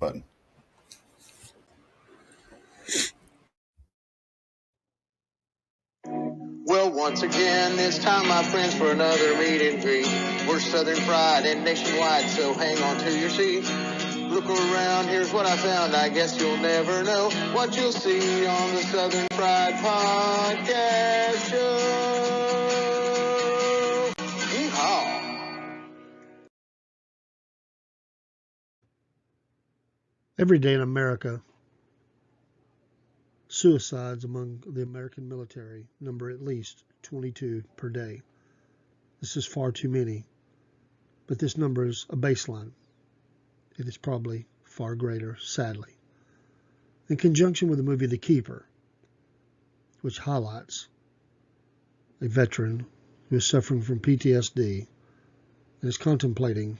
button. Well, once again, it's time, my friends, for another meet and greet. We're Southern Fried and nationwide, so hang on to your seat. Look around, here's what I found. I guess you'll never know what you'll see on the Southern Fried Podcast Show. Yeehaw! Every day in America, suicides among the American military number at least 22 per day. This is far too many, but this number is a baseline. It is probably far greater, sadly. In conjunction with the movie The Keeper, which highlights a veteran who is suffering from PTSD and is contemplating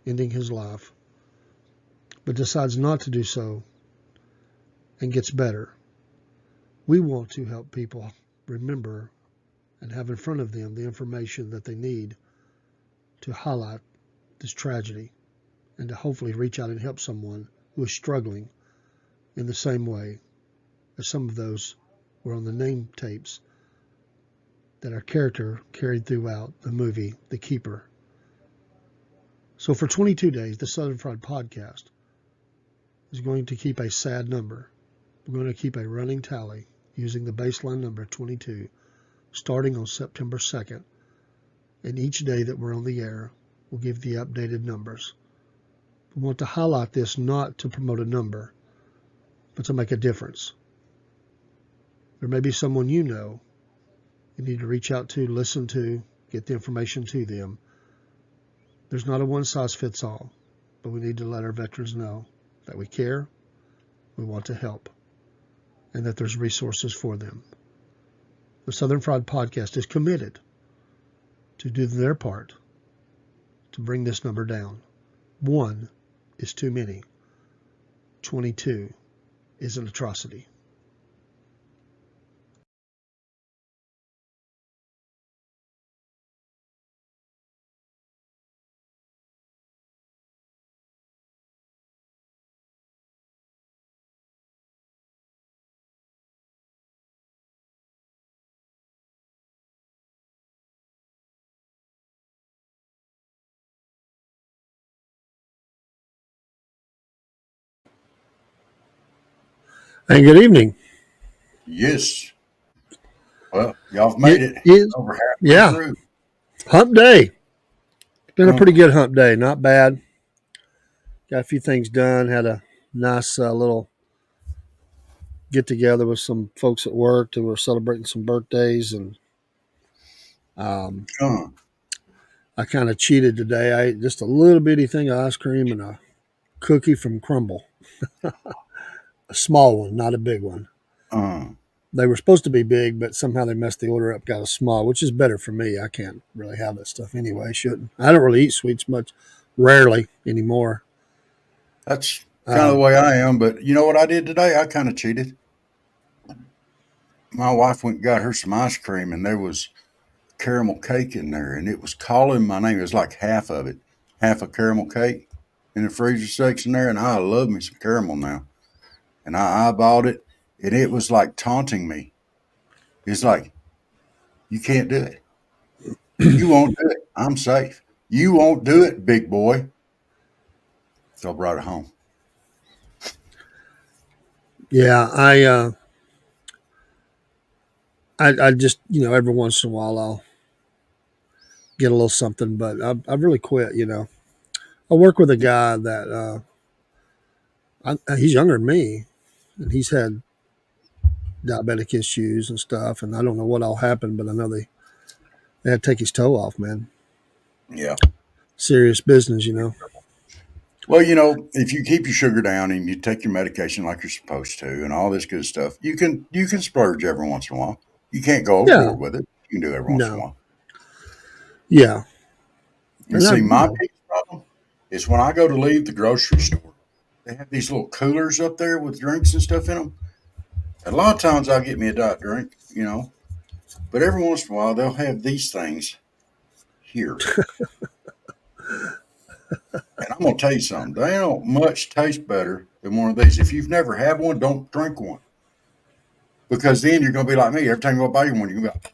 ending his life, but decides not to do so and gets better. We want to help people remember and have in front of them the information that they need to highlight this tragedy and to hopefully reach out and help someone who is struggling in the same way as some of those were on the name tapes that our character carried throughout the movie The Keeper. So for 22 days, the Southern Fried Podcast is going to keep a sad number. We're going to keep a running tally using the baseline number 22, starting on September 2nd. And each day that we're on the air, we'll give the updated numbers. We want to highlight this not to promote a number, but to make a difference. There may be someone you know you need to reach out to, listen to, get the information to them. There's not a one-size-fits-all, but we need to let our veterans know that we care, we want to help, and that there's resources for them. The Southern Fried Podcast is committed to do their part to bring this number down. 1 is too many. 22 is an atrocity. And good evening. Yes. Well, y'all have made it over halfway through. Hump day. It's been a pretty good hump day. Not bad. Got a few things done. Had a nice little get together with some folks at work who were celebrating some birthdays, and I kind of cheated today. I ate just a little bitty thing of ice cream and a cookie from Crumble. A small one, not a big one. They were supposed to be big, but somehow they messed the order up, got a small, which is better for me. I can't really have that stuff anyway. Shouldn't. I don't really eat sweets much, rarely anymore. That's kind of the way I am, but you know what I did today? I kind of cheated. My wife went and got her some ice cream, and there was caramel cake in there, and it was calling my name. It was like half of it, half a caramel cake in the freezer section there, and I love me some caramel now. And I eyeballed it, and it was like taunting me. It's like, you can't do it. You won't do it. I'm safe. You won't do it, big boy. So I brought it home. Yeah, I just, every once in a while I'll get a little something, but I've really quit, I work with a guy that he's younger than me, and he's had diabetic issues and stuff, and I don't know what all happened, but I know they had to take his toe off, man. Yeah. Serious business, Well, if you keep your sugar down and you take your medication like you're supposed to and all this good stuff, you can splurge every once in a while. You can't go overboard with it. You can do it every once in a while. Yeah. And see, my biggest problem is when I go to leave the grocery store, they have these little coolers up there with drinks and stuff in them. And a lot of times I'll get me a diet drink, but every once in a while they'll have these things here. And I'm gonna tell you something. They don't much taste better than one of these. If you've never had one, don't drink one because then you're gonna be like me. Every time you go buy one, you're gonna be like,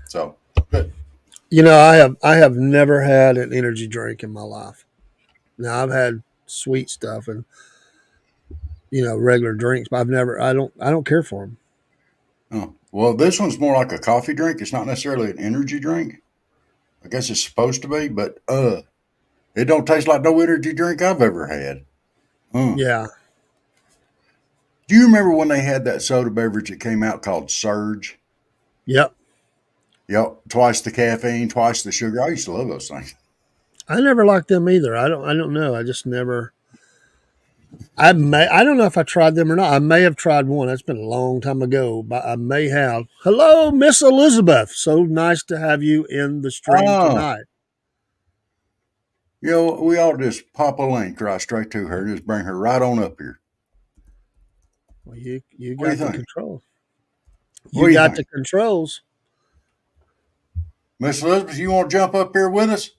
so good. I have never had an energy drink in my life. Now I've had sweet stuff and regular drinks, but I don't care for them. Oh, well, this one's more like a coffee drink. It's not necessarily an energy drink. I guess it's supposed to be, but it don't taste like no energy drink I've ever had. Yeah. Do you remember when they had that soda beverage that came out called Surge? Yep. Yep, twice the caffeine, twice the sugar. I used to love those things. I never liked them either. I don't know. I just never. I don't know if I tried them or not. I may have tried one. That's been a long time ago, but I may have. Hello, Miss Elizabeth. So nice to have you in the stream Oh, tonight. we ought to just pop a link right straight to her and just bring her right on up here. Well, you What do you got the think? control. What You do you got think? the controls. Miss Elizabeth, you want to jump up here with us?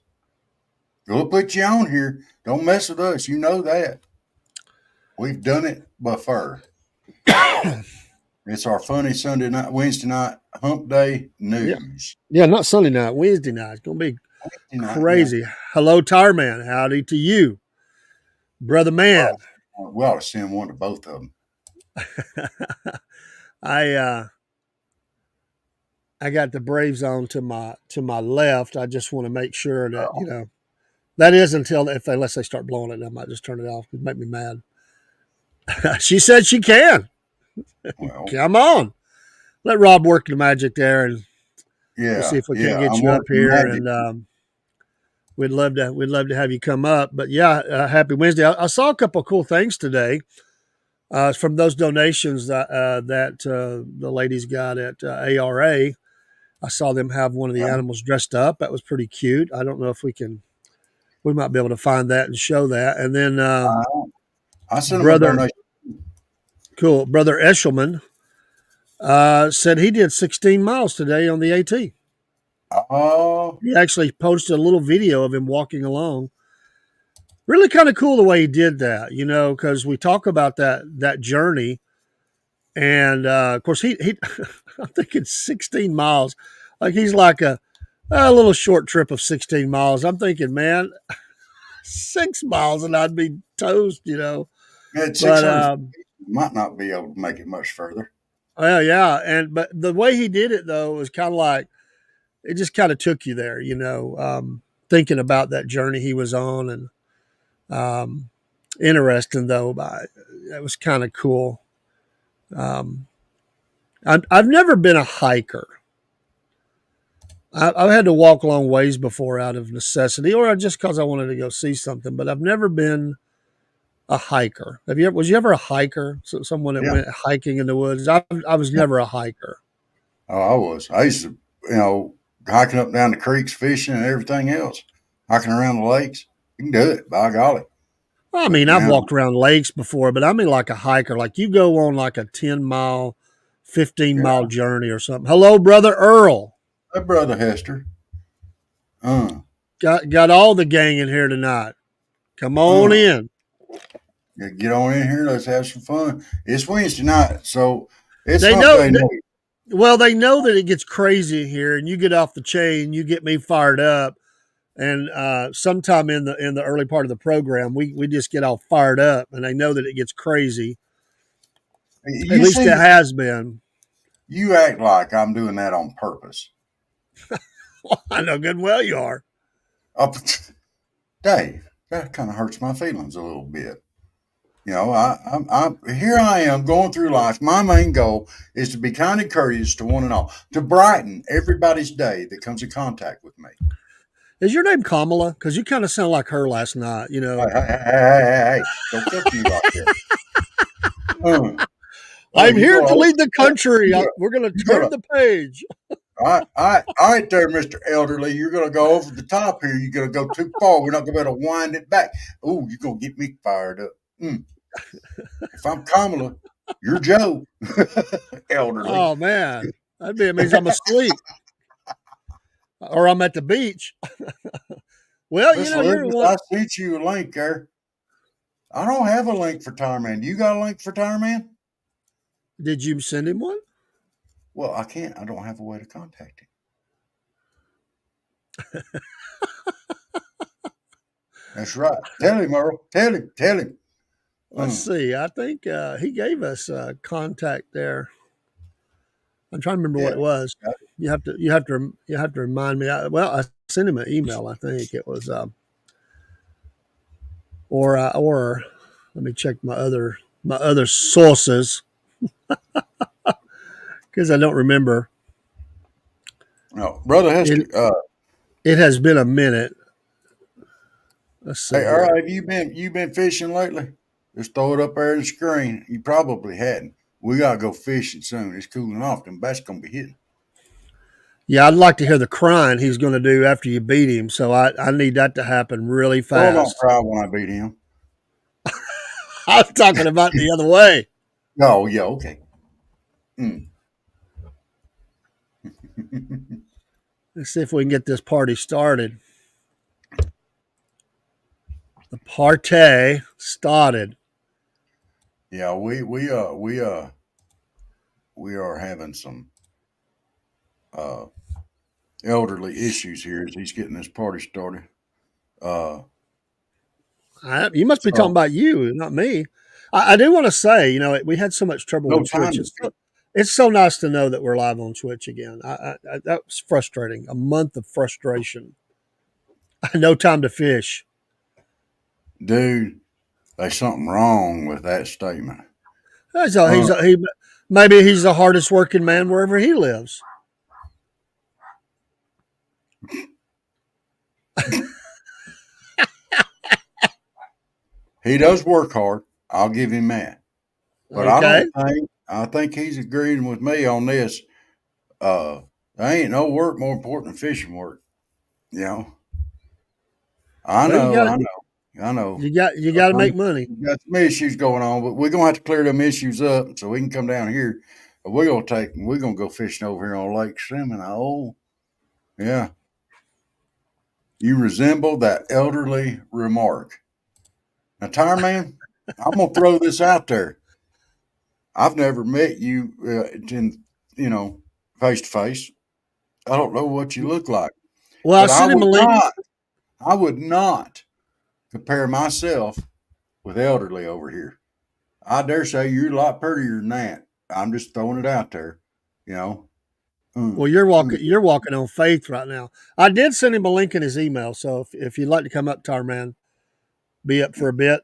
We'll put you on here. Don't mess with us. You know that. We've done it before. It's our funny Sunday night, Wednesday night hump day Yeah. news. Yeah, not Sunday night, Wednesday night. It's gonna be Wednesday night, yeah. crazy. Hello, Tar Man. Howdy to you, brother man. We ought to send one to both of them. I I got the Braves on to my left. I just want to make sure that that is unless they start blowing it. I might just turn it off. It'd make me mad. She said she can. Well, Come on, let Rob work the magic there, and we'll see yeah, if we can't yeah. get I'm you up working here. magic. And we'd love to have you come up. But yeah, happy Wednesday. I saw a couple of cool things today. From those donations that the ladies got at ARA. I saw them have one of the Yeah. animals dressed up. That was pretty cute. I don't know if we might be able to find that and show that. And then I sent them a brother, donation. brother Eshelman said he did 16 miles today on the AT. Oh, He actually posted a little video of him walking along. Really kind of cool the way he did that, because we talk about that journey, and of course he I'm thinking 16 miles, like he's like a little short trip of 16 miles. I'm thinking, man, 6 miles and I'd be toast. at But 600 might not be able to make it much further. well, yeah, but the way he did it though was kind of like it just kind of took you there, thinking about that journey he was on, and interesting though. But it was kind of cool. Um, I've never been a hiker. I've had to walk long ways before out of necessity, or just because I wanted to go see something. But I've never been a hiker. Was you ever a hiker? So someone that Yeah, went hiking in the woods? I was yeah. never a hiker. Oh, I was. I used to, hiking up down the creeks, fishing, and everything else. Hiking around the lakes. You can do it, by golly. I But mean, I've walked around lakes before, but I mean like a hiker. Like you go on like a 10 mile, 15 mile yeah, journey or something. Hello, brother Earl. hey, brother Hester. Uh, Got all the gang in here tonight. Come on uh. in. Get on in here. Let's have some fun. It's Wednesday night, so it's They hump know. day night. Well, they know that it gets crazy here, and you get off the chain, you get me fired up, and sometime in the early part of the program, we just get all fired up, and they know that it gets crazy. At You least it see, has been. you act like I'm doing that on purpose. I know good and well you are. Up, Dave, that kind of hurts my feelings a little bit. Here I am going through life. My main goal is to be kind and courteous to one and all, to brighten everybody's day that comes in contact with me. Is your name Kamala? Because you kind of sound like her last night. Hey, don't touch me like that. I'm You here to go, lead the country. you We're going to go, turn the page. all right, there, Mister Elderly. You're gonna go over the top here. You're gonna go too far. We're not gonna be able to wind it back. Oh, you're gonna get me fired up. If I'm Kamala, you're Joe. Elderly. Oh man, that means I'm asleep or I'm at the beach. Well, Miss you're the Elizabeth, one. I sent you a link there. I don't have a link for Tire Man. You got a link for Tire Man? Did you send him one? Well, I can't. I don't have a way to contact him. That's right. Tell him, Earl. Tell him. Tell him. Let's see. I think he gave us contact there. I'm trying to remember what Yeah. it was. You have to remind me. I sent him an email. I think it was or let me check my other sources because I don't remember. No, Brother Hester. It it has been a minute. Let's Hey, see Earl, here. have you been fishing lately? Just throw it up there on the screen. You probably hadn't. We gotta go fishing soon. It's cooling off. Them bats gonna be hitting. Yeah, I'd like to hear the crying he's going to do after you beat him. So I need that to happen really Earl don't fast. cry when I beat him. I was talking about the other way. Oh yeah, okay. Mm. Let's see if we can get this party started. The party started. Yeah, we are having some uh elderly issues here as he's getting this party started. Uh, You must be talking so about you, not me. I do want to say, we had so much trouble no with Twitch. time to It's so nice to know that we're live on Twitch again. That was frustrating. A month of frustration. No time to fish. dude. There's something wrong with that statement. So Uh, maybe he's the hardest working man wherever he lives. he does work hard. I'll give him that. But I Okay. don't think I think he's agreeing with me on this. Uh, there ain't no work more important than fishing work. You know, I Well, know, I know, I know. you got to make money. We got some issues going on, but we're gonna have to clear them issues up so we can come down here. We're gonna go fishing over here on Lake Seminole. Yeah, you resemble that elderly remark. Now, Tire Man, I'm gonna throw this out there. I've never met you in you know face to face. I don't know what you look like, Well, I but sent him a link. I would not compare myself with elderly over here. I dare say you're a lot prettier than that. I'm just throwing it out there, you know. Well, Mm, you're mm. walking you're walking on faith right now. I did send him a link in his email, so if you'd like to come up, Tarman, be up for a bit.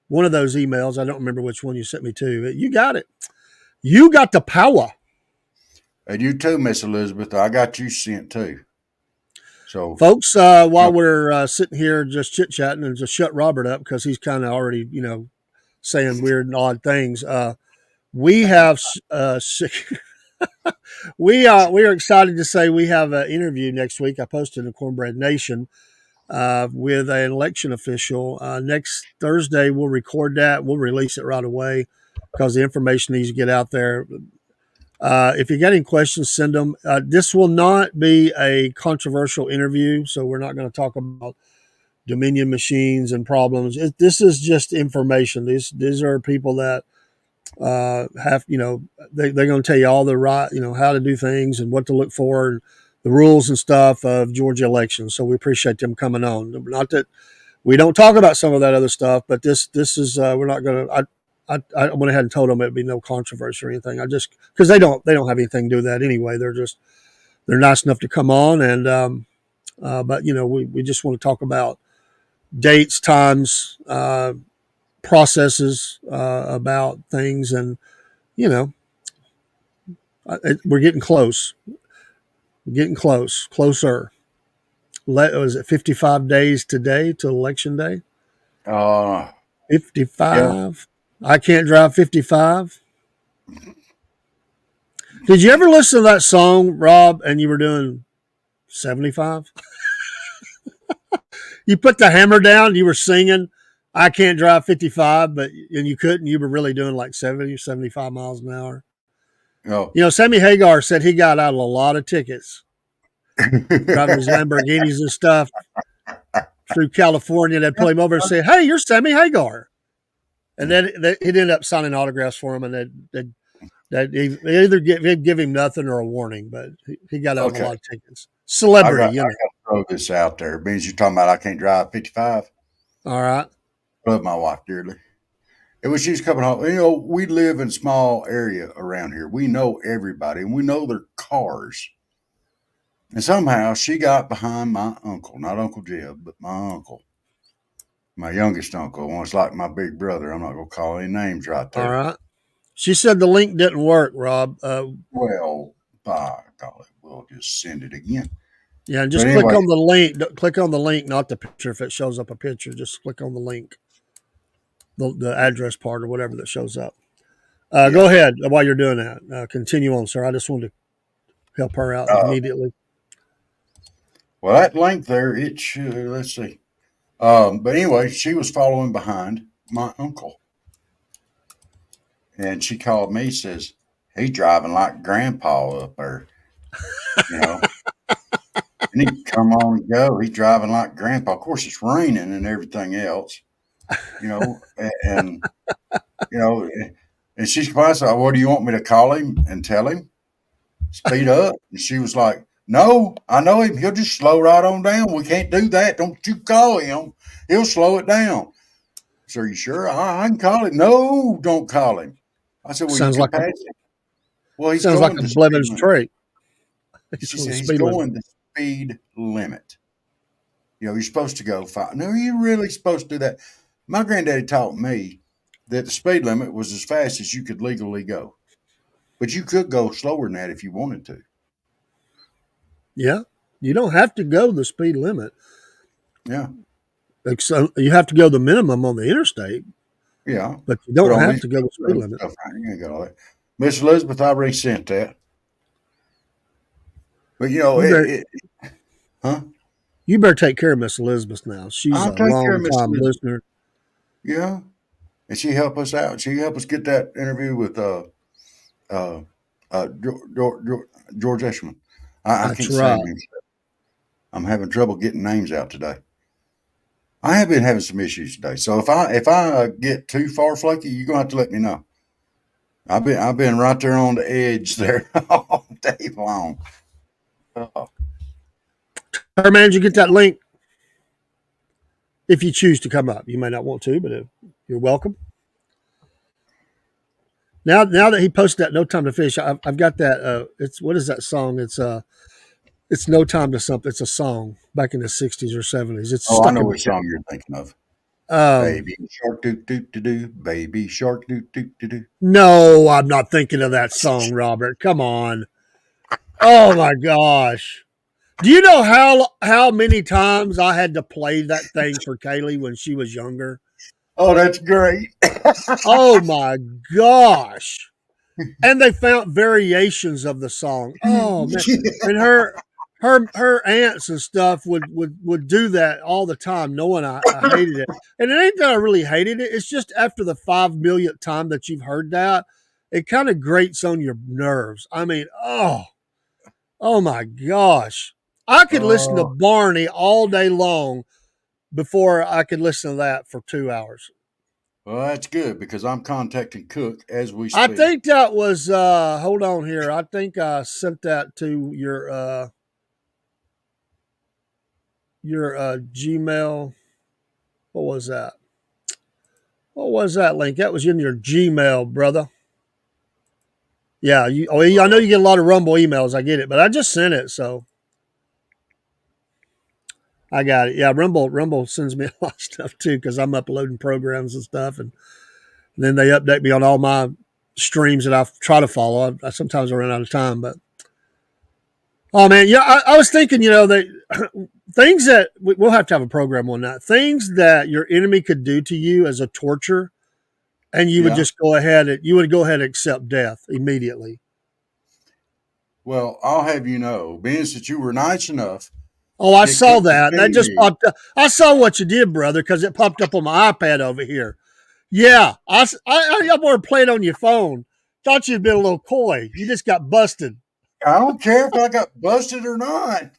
One of those emails, I don't remember which one you sent me to. You got it. You got the power. And you too, Miss Elizabeth. I got you sent too. So, Folks, no, while we're sitting here just chit chatting and just shut Robert up because he's kind of already, saying weird and odd things. We have we are excited to say we have an interview next week. I posted in Cornbread Nation with an election official. Next Thursday, we'll record that. We'll release it right away because the information needs to get out there. If you got any questions, send them. This will not be a controversial interview, so we're not going to talk about Dominion machines and problems. This is just information. These are people that have, they're going to tell you all the right, how to do things and what to look for and the rules and stuff of Georgia elections. So we appreciate them coming on. Not that we don't talk about some of that other stuff, but this is we're not going to. I went ahead and told them it'd be no controversy or anything. I just because they don't have anything to do with that anyway. They're nice enough to come on and but we just want to talk about dates, times, processes about things, and you know we're getting close. We're getting closer. Was it 55 days today to election day? uh, yeah. 55. I can't drive 55. Did you ever listen to that song, Rob, and you were doing 75? You put the hammer down, you were singing, I can't drive 55, and you couldn't. You were really doing like 70 or 75 miles an hour. Oh. Sammy Hagar said he got out a lot of tickets driving his Lamborghinis and stuff. through California. They'd pull him over and say, "Hey, you're Sammy Hagar," and then he'd end up signing autographs for him, and they'd either give him nothing or a warning, but he got out of a lot of tickets. Celebrity, I got to throw this out there. Means you're talking about I can't drive 55. All right. Love my wife dearly. It was she's coming home. You know, we live in a small area around here. We know everybody, and we know their cars. And somehow she got behind my uncle, not Uncle Jeb, but my uncle, my youngest uncle. One's like my big brother. I'm not going to call any names right All there. right. She said the link didn't work, Rob. Well, by golly, we'll just send it again. Yeah, and just click on the link. Click on the link, not the picture. If it shows up a picture, just click on the link, the address part or whatever that shows up. Go ahead while you're doing that. Continue on, sir. I just wanted to help her out immediately. Well, that link there, it should, let's see. But anyway, she was following behind my uncle. And she called me, says, he's driving like grandpa up there. You know, and he come on and go. He's driving like grandpa. Of course, it's raining and everything else, you know, and you know, and she's surprised. What do you want me to call him and tell him? Speed up. And she was like, no, I know him. He'll just slow right on down. We can't do that. Don't you call him. He'll slow it down. So are you sure? I can call him. No, don't call him. I said, well, sounds you like can pass him. Well, he's sounds going like a Blevins trait. She said he's going the speed limit. You know, you're supposed to go 5. No, you're really supposed to do that. My granddaddy taught me that the speed limit was as fast as you could legally go. But you could go slower than that if you wanted to. Yeah. You don't have to go the speed limit. Yeah. You have to go the minimum on the interstate. Yeah. But you don't have to go the speed limit. You ain't got all that. Miss Elizabeth, I already sent that. But, you know, huh? You better take care of Miss Elizabeth now. She's a long-time listener. Yeah. And she helped us out. She helped us get that interview with George Eschman. I can't say names. I'm having trouble getting names out today. I have been having some issues today. So if I get too far flaky, you're gonna have to let me know. I've been right there on the edge there all day long. Her man, did you get that link? If you choose to come up, you may not want to, but you're welcome. Now that he posted that "No Time to Fish," I've got that. What is that song? It's "No Time to Something." It's a song back in the '60s or '70s. It's I know what song you're thinking of. Baby shark doo doo doo doo. Baby shark doo doo doo doo. No, I'm not thinking of that song, Robert. Come on. Oh my gosh. Do you know how many times I had to play that thing for Kaylee when she was younger? Oh, that's great. Oh my gosh. And they found variations of the song. Oh man. And her aunts and stuff would do that all the time, knowing I hated it. And it ain't that I really hated it. It's just after the 5 millionth time that you've heard that, it kind of grates on your nerves. I mean, oh my gosh. I could listen to Barney all day long before I could listen to that for 2 hours. Well, that's good because I'm contacting Cook as we speak. I think that was hold on here. I think I sent that to your Gmail. What was that? What was that link? That was in your Gmail, brother. Yeah, I know you get a lot of Rumble emails. I get it, but I just sent it, so I got it. Yeah, Rumble sends me a lot of stuff too because I'm uploading programs and stuff, and then they update me on all my streams that I try to follow. I sometimes run out of time, but oh man, yeah, I was thinking, things that we'll have to have a program on that. Things that your enemy could do to you as a torture, and you would just go ahead and accept death immediately. Well, I'll have you know, being that you were nice enough. Oh, I saw that. That just popped up. I saw what you did, brother, because it popped up on my iPad over here. Yeah, I want to play it on your phone. Thought you'd been a little coy. You just got busted. I don't care if I got busted or not.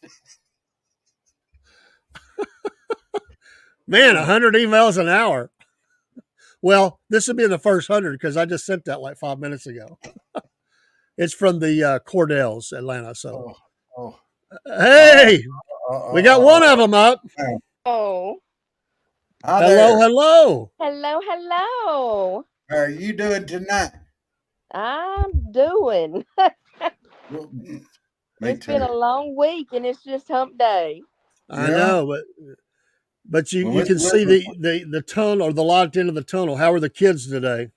Man, 100 emails an hour. Well, this would be the first 100 because I just sent that like 5 minutes ago. It's from the Cordells, Atlanta. So, Oh, oh, oh, hey, oh, we got oh, one of them up. oh. Oh, Hi Hello, there. hello. hello, hello. How are you doing tonight? I'm doing. Well, me It's been too. a long week and it's just hump day. I Yeah. know, but you, Well, you Miss can see Elizabeth. the tunnel or the light at the end of the tunnel. How are the kids today?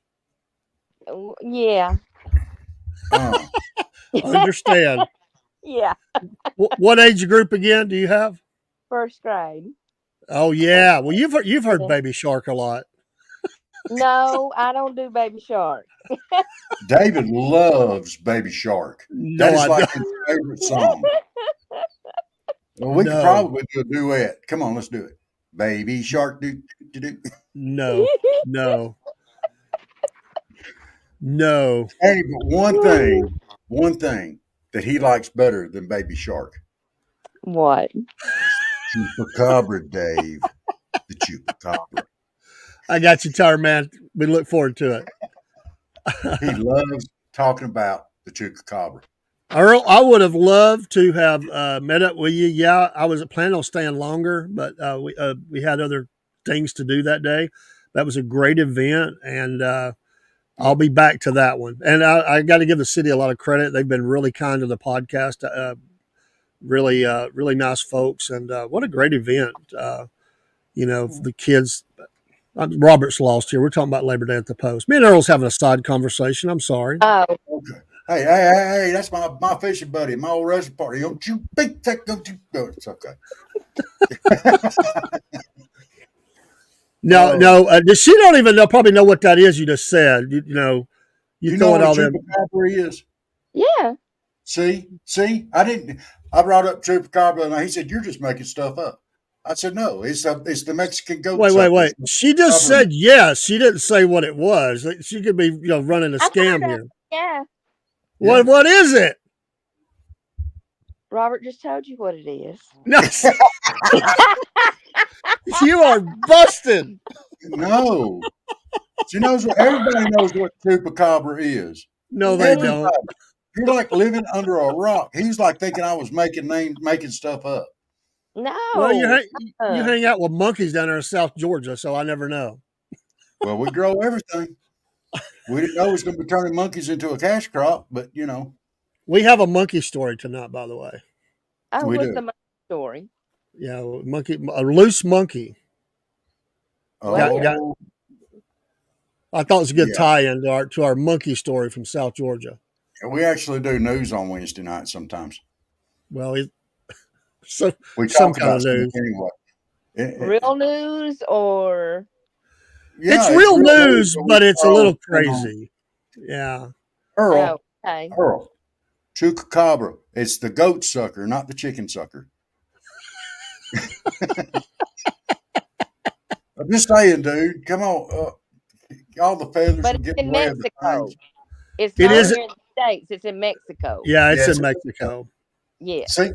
Yeah. Oh, Understand. Yeah. What age group again do you have? First grade. Oh yeah. Well, you've heard Yeah. Baby Shark a lot. No, I don't do Baby Shark. David loves Baby Shark. That No, is I like don't. his favorite song. Well, we could No, probably do a duet. Come on, let's do it. Baby Shark, do. no, no, no. Hey, but one thing that he likes better than Baby Shark. What? Chupacabra, Dave. The Chupacabra. I got you, Tar Man. We look forward to it. He loves talking about the Chupacabra. Earl, I would have loved to have met up with you. Yeah, I was planning on staying longer, but we had other things to do that day. That was a great event, and I'll be back to that one. And I got to give the city a lot of credit. They've been really kind to the podcast. Really nice folks, and what a great event. The kids. Robert's lost here. We're talking about Labor Day at the Post. Me and Earl's having a side conversation. I'm sorry. Oh, Okay. Hey, that's my fishing buddy, my old wrestling partner. Don't you beat that, don't you go. It's okay. No, Oh, no. She don't even probably know what that is. You just said. You you know throwing what a all them. Chupacabra is? yeah. See, I brought up Chupacabra and he said, you're just making stuff up. I said, no, it's the Mexican goat Wait. suckers. She just Chupacabra. said yes. She didn't say what it was. She could be, running a I've heard scam of here. it. Yeah. Yeah. What is it? Robert just told you what it is. No, you are busted. No. She knows everybody knows what Chupacabra is. No, they Mhm. don't. Everybody. You're like living under a rock. He's like thinking I was making stuff up. Well, you No. hang, you hang out with monkeys down there in South Georgia, so I never know. Well, we grow everything. We didn't know it was going to be turning monkeys into a cash crop, but We have a monkey story tonight, by the way. Oh, we what's do. the story? Yeah, a loose monkey. Got, Where? got. Oh, I thought it was a good yeah. tie-in to our monkey story from South Georgia. We actually do news on Wednesday night sometimes. Well, so We some talk kind about of something news. anyway. Real news or It's Yeah, it's real real news, news, but we but it's a throw little in on crazy. Yeah. oh, Earl, okay. Chupacabra. It's the goat sucker, not the chicken sucker. I'm just saying, dude. Come on. All the feathers But will it's get in in the way of the Mexico. things. It's It not is. here in the States. It's in Mexico. Yeah, it's Yes. in Mexico. Yeah. See,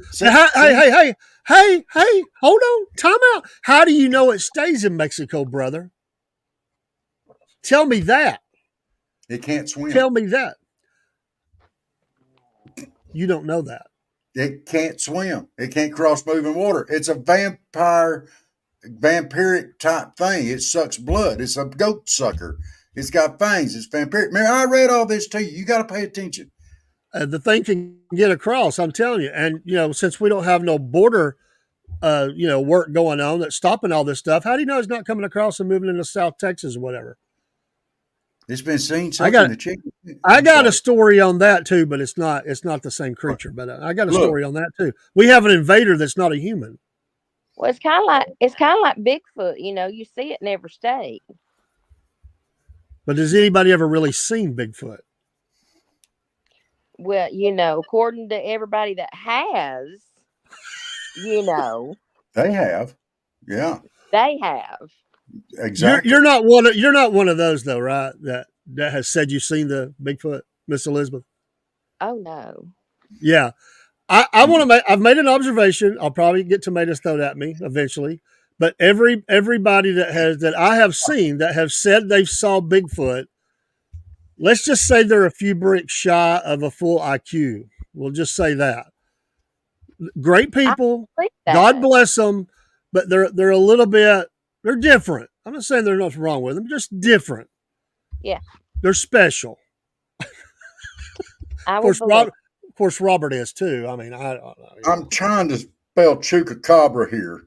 Hey, hold on. Time out. How do you know it stays in Mexico, brother? Tell me that. it can't swim. Tell me that. You don't know that. It can't swim. It can't cross moving water. It's a vampiric type thing. It sucks blood. It's a goat sucker. It's got fangs. It's vampiric. Man, I read all this to you. You got to pay attention. The thing can get across, I'm telling you. And, since we don't have no border, work going on that's stopping all this stuff, how do you know it's not coming across and moving into South Texas or whatever? It's been seen I sucking got the chicken. I I'm got a sorry. story on that too, but it's not the same creature. But I got a Look, story on that too. We have an invader that's not a human. Well, it's kind of like Bigfoot. You see it in every state. But has anybody ever really seen Bigfoot? Well, according to everybody that has, you know, they have. Yeah, they have. exactly. You're not one of those though, right? That has said you've seen the Bigfoot, Miss Elizabeth. Oh no. Yeah, I want to make. I've made an observation. I'll probably get tomatoes thrown at me eventually, But everybody that I have seen that have said they've saw Bigfoot, let's just say they're a few bricks shy of a full IQ. We'll just say that. Great I people, believe God that. bless them, but they're a little bit, they're different. I'm not saying there's nothing wrong with them, just different. Yeah, They're special. I would believe. Of course, Robert is too. I mean, I don't know. I'm trying to spell chupacabra here,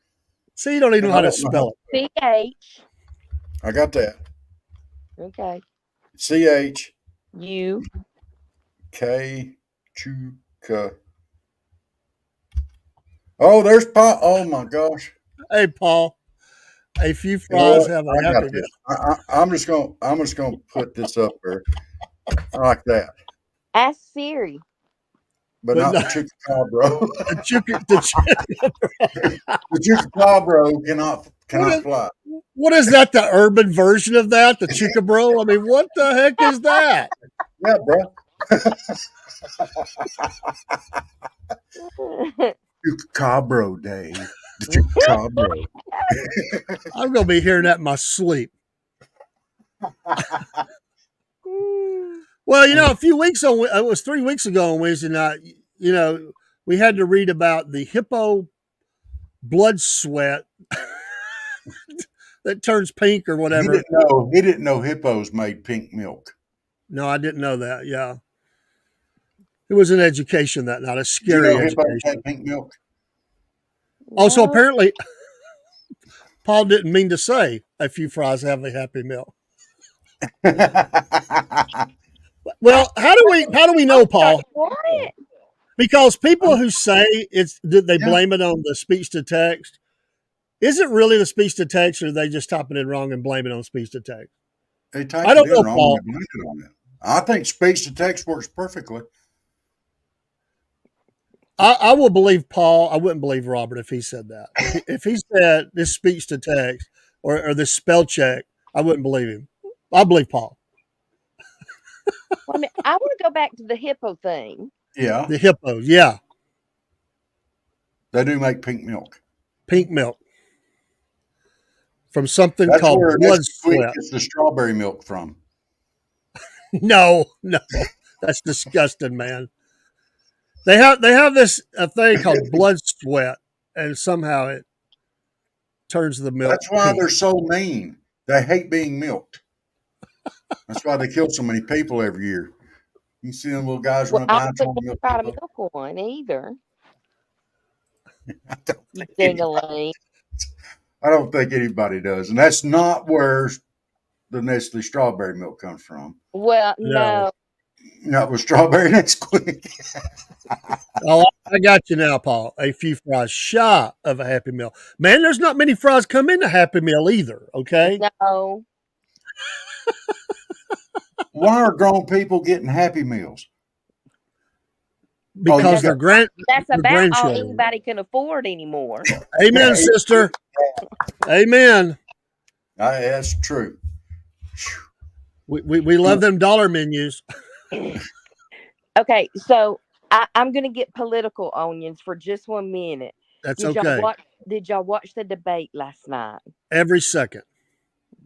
See, you don't even and know I how to don't know how. spell it. CH. I got that. Okay. CH You. K Chuka. Oh, there's Pop. Oh my gosh. Hey, Paul, a few You know fries what? have a I happy got meal. this. I'm just gonna put this up there like that, Ask Siri. but But not no, the chupacabra. the The chupacabra what cannot is fly. what is that? The urban version of that, the Chuka Bro? I mean, what the heck is that? Yeah, bro. Chupacabra, Dave. The chupacabra. I'm gonna be hearing that in my sleep. Well, a few weeks on it was 3 weeks ago on Wednesday night. We had to read about the hippo blood sweat that turns pink or He whatever. didn't know. He didn't know hippos made pink milk. No, I didn't know that. Yeah, it was an education that night, a Did you scary know hippos education. had pink milk? Also, No. apparently, Paul didn't mean to say a few fries have a happy meal. I, Well, how do we I'm know, sorry. Paul? What? Because people Um, who say they yeah, blame it on the speech to text. Is it really the speech to text, or are they just typing it wrong and blame it on speech to text? they I typed it don't in know, wrong and Paul. they blamed it on it. I think speech to text works perfectly. I will believe Paul. I wouldn't believe Robert if he said that. If he said this speech to text or this spell check, I wouldn't believe him. I believe Paul. Well, I mean, I want to go back to the hippo thing. Yeah, The hippos, yeah, they do make pink milk. pink milk from something That's called where blood Nesquik sweat. gets the strawberry milk from. No, no, that's disgusting, man. They have this a thing called blood sweat, and somehow it turns the milk That's why pink. they're so mean. They hate being milked. That's why they kill so many people every year. You see them little guys Well, running I behind trying wouldn't to milk try to people. milk one either. I don't You think ding a anybody. ling. I don't think anybody does, and that's not where the Nestle strawberry milk comes from. Well, No. no. Not with strawberry Nesquik. Oh, I got you now, Paul. A few fries shy of a Happy Meal. Man, there's not many fries come in a Happy Meal either. Okay, No. Why are grown people getting Happy Meals? Oh, you because Because got that's their about all grandchildren. anybody can afford anymore. Amen, sister. Amen. That's true. We love them dollar menus. Okay, so I'm gonna get political onions for just 1 minute. That's Did y'all okay. watch? Did y'all watch the debate last night? Every second.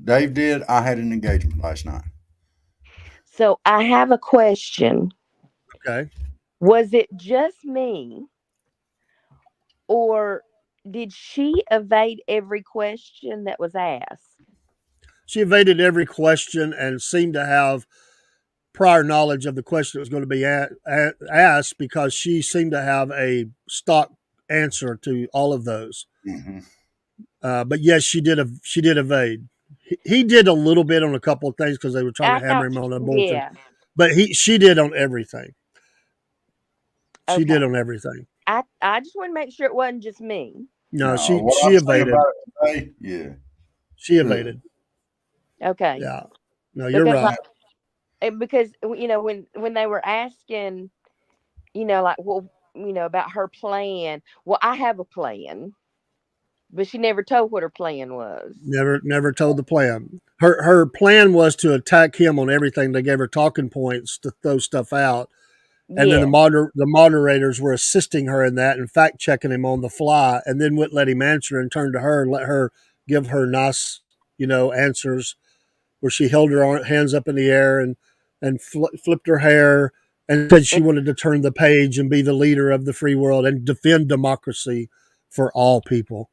Dave did. I had an engagement last night. So I have a question. Okay. Was it just me, or did she evade every question that was asked? She evaded every question and seemed to have prior knowledge of the question that was going to be asked because she seemed to have a stock answer to all of those. Hmm. But yes, she did evade. He did a little bit on a couple of things because they were trying I to hammer thought, him on abortion. yeah, But she did on everything. She did okay. on everything. I just want to make sure it wasn't just me. No, No, she what she I'm saying evaded. about it today, yeah. She Ugh. evaded. Okay, Yeah. No, you're because right. because when they were asking, like, well, about her plan. Well, I have a plan, but she never told what her plan was. Never told the plan. Her plan was to attack him on everything. They gave her talking points to throw stuff out, And then Yeah. the moderators were assisting her in that and fact checking him on the fly, and then wouldn't let him answer and turned to her and let her give her nice, answers where she held her hands up in the air and flipped her hair and said she wanted to turn the page and be the leader of the free world and defend democracy for all people.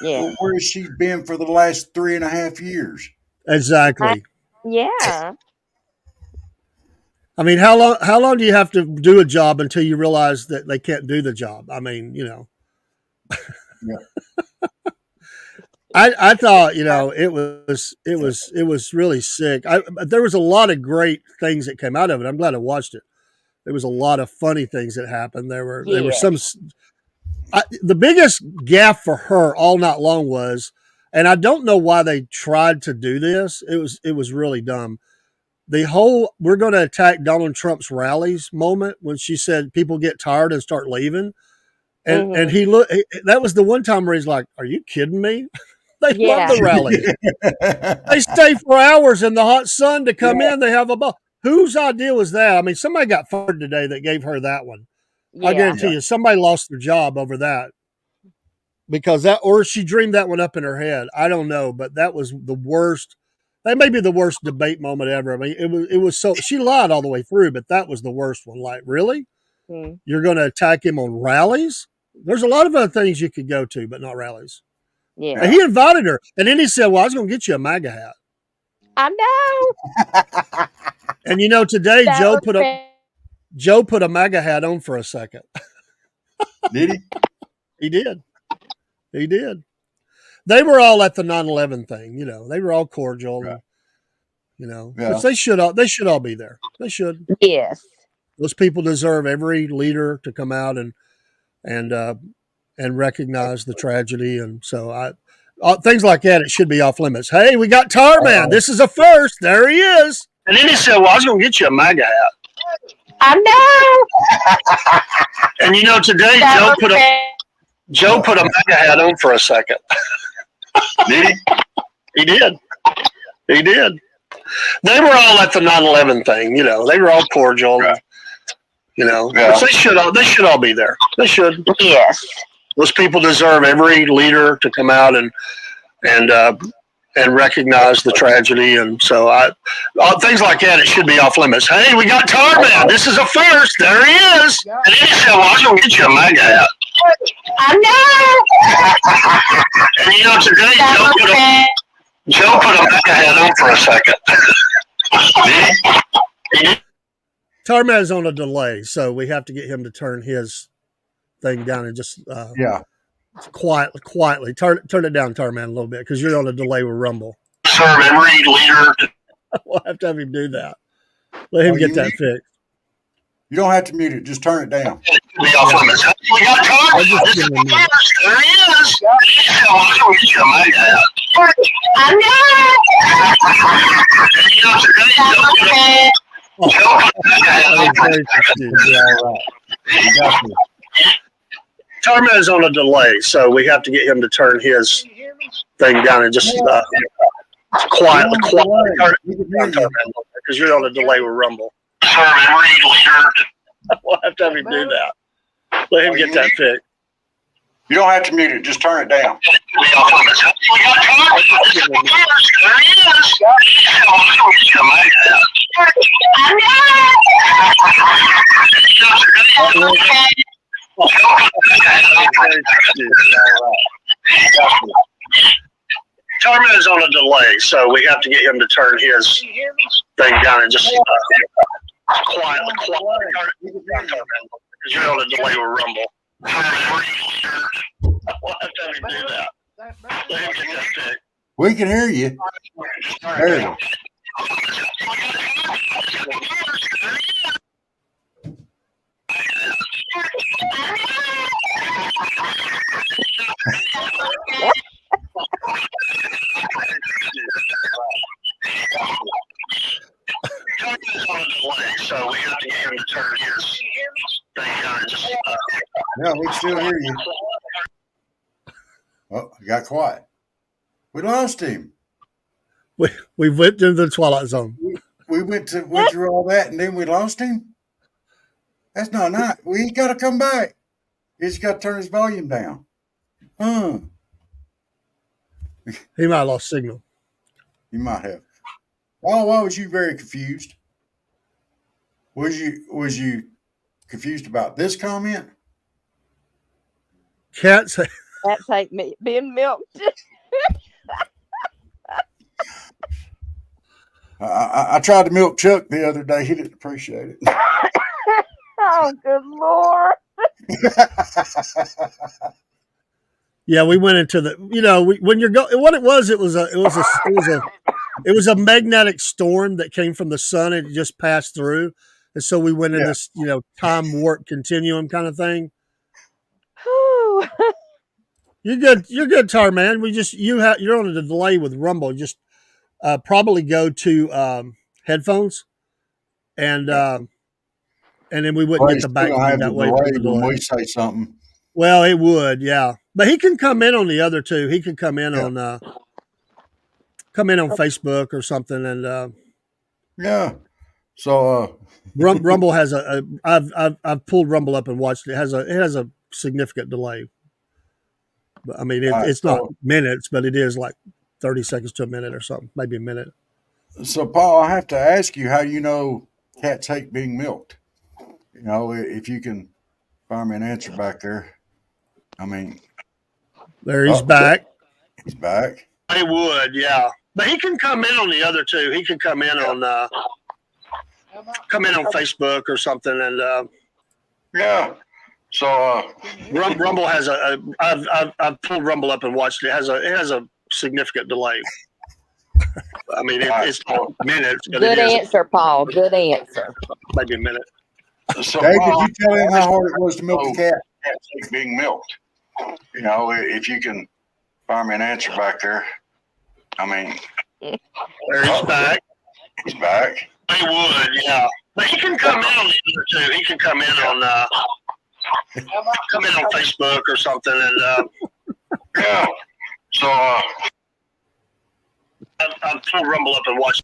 Yeah. Well, where has she been for the last 3.5 years? Exactly. Yeah. I mean, how long do you have to do a job until you realize that they can't do the job? I mean, Yeah. I thought, it was really sick. There was a lot of great things that came out of it. I'm glad I watched it. There was a lot of funny things that happened. There were Yeah. some. The biggest gaffe for her all night long was, and I don't know why they tried to do this. It was really dumb. The whole "we're going to attack Donald Trump's rallies" moment when she said people get tired and start leaving, and Mm-hmm. he looked. That was the one time where he's like, "Are you kidding me?" They love Yeah. the rallies. They stay for hours in the hot sun to come in. They have a ball. Whose idea was that? I mean, somebody got fired today that gave her that one. I Yeah. guarantee you, somebody lost their job over that because that, or she dreamed that one up in her head. I don't know, but that was the worst. That may be the worst debate moment ever. I mean, it was so she lied all the way through, but that was the worst one. Like, really, Mm. you're going to attack him on rallies? There's a lot of other things you could go to, but not rallies. Yeah. And he invited her, and then he said, "Well, I was going to get you a MAGA hat." I know. And today That Joe was put a MAGA hat on for a second. Did he? He did. He did. They were all at the 9/11 thing. They were all cordial, Right. which Yeah. they should all be there. They should. yes. Those people deserve every leader to come out and recognize the tragedy. And so things like that, it should be off limits. Hey, we got Tarman. This is a first. There he is. And then he said, "Well, I was going to get you a MAGA hat." I know. And today That was Joe put a MAGA hat on for a second. Did he? He did. He did. They were all at the 9/11 thing. They were all cordial. Right. Yeah. Yeah. They should all be there. They should. Yes. Those people deserve every leader to come out and recognize the tragedy. And so things like that, it should be off limits. Hey, we got Tarman. This is a first. There he is. And then he said, "Well, I was going to get you a MAGA hat." I know. And today Joe put a MAGA hat on for a second. Tarman's on a delay, so we have to get him to turn his thing down and just Yeah. quietly turn it down, Tarman, a little bit, because you're on a delay with Rumble. Serve every leader. We'll have to have him do that. Let him get that fixed. You don't have to mute it. Just turn it down. We got Tarman. There he is. I Tarman is on a delay, so we have to get him to turn his thing down and just quietly turn it down, because you're on a delay with Rumble. We'll have to have him do that. Let him get that fixed. You don't have to mute it. Just turn it down. We got Tarman. There he is. Tarman is on a delay, so we have to get him to turn his thing down and just quietly turn it down, because you're on a delay with Rumble. We'll have to have him do that. Let him get that fixed. We can hear you. There you go. Tarman's on a delay, so we have to get him to turn his thing down and just Yeah, we can still hear you. Oh, he got quiet. We lost him. We went into the Twilight Zone. We went through all that and then we lost him. That's not nice. Well, he's got to come back. He's got to turn his volume down. He might have lost signal. You might have. Oh, why was you very confused? Was you confused about this comment? Cats. Cats hate me being milked. I tried to milk Chuck the other day. He didn't appreciate it. Oh, good Lord. Yeah, we went into the. When you're going, what it was a magnetic storm that came from the sun and it just passed through, and so we went in Yeah. this time warp continuum kind of thing. Whew. You're good, Tar Man. You're on a delay with Rumble. Just probably go to headphones and then we wouldn't Well, get he's the still gonna background have the that way with the delay when delay. we say something. Well, it would, yeah. But he can come in on the other two. He can come in Yeah. on Facebook or something. And Yeah. So Rumble has I've pulled Rumble up and watched it. It has a significant delay. But I mean, all right, it's not minutes, but it is like 30 seconds to a minute or something, maybe a minute. so Paul, I have to ask you how you know cats hate being milked. If you can find me an answer back there. I mean, There he's back. He's back. He would, yeah. But he can come in on the other two. He can come in on Facebook or something. And yeah. So Rumble has I've pulled Rumble up and watched it. It has a significant delay. I mean, it's not minutes. But Good answer, Paul. Good answer. Maybe a minute. So Dave, did you tell him how hard it was to milk a cat? Cats hate being milked. If you can find me an answer back there. I mean, There he's back. He's back. He would, yeah. But he can come in on the other two. He can come in on Facebook or something. And yeah. So I've pulled Rumble up and watched.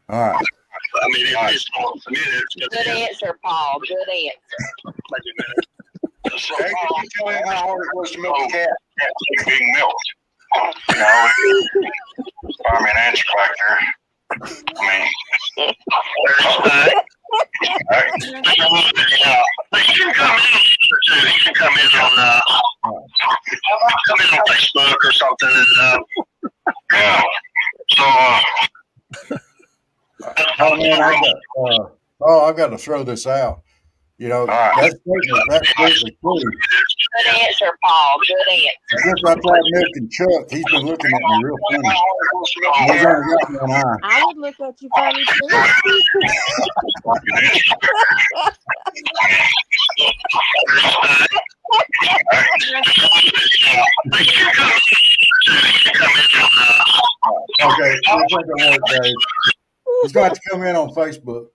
All right. I mean, it's not minutes. Good answer, Paul. Good answer. Maybe a minute. So Dave, did you tell him how hard it was to milk a cat? Cats hate being milked. Find me an answer back there. I mean, He's back. back. Yeah. But he can come in on the other two. He can come in on Facebook or something. And Yeah. So I've got to throw this out. That's certainly true. Good answer, Paul. Good answer. Since I tried milking Chuck, he's been looking at me real funny. He's only got one eye. I would look at you funny too. Okay, this ain't gonna work, Dave. He's got to come in on Facebook.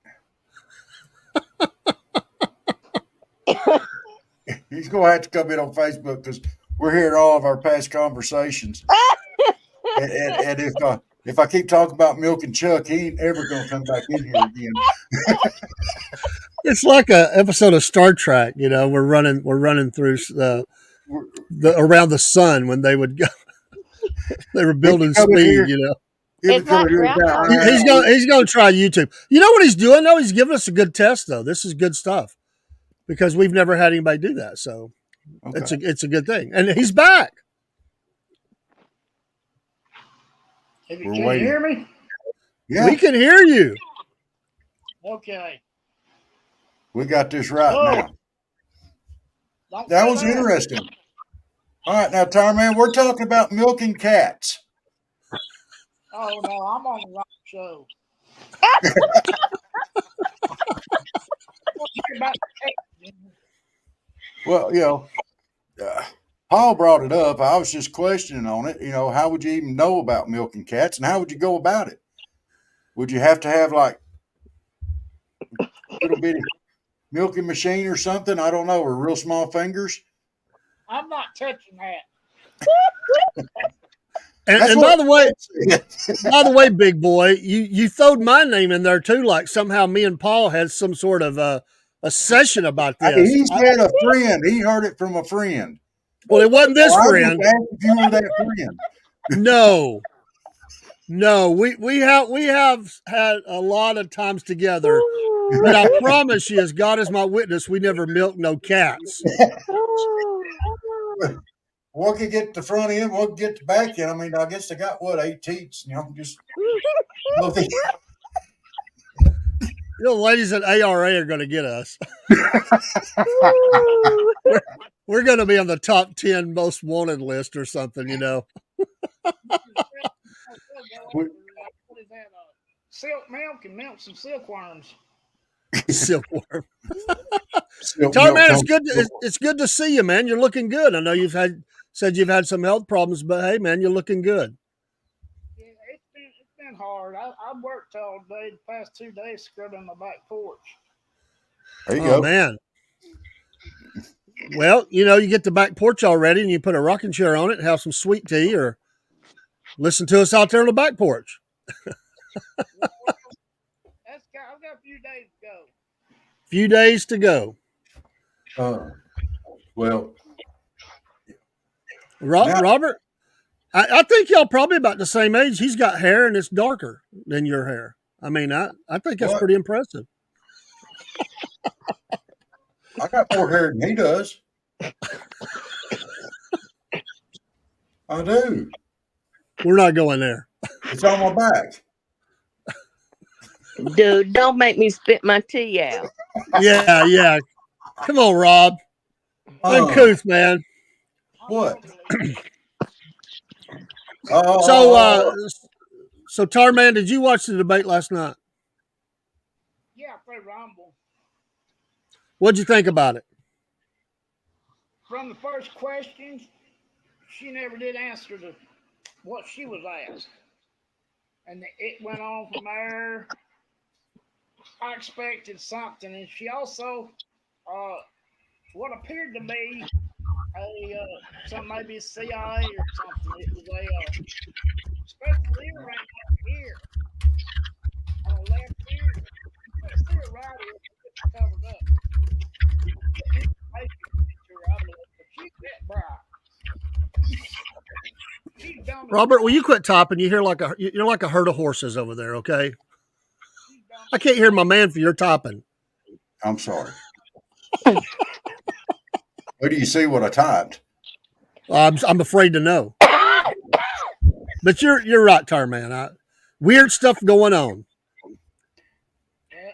He's going to have to come in on Facebook because we're hearing all of our past conversations. and if I keep talking about milking Chuck, he ain't ever going to come back in here again. it's like an episode of Star Trek. We're running through the around the sun when they would go. They were building speed. It's like He's going to try YouTube. You know what he's doing though? He's giving us a good test though. This is good stuff because we've never had anybody do that. So it's a good thing. And he's back. Can you hear me? Yeah, we can hear you. Okay. We got this right now. That was interesting. All right, now, Tarman, we're talking about milking cats. Oh, no, I'm on the wrong show. Well, Paul brought it up. I was just questioning on it. How would you even know about milking cats, and how would you go about it? Would you have to have like a little bitty milking machine or something? I don't know, or real small fingers? I'm not touching that. And by the way, big boy, you throwed my name in there too. Like somehow me and Paul had some sort of a session about this. He said a friend. He heard it from a friend. Well, it wasn't this friend. I just asked if you were that friend. No, we have had a lot of times together, but I promise you, as God is my witness, we never milked no cats. One could get the front end, one could get the back end. I mean, I guess they got 8 teats. Just. Ladies at ARA are going to get us. We're going to be on the top 10 most wanted list or something, What is that? Silk milk and milk some silkworms. Silkworm. Tar man, it's good to see you, man. You're looking good. I know said you've had some health problems, but hey, man, you're looking good. Yeah, it's been hard. I worked all day the past 2 days scrubbing my back porch. There you go, man. Well, you get the back porch already, and you put a rocking chair on it, and have some sweet tea, or listen to us out there on the back porch. I've got a few days to go. Few days to go. Well, Robert, I think y'all probably about the same age. He's got hair and it's darker than your hair. I mean, I think that's pretty impressive. I got more hair than he does. I do. We're not going there. It's on my back. Dude, don't make me spit my tea out. Yeah. Come on, Rob. Uncouth, man. What? So Tarman, did you watch the debate last night? Yeah, I played Rumble. What'd you think about it? From the first question, she never did answer what she was asked. And it went on from there. I expected something. And she also, what appeared to be maybe a CIA or something. It was a special ear right here on the left ear. I see it right here, it's covered up. Robert, will you quit topping? You hear you're like a herd of horses over there, okay? I can't hear my man for your topping. I'm sorry. Where do you see what I typed? I'm afraid to know. But you're right, Tar Man. Weird stuff going on.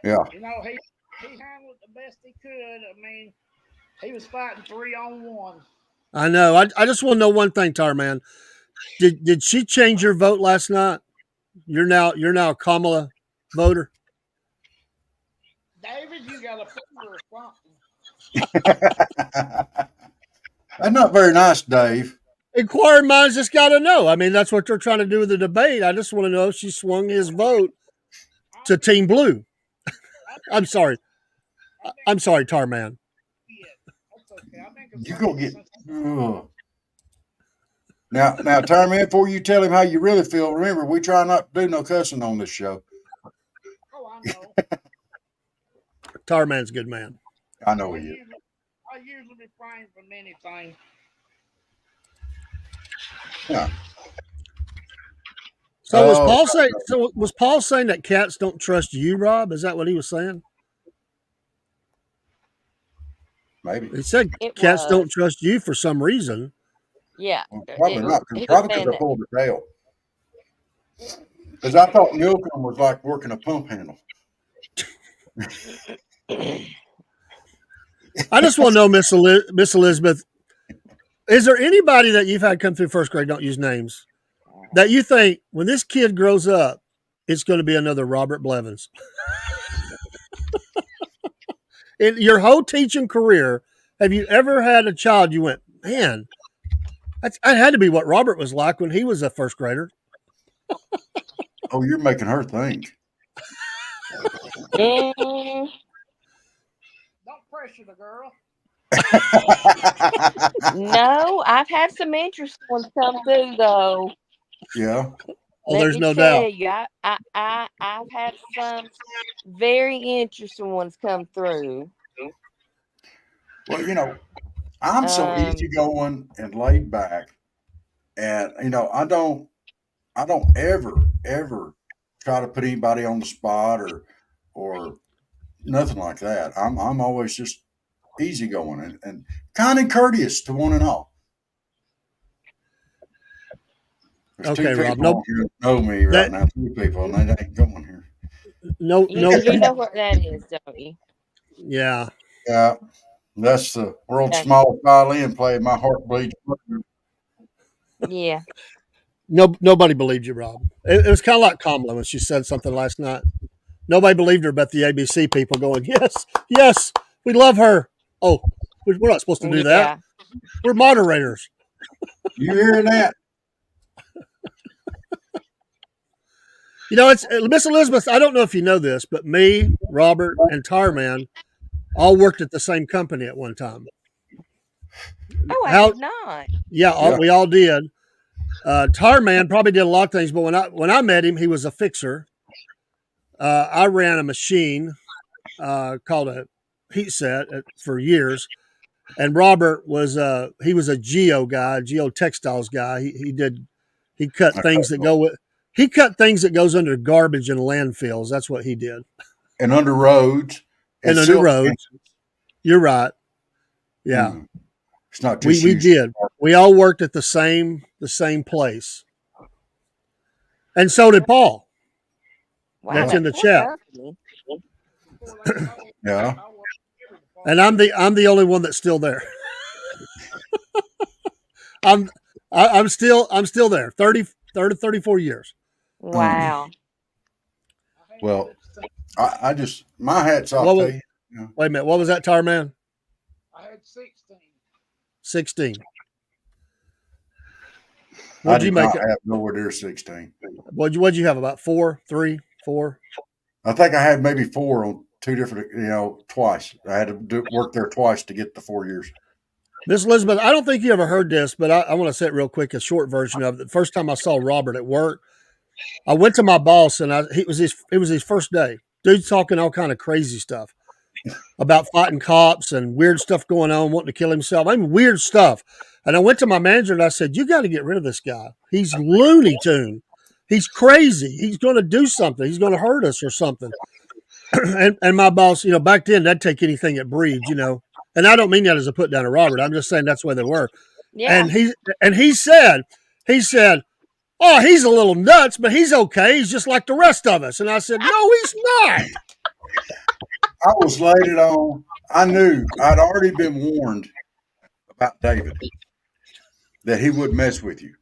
Yeah. He handled it the best he could. I mean, he was fighting 3-on-1. I know. I just want to know one thing, Tar Man. Did she change your vote last night? You're now a Kamala voter. David, you got a finger or something. That's not very nice, Dave. Inquiring minds just got to know. I mean, that's what they're trying to do with the debate. I just want to know if she swung his vote to Team Blue. I'm sorry, Tar Man. You go get. Now, Tar Man, before you tell him how you really feel, remember we try not to do no cussing on this show. Oh, I know. Tar Man's a good man. I know he is. I usually refrain from anything. Yeah. So was Paul saying that cats don't trust you, Rob? Is that what he was saying? Maybe. He said cats don't trust you for some reason. Yeah. Well, probably not. Probably because I pulled the tail. Because I thought milking them was like working a pump handle. I just want to know, Miss Elizabeth, is there anybody that you've had come through first grade, don't use names, that you think when this kid grows up, it's going to be another Robert Blevins? In your whole teaching career, have you ever had a child you went, man, that had to be what Robert was like when he was a first grader? Oh, you're making her think. Don't pressure the girl. No, I've had some interesting ones come through though. Yeah. Oh, Let there's me no tell doubt. you, I've had some very interesting ones come through. Well, I'm so Um, easygoing and laid back, and I don't ever try to put anybody on the spot or nothing like that. I'm always just easygoing and kind and courteous to one and all. There's two Okay, Rob. people on No, here that know me right that now. Two people, and they ain't going here. no you no. you know what that is, don't you? Yeah. Yeah, that's the world's Okay. smallest violin playing my heart bleeds. Yeah. No, nobody believed you, Rob. It was kind of like Kamala when she said something last night. Nobody believed her, but the ABC people going, yes, yes, we love her. Oh, we're not supposed to do that. Yeah. We're moderators. You hearing that? It's Miss Elizabeth. I don't know if you know this, but me, Robert, and Tarman all worked at the same company at one time. Oh, I How? did not. Yeah, Yeah. we all did. Tarman probably did a lot of things, but when I met him, he was a fixer. I ran a machine called a heat set for years, and Robert was he was a geo guy, geotextiles guy. He cut things that go with he cut things that goes under garbage in landfills. That's what he did. And under roads and And under silk. roads. You're right. Yeah. Mm. It's not We just we you. did. We all worked at the same place. And so did Paul. Wow, That's Yeah. in that the poor chat. company. Before they sold it, Yeah. I worked in every And department. I'm the only one that's still there. I'm I'm still there. 34 years. Um, Wow. I had well, 16. I just my hats off What to was you. Yeah. Wait a minute. What was that, Tar Man? I had 16. 16. I What'd you did make not it? have nowhere near 16. What'd you have? About 4, 3, 4? I think I had maybe four on two different, twice. I had to work there twice to get the 4 years. Miss Elizabeth, I don't think you ever heard this, but I want to say it real quick, a short version of it. The first time I saw Robert at work, I went to my boss and it was his first day. Dude's talking all kind of crazy stuff about fighting cops and weird stuff going on, wanting to kill himself. I mean, weird stuff. And I went to my manager and I said, "You got to get rid of this guy. He's Looney Tune. He's crazy. He's going to do something. He's going to hurt us or something." And my boss, back then that'd take anything it breeds. And I don't mean that as a put down to Robert. I'm just saying that's where they were. Yeah. And he said, "Oh, he's a little nuts, but he's okay. He's just like the rest of us." And I said, "No, he's not." I was laid it on. I knew I'd already been warned about David that he would mess with you.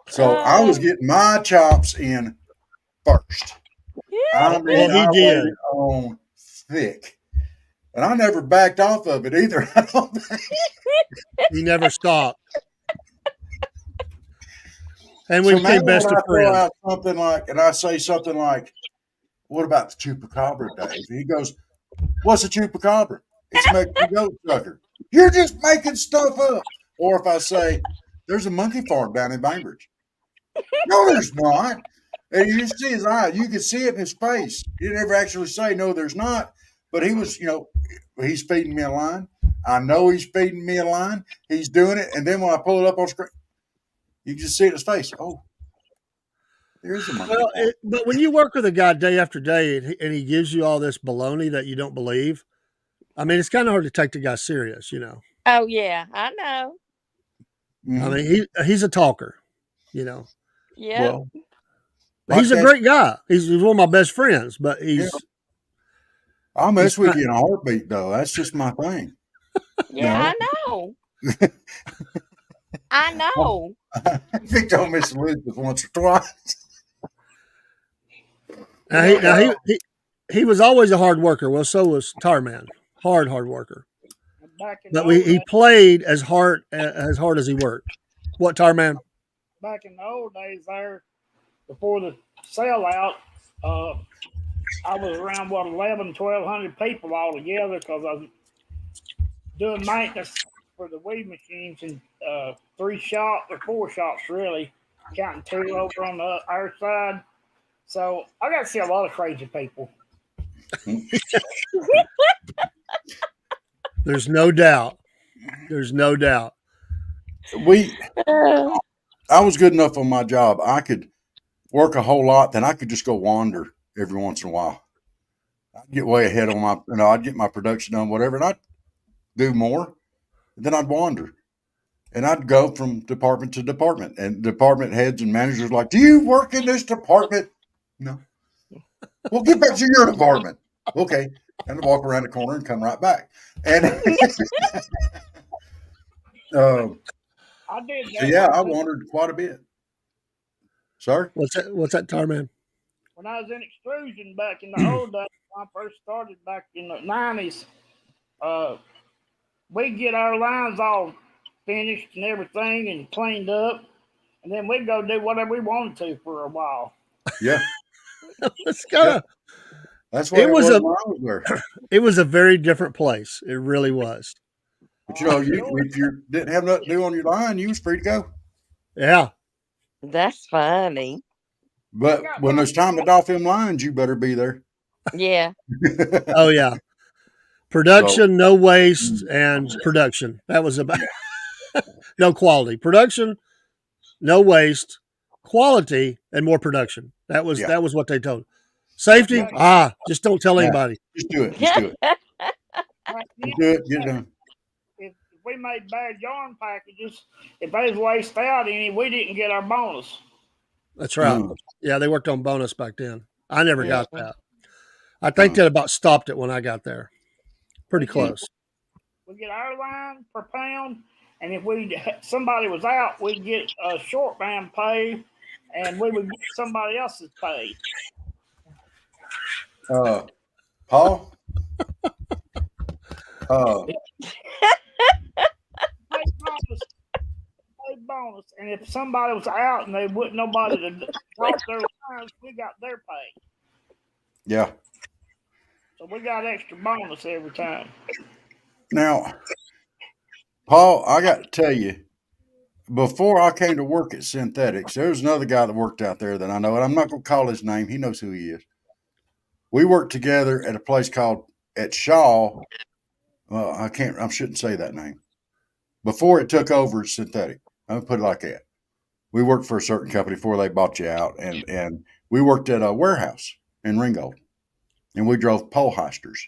So I was Oh. getting my chops in first. I Well, mean, he I laid did. it on thick. And I never backed off of it either. I don't think. He never stopped. And we So now became when best of I throw friends. out something like, and I say something like, "What about the chupacabra, Dave?" He goes, "What's a chupacabra?" "It's a Mexican goat sucker." "You're just making stuff up." Or if I say, "There's a monkey farm down in Bainbridge." "No, there's not." And you just see his eyes. You could see it in his face. He didn't ever actually say, "No, there's not." But he was, he's feeding me a line. I know he's feeding me a line. He's doing it. And then when I pull it up on screen, you can just see it in his face. Oh, there is a monkey Well, farm. but when you work with a guy day after day and he gives you all this baloney that you don't believe, I mean, it's kind of hard to take the guy serious. Oh yeah, I know. I Mm-hmm. mean, he's a talker. Yep. Well, But he's like a that. great guy. He's one of my best friends, but Yeah. he's I'll he's mess with kind. you in a heartbeat, though. That's just my thing. You Yeah, know, I know. I know. I think I'll miss Elizabeth once or twice. Now Yeah. he was always a hard worker. Well, so was Tarman. Hard worker. Back in the But old he days, played as hard as he worked. What, Tarman? back in the old days there, before the sellout, uh, I was around 1,200 people all together because I was doing maintenance for the weed machines in 3 shops or 4 shops really. counting 2 over on the our side. So I got to see a lot of crazy people. There's no doubt. There's no doubt. We, Uh, I was good enough on my job. I could work a whole lot, then I could just go wander every once in a while. I'd get way ahead on my, I'd get my production done, whatever, and I'd do more. Then I'd wander. And I'd go from department to department, and department heads and managers like, "Do you work in this department?" No. Well, get back to your department. Okay. And I'd walk around the corner and come right back. And I did so that yeah, when I I was wandered quite a bit. Sir? What's that, Tarman? when I was in extrusion back in the old days. When I first started back in the 90s, uh, we'd get our lines all finished and everything and cleaned up, and then we'd go do whatever we wanted to for a while. Yeah. It's Yeah. kind of. That's what It it was was a. when I was there. It was a very different place. It really was. But I you, enjoyed if you didn't have nothing to do on your line, you was free to go. Yeah. that's funny. I But got when my there's time to doff them lines, you better be there. Yeah. Oh yeah. So Production, no waste, and production. That was about no quality. Production, no waste, quality, and more production. That was yeah, what they told. Safety, back just don't tell yeah. anybody. Just do it. Just do it. back then. Just do it. Get it done. If we made bad yarn packages, if they was waste out any, we didn't get our bonus. That's right. Uh, Yeah, they worked on bonus back then. I never got Mm. that. I think uh, that about stopped it when I got there. Pretty We get close. we get our line per pound, and if somebody was out, we'd get a short band pay, and we would get somebody else's pay. Paul, Pay bonus, pay bonus, and if somebody was out and they wouldn't nobody to drop their lines, we got their pay. yeah. So we got extra bonus every time. Now, Paul, I got to tell you, before I came to work at Synthetics, there was another guy that worked out there that I know, and I'm not going to call his name. He knows who he is. We worked together at a place called at Shaw. Well, I shouldn't say that name. Before it took over as Synthetic, I'm going to put it like that. We worked for a certain company before they bought you out, and we worked at a warehouse in Ringgold, and we drove pole heisters.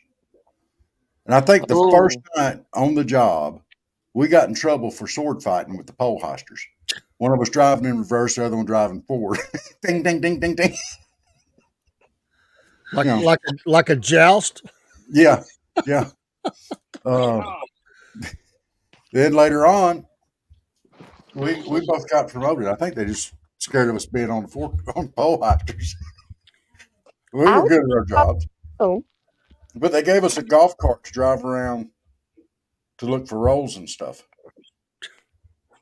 And I think the first Ooh. night on the job, we got in trouble for sword fighting with the pole heisters. One of us driving in reverse, the other one driving forward. Ding, ding, ding, ding, ding. Like You know, like a joust. yeah, yeah. Uh, Then later on, we both got promoted. I think they just scared of us being on pole heisters. We I were was good at our jobs, oh, but they gave us a golf cart to drive around to look for rolls and stuff.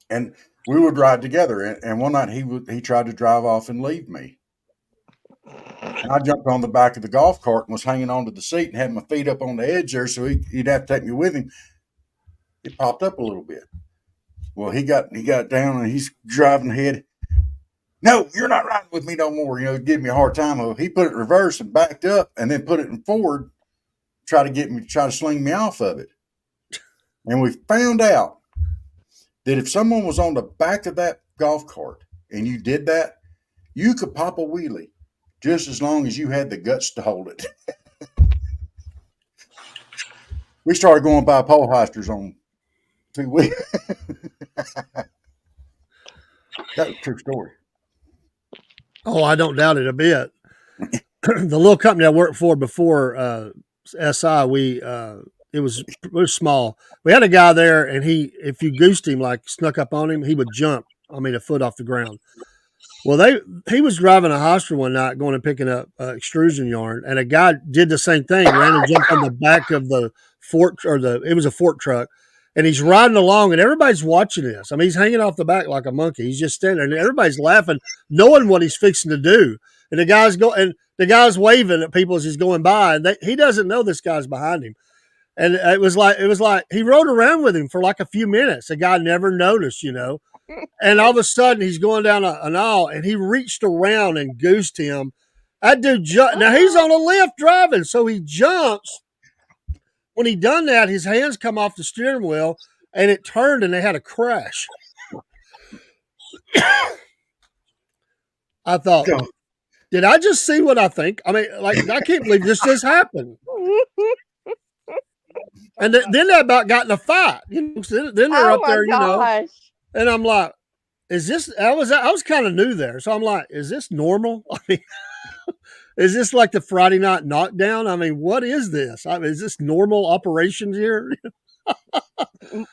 And we would ride together. And one night he tried to drive off and leave me. And I jumped on the back of the golf cart and was hanging onto the seat and had my feet up on the edge there, so he'd have to take me with him. It popped up a little bit. Well, he got down and he's driving ahead. No, you're not riding with me no more. Give me a hard time. Well, he put it in reverse and backed up and then put it in forward, try to sling me off of it. And we found out that if someone was on the back of that golf cart and you did that, you could pop a wheelie just as long as you had the guts to hold it. We started going by pole heisters on 2 weeks. That was a true story. Oh, I don't doubt it a bit. The little company I worked for before SI, it was small. We had a guy there, and if you goosed him, like snuck up on him, he would jump. I mean, a foot off the ground. Well, he was driving a hoster one night, going and picking up extrusion yarn, and a guy did the same thing, ran and jumped on the back of the fork, it was a fork truck, and he's riding along, and everybody's watching this. I mean, he's hanging off the back like a monkey. He's just standing there, and everybody's laughing, knowing what he's fixing to do. And the guy's waving at people as he's going by, and he doesn't know this guy's behind him. And it was like he rode around with him for like a few minutes. The guy never noticed, And all of a sudden, he's going down an aisle, and he reached around and goosed him. That dude jumped. Now he's on a lift driving, so he jumps. When he done that, his hands come off the steering wheel, and it turned, and they had a crash. I thought, did I just see what I think? I mean, like, I can't believe this just happened. And then they about got in a fight. Then they're up there, gosh. and I'm like, is this? I was kind of new there, so I'm like, is this normal? I mean, is this like the Friday night knockdown? I mean, what is this? I mean, is this normal operations here?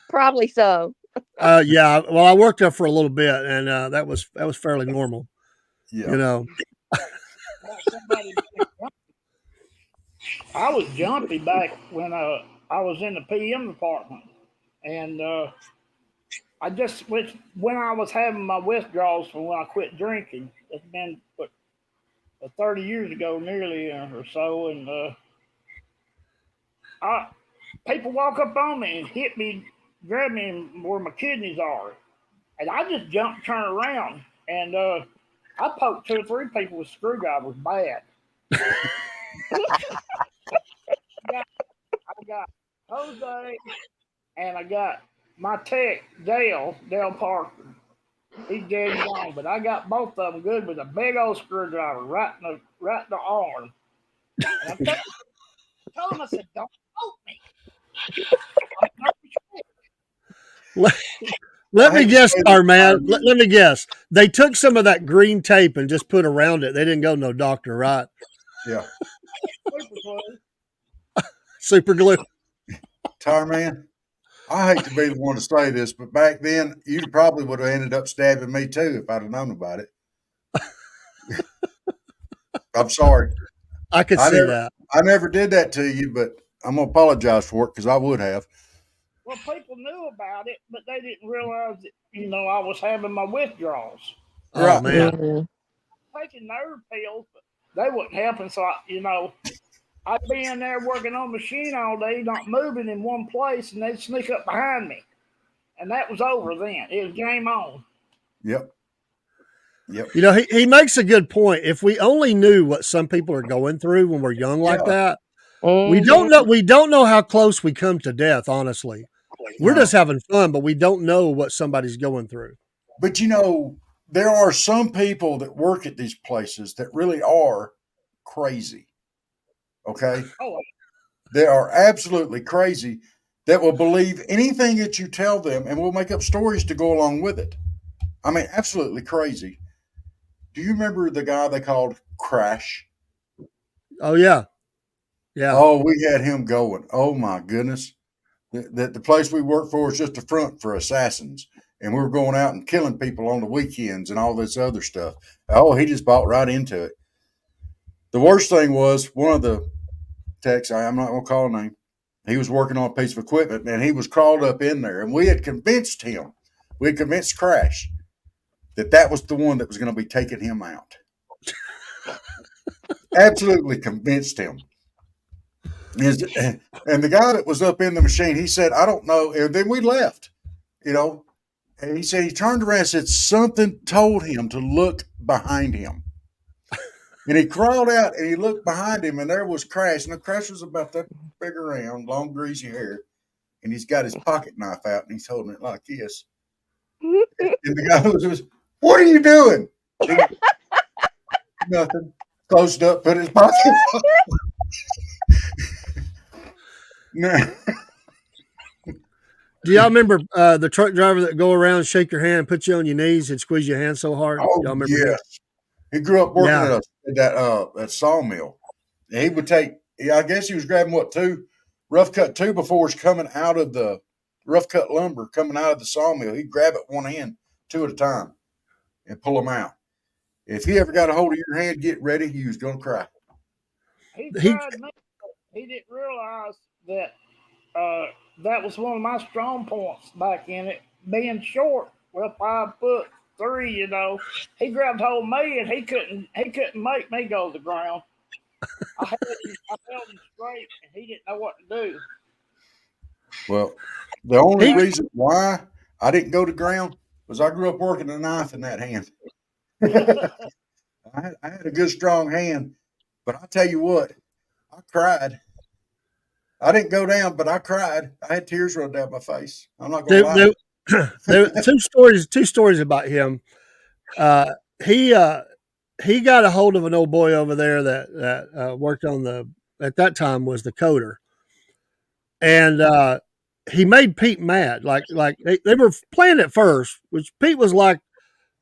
Probably so. Yeah. Well, I worked there for a little bit, and that was fairly normal. Yeah. I was jumpy back when I was in the PM department, and I just when I was having my withdrawals from when I quit drinking. It's been 30 years ago, nearly or so, and people walk up on me and hit me, grab me where my kidneys are, and I just jumped, turn around, and I poked 2 or 3 people with screwdrivers bad. I got Jose, and I got my tech, Dale Parker. He's dead and gone, but I got both of them good with a big old screwdriver right in the arm. And I told him, I said, "Don't poke me." Let me guess, Starman. Let me guess. They took some of that green tape and just put around it. They didn't go no doctor, right? Yeah. Super glue. Tire man, I hate to be the one to say this, but back then you probably would have ended up stabbing me too if I'd have known about it. I'm sorry. I could see that. I never did that to you, but I'm gonna apologize for it because I would have. Well, people knew about it, but they didn't realize that, I was having my withdrawals. Oh, right, man. Taking nerve pills, but they wasn't helping. So, I'd be in there working on the machine all day, not moving in one place, and they'd sneak up behind me. And that was over then. It was game on. Yep. He makes a good point. If we only knew what some people are going through when we're young like that, we don't know how close we come to death, honestly. We're just having fun, but we don't know what somebody's going through. But there are some people that work at these places that really are crazy. Okay? They are absolutely crazy that will believe anything that you tell them and will make up stories to go along with it. I mean, absolutely crazy. Do you remember the guy they called Crash? Oh, yeah. Yeah. Oh, we had him going. Oh, my goodness. The place we work for is just a front for assassins. And we were going out and killing people on the weekends and all this other stuff. Oh, he just bought right into it. The worst thing was one of the techs, I'm not going to call a name, he was working on a piece of equipment and he was crawled up in there. And we had convinced Crash that was the one that was going to be taking him out. Absolutely convinced him. And the guy that was up in the machine, he said, I don't know. And then we left, and he said he turned around and said something told him to look behind him. And he crawled out and he looked behind him and there was Crash. And the Crash was about that big around, long greasy hair. And he's got his pocket knife out and he's holding it like this. And the guy was, what are you doing? Nothing. Closed up, put his pocket on. Do y'all remember the truck driver that go around, shake your hand, put you on your knees, and squeeze your hand so hard? Oh, y'all remember yes. He grew up working at that sawmill. And he would take, I guess he was grabbing rough cut 2x4s coming out of the rough cut lumber coming out of the sawmill. He'd grab it one hand, 2 at a time, and pull them out. If he ever got a hold of your hand, get ready, he was going to cry. He tried me. He didn't realize that that was one of my strong points back in it, being short. Well, 5'3", he grabbed hold of me and he couldn't make me go to the ground. I held him straight and he didn't know what to do. Well, the only reason why I didn't go to ground was I grew up working a knife in that hand. I had a good strong hand, but I tell you what, I cried. I didn't go down, but I cried. I had tears run down my face. I'm not gonna There, lie. there, there two stories about him. Uh, he uh, he got a hold of an old boy over there that worked on the at that time was the coder, and he made Pete mad. Like they were playing at first, which Pete was like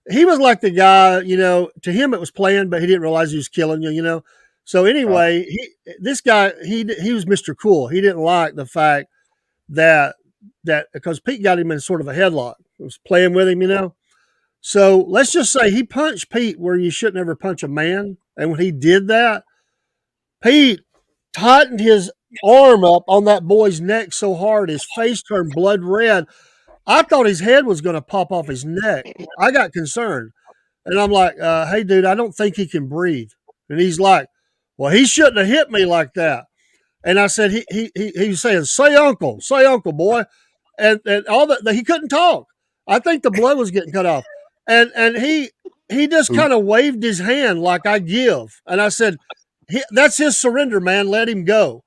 he was like the guy, to him it was playing, but he didn't realize he was killing you, So Right. anyway, this guy he was Mr. Cool. He didn't like the fact that because Pete got him in sort of a headlock. He was playing with him. So let's just say he punched Pete where you shouldn't ever punch a man. And when he did that, Pete tightened his arm up on that boy's neck so hard his face turned blood red. I thought his head was going to pop off his neck. I got concerned. And I'm like, hey, dude, I don't think he can breathe. And he's like, well, he shouldn't have hit me like that. And I said, he was saying, say uncle, boy. And all that, he couldn't talk. I think the blood was getting cut off. And he just kind of waved his hand like I give. And I said, that's his surrender, man. Let him go.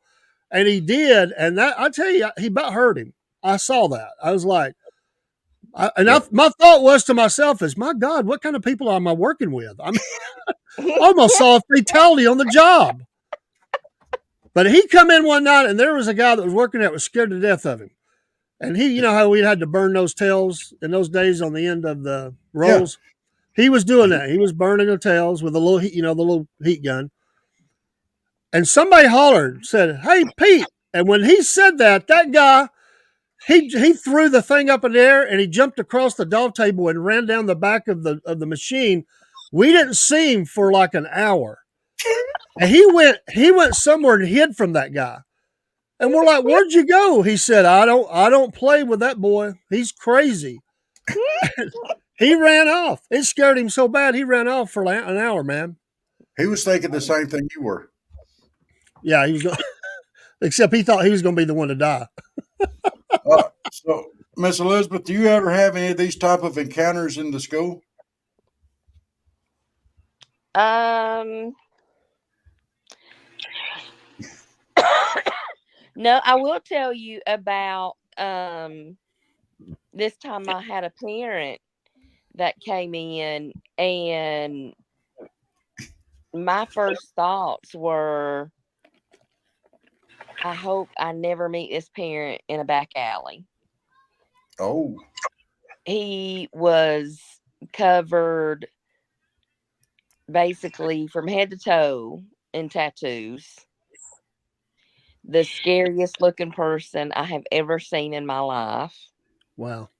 And he did. And that, I tell you, he about hurt him. I saw that. I was like, my thought was to myself is, my God, what kind of people am I working with? I almost saw a fatality on the job. But he come in one night and there was a guy that was working that was scared to death of him. And he, how we had to burn those tails in those days on the end of the rolls. Yeah. He was doing that. He was burning the tails with a little heat, the little heat gun. And somebody hollered, said, "Hey, Pete." And when he said that, that guy, he threw the thing up in the air and he jumped across the dog table and ran down the back of the machine. We didn't see him for like an hour. And he went somewhere and hid from that guy. And we're like, "Where'd you go?" He said, I don't play with that boy. He's crazy." He ran off. It scared him so bad he ran off for an hour, man. He was thinking the same thing you were. Yeah, he was going except he thought he was going to be the one to die. So, Miss Elizabeth, do you ever have any of these type of encounters in the school? No, I will tell you about this time I had a parent that came in, and my first thoughts were, I hope I never meet this parent in a back alley. Oh. He was covered basically from head to toe in tattoos. The scariest looking person I have ever seen in my life. Wow.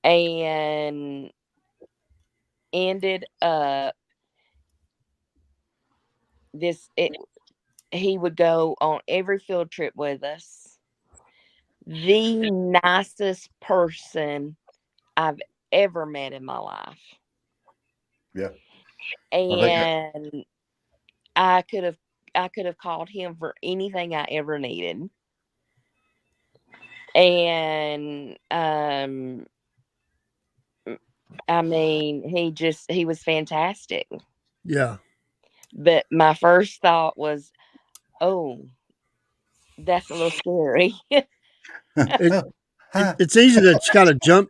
And ended up he would go on every field trip with us. The nicest person I've ever met in my life. Yeah. And I could have called him for anything I ever needed. And I mean, he was fantastic. Yeah. But my first thought was, oh, that's a little scary. It's easy to kind of jump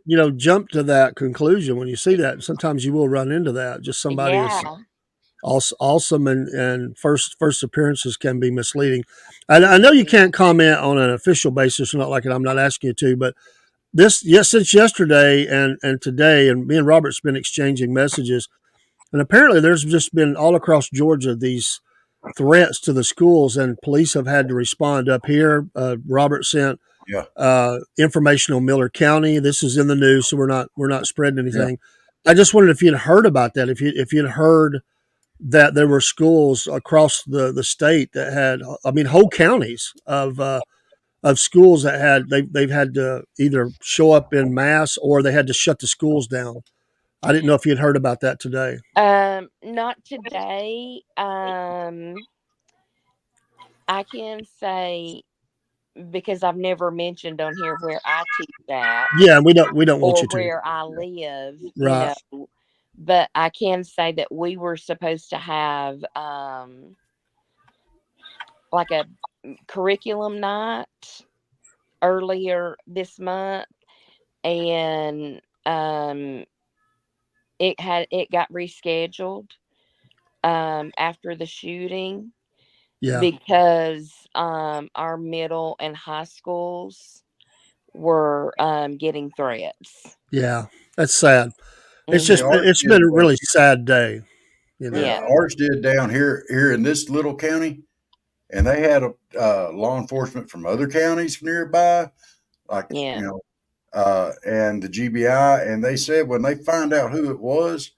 to that conclusion when you see that. Sometimes you will run into that. Just somebody is awesome, and first appearances can be misleading. I know you can't comment on an official basis, not like it. I'm not asking you to, but since yesterday and today, and me and Robert's been exchanging messages, and apparently there's just been all across Georgia these threats to the schools, and police have had to respond up here. Robert sent information on Miller County. This is in the news, so we're not spreading anything. Yeah. I just wondered if you'd heard about that. If you'd heard that there were schools across the state that had, whole counties of schools that had they've had to either show up in mass or they had to shut the schools down. I didn't know if you'd heard about that today. Not today. I can say because I've never mentioned on here where I teach at Yeah, we don't want or you to. where I live, Right. but I can say that we were supposed to have like a curriculum night earlier this month, and it got rescheduled after the shooting Yeah. because our middle and high schools were getting threats. Yeah. That's sad. Yeah, Hmm. ours It's did. been a really sad day, you Yeah, know. Yeah, ours did down here in this little county, and they had a law enforcement from other counties nearby, like yeah, and the GBI, and they said when they find out who it was,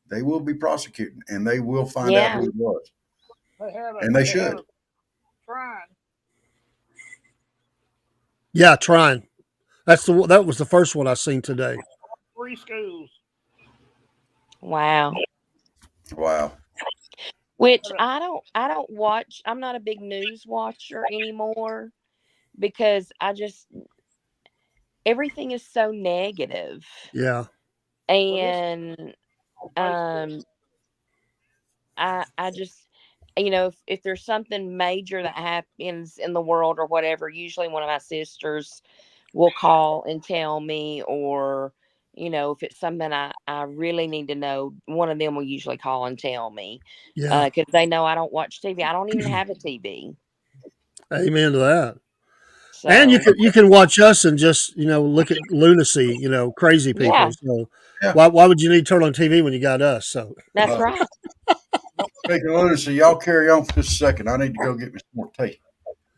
they will be prosecuting, and they will find out yeah. who it was, and they They had should. a shrine. Yeah, trying. That was the first one I seen today. 3 schools. Wow. Wow. Which Had a, I don't watch. I'm not a big news watcher anymore because I just everything is so negative. Yeah. well, this And on Facebook. um I just if there's something major that happens in the world or whatever, usually one of my sisters will call and tell me, or if it's something I really need to know, one of them will usually call and tell me Yeah. because they know I don't watch TV. I don't even have a TV. Amen to that. And So you can watch us and just, look at lunacy, crazy people. yeah, So Yeah. why would you need to turn on TV when you got us? So that's Uh, right. Speaking of lunacy, y'all carry on for just a second. I need to go get me some more tea.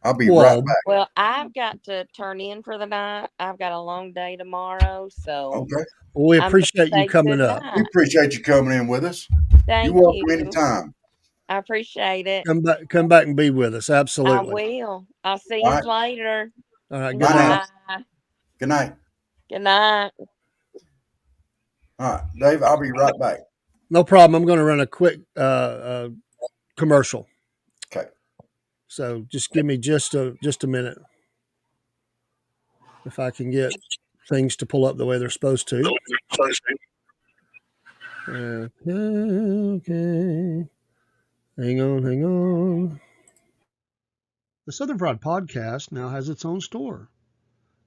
I'll be right well, back. Well, I've got to turn in for the night. I've got a long day tomorrow, so Okay. we I'm going to appreciate you say coming good up. We night. appreciate you coming in with us. You're Thank welcome you. anytime. I appreciate it. Come back and be with us. I Absolutely. will. I'll see All you right. later. All right. Good Bye now. night. Bye. Good night. Good night. All right, Dave. I'll be right back. No problem. I'm going to run a quick commercial. Okay. So just give me just a minute if I can get things to pull up the way they're supposed to. Okay. Hang on. The Southern Fried Podcast now has its own store.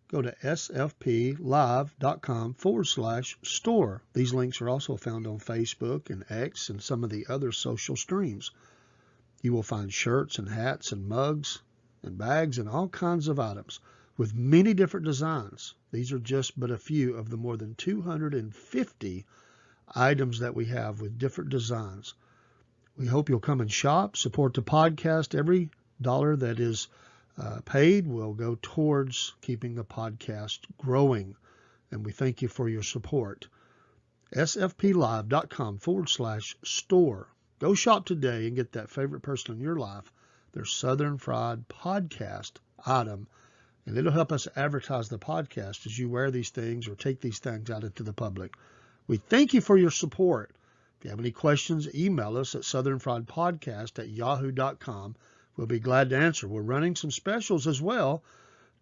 Go to sfplive.com/store. These links are also found on Facebook and X and some of the other social streams. You will find shirts and hats and mugs and bags and all kinds of items with many different designs. These are just but a few of the more than 250 items that we have with different designs. We hope you'll come and shop, support the podcast. Every dollar that is paid will go towards keeping the podcast growing, and we thank you for your support. sfplive.com/store. Go shop today and get that favorite person in your life their Southern Fried Podcast item, and it'll help us advertise the podcast as you wear these things or take these things out into the public. We thank you for your support. If you have any questions, email us at southernfriedpodcast@yahoo.com. We'll be glad to answer. We're running some specials as well,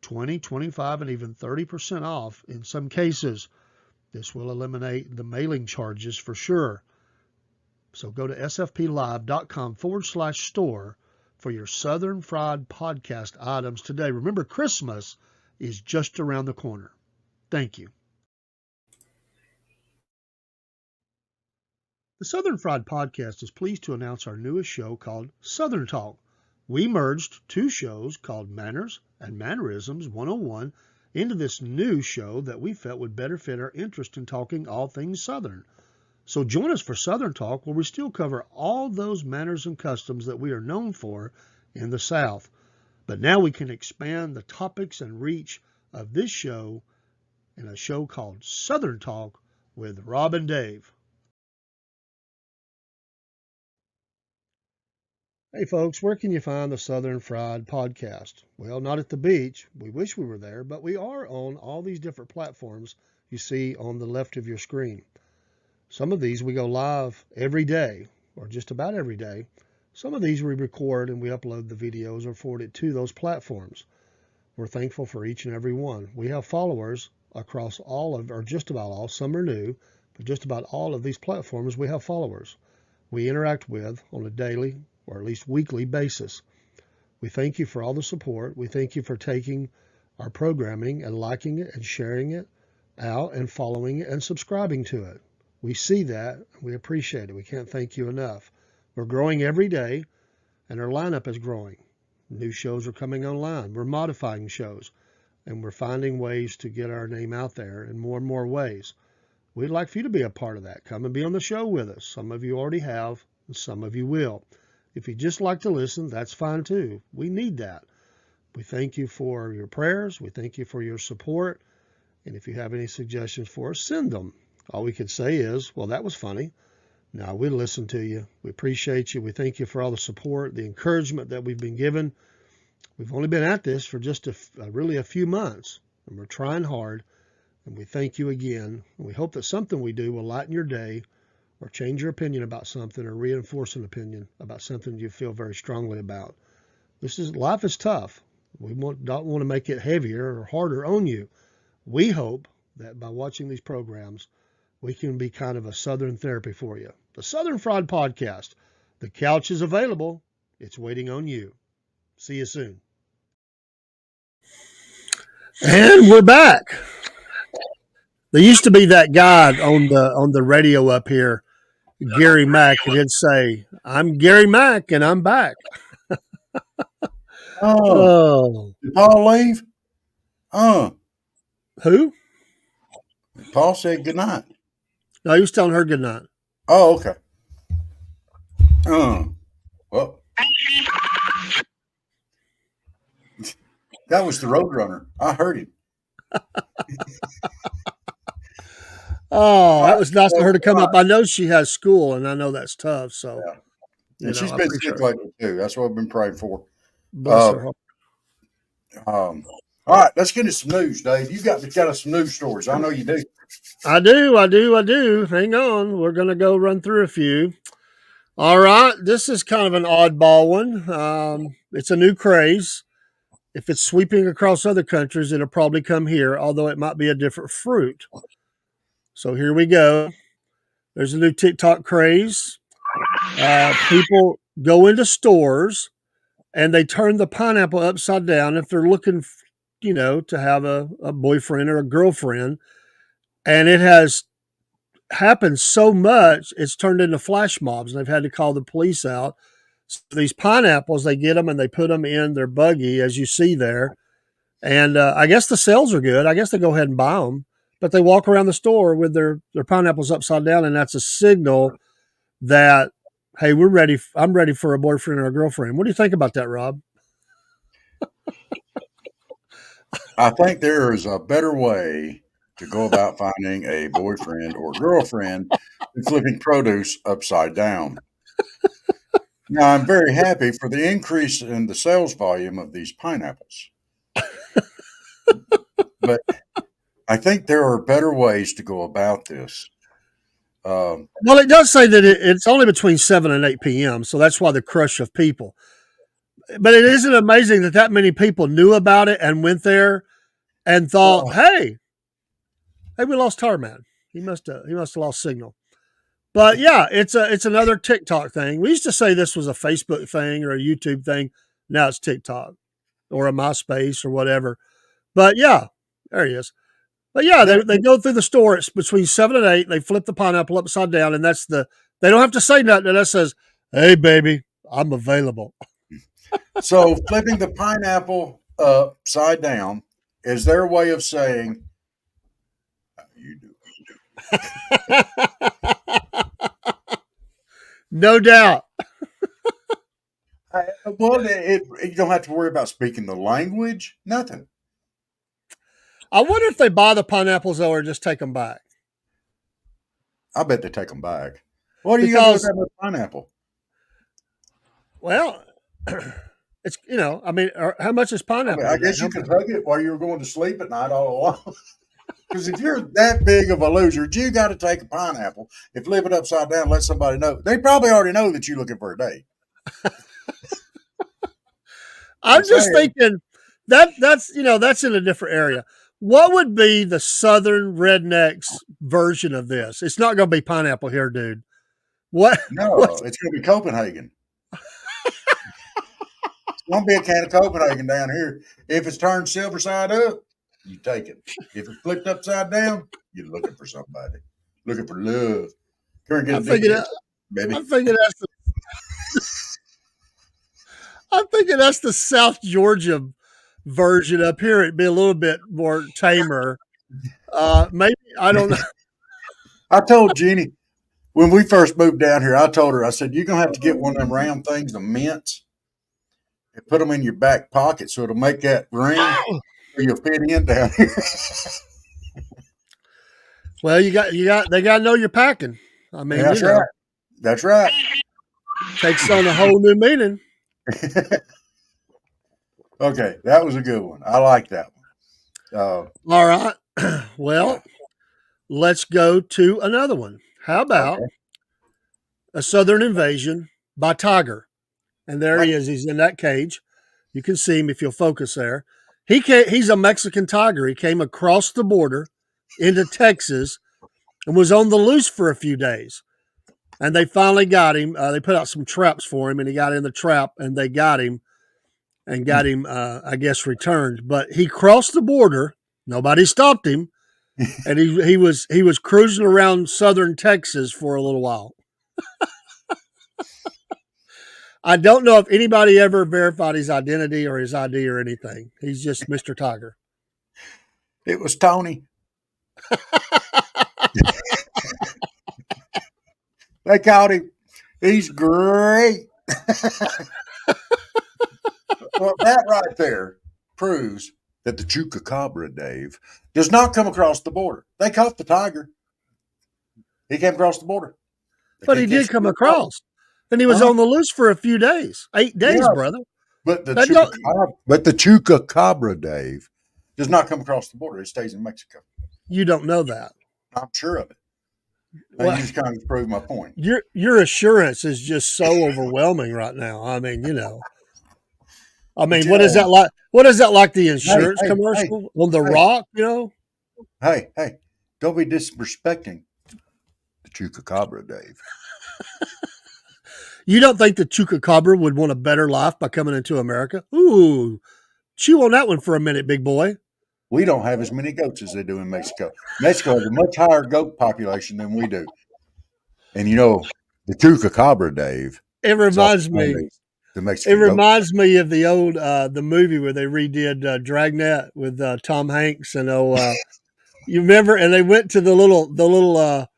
20, 25, and even 30% off in some cases. This will eliminate the mailing charges for sure. So go to sfplive.com/store for your Southern Fried Podcast items today. Remember, Christmas is just around the corner. Thank you. The Southern Fried Podcast is pleased to announce our newest show called Southern Talk. We merged two shows called Manners and Mannerisms 101 into this new show that we felt would better fit our interest in talking all things Southern. So join us for Southern Talk, where we still cover all those manners and customs that we are known for in the South. But now we can expand the topics and reach of this show in a show called Southern Talk with Rob and Dave. Hey folks, where can you find the Southern Fried Podcast? Well, not at the beach. We wish we were there, but we are on all these different platforms you see on the left of your screen. Some of these we go live every day, or just about every day. Some of these we record and we upload the videos or forward it to those platforms. We're thankful for each and every one. We have followers across all of, or just about all, some are new, but just about all of these platforms we have followers we interact with on a daily or at least weekly basis. We thank you for all the support. We thank you for taking our programming and liking it and sharing it out and following it and subscribing to it. We see that. We appreciate it. We can't thank you enough. We're growing every day, and our lineup is growing. New shows are coming online. We're modifying shows, and we're finding ways to get our name out there in more and more ways. We'd like for you to be a part of that. Come and be on the show with us. Some of you already have, and some of you will. If you just like to listen, that's fine too. We need that. We thank you for your prayers. We thank you for your support. And if you have any suggestions for us, send them. All we can say is, well, that was funny. Now, we listen to you. We appreciate you. We thank you for all the support, the encouragement that we've been given. We've only been at this for just really a few months, and we're trying hard. And we thank you again. And we hope that something we do will lighten your day or change your opinion about something or reinforce an opinion about something you feel very strongly about. Life is tough. We don't want to make it heavier or harder on you. We hope that by watching these programs, we can be kind of a Southern therapy for you. The Southern Fried Podcast. The couch is available. It's waiting on you. See you soon. And we're back. There used to be that guy on the radio up here, Gary Mack, and he'd say, "I'm Gary Mack, and I'm back." Oh, did Paul leave? Who? Paul said good night. No, he was telling her good night. Oh, okay. Well, that was the Roadrunner. I heard him. Oh, that was nice of her to come up. I know she has school, and I know that's tough. So, yeah. And she's been sick lately too. That's what I've been praying for. Bless her heart. All right, let's get into some news, Dave. You got us some news stories. I know you do. I do. Hang on. We're going to go run through a few. All right. This is kind of an oddball one. It's a new craze. If it's sweeping across other countries, it'll probably come here, although it might be a different fruit. So here we go. There's a new TikTok craze. People go into stores and they turn the pineapple upside down if they're looking, to have a boyfriend or a girlfriend. And it has happened so much, it's turned into flash mobs, and they've had to call the police out. So these pineapples, they get them and they put them in their buggy, as you see there. And I guess the sales are good. I guess they go ahead and buy them. But they walk around the store with their pineapples upside down, and that's a signal that, hey, we're ready. I'm ready for a boyfriend or a girlfriend. What do you think about that, Rob? I think there is a better way to go about finding a boyfriend or girlfriend than flipping produce upside down. Now, I'm very happy for the increase in the sales volume of these pineapples. But I think there are better ways to go about this. Well, it does say that it's only between 7 and 8 p.m., so that's why the crush of people. But it isn't amazing that many people knew about it and went there and thought, hey, we lost Tarman. He must have lost signal. But yeah, it's another TikTok thing. We used to say this was a Facebook thing or a YouTube thing. Now it's TikTok or a MySpace or whatever. But yeah, there he is. But yeah, they go through the store. It's between 7 and 8. They flip the pineapple upside down, and they don't have to say nothing. That says, "Hey, baby, I'm available." So flipping the pineapple upside down is their way of saying, "How you doing?" No doubt. Well, you don't have to worry about speaking the language. Nothing. I wonder if they buy the pineapples though, or just take them back. I bet they take them back. What are you going to do with pineapple? Well, it's how much is pineapple? I guess you could hug it while you were going to sleep at night all along. Because if you're that big of a loser, you got to take a pineapple and flip it upside down and let somebody know. They probably already know that you're looking for a date. I'm just thinking, that's that's in a different area. What would be the Southern rednecks version of this? It's not going to be pineapple here, dude. What? What? No, it's going to be Copenhagen. It's going to be a can of Copenhagen down here. If it's turned silver side up, you take it. If it's flipped upside down, you're looking for somebody, looking for love. Come and get I a figured. dick, baby. I figured that's. I'm thinking that's the South Georgia version. Up here, it'd be a little bit more tamer. Maybe I don't know. I told Jenny when we first moved down here, I told her, I said, you're going to have to get one of them round things, the mints, and put them in your back pocket so it'll make that ring where you'll fit in down here. Well, they got to know you're packing. I mean, That's right. That's right. Takes on a whole new meaning. Okay, that was a good one. I like that one. All right. Well, let's go to another one. How about a Southern invasion by tiger? And there he is. He's in that cage. You can see him if you'll focus there. He's a Mexican tiger. He came across the border into Texas and was on the loose for a few days. And they finally got him. They put out some traps for him, and he got in the trap, and they got him and got him, I guess, returned. But he crossed the border. Nobody stopped him, and he was cruising around southern Texas for a little while. I don't know if anybody ever verified his identity or his ID or anything. He's just Mr. Tiger. It was Tony. They caught him. He's great. Well, that right there proves that the Chupacabra, Dave, does not come across the border. They caught the tiger. He came across the border. But he did come across. And he was on the loose for a few days. 8 days, brother. But the Chupacabra, Dave, does not come across the border. It stays in Mexico. You don't know that. I'm sure of it. Well, you just kind of proved my point. Your assurance is just so overwhelming right now. I mean, what is that like? What is that like? The insurance commercial on the Rock? Hey, don't be disrespecting the Chupacabra, Dave. You don't think the Chupacabra would want a better life by coming into America? Ooh, chew on that one for a minute, big boy. We don't have as many goats as they do in Mexico. Mexico has a much higher goat population than we do. And the Chupacabra, Dave. It reminds me. It reminds me of the old the movie where they redid Dragnet with Tom Hanks and you remember? And they went to the little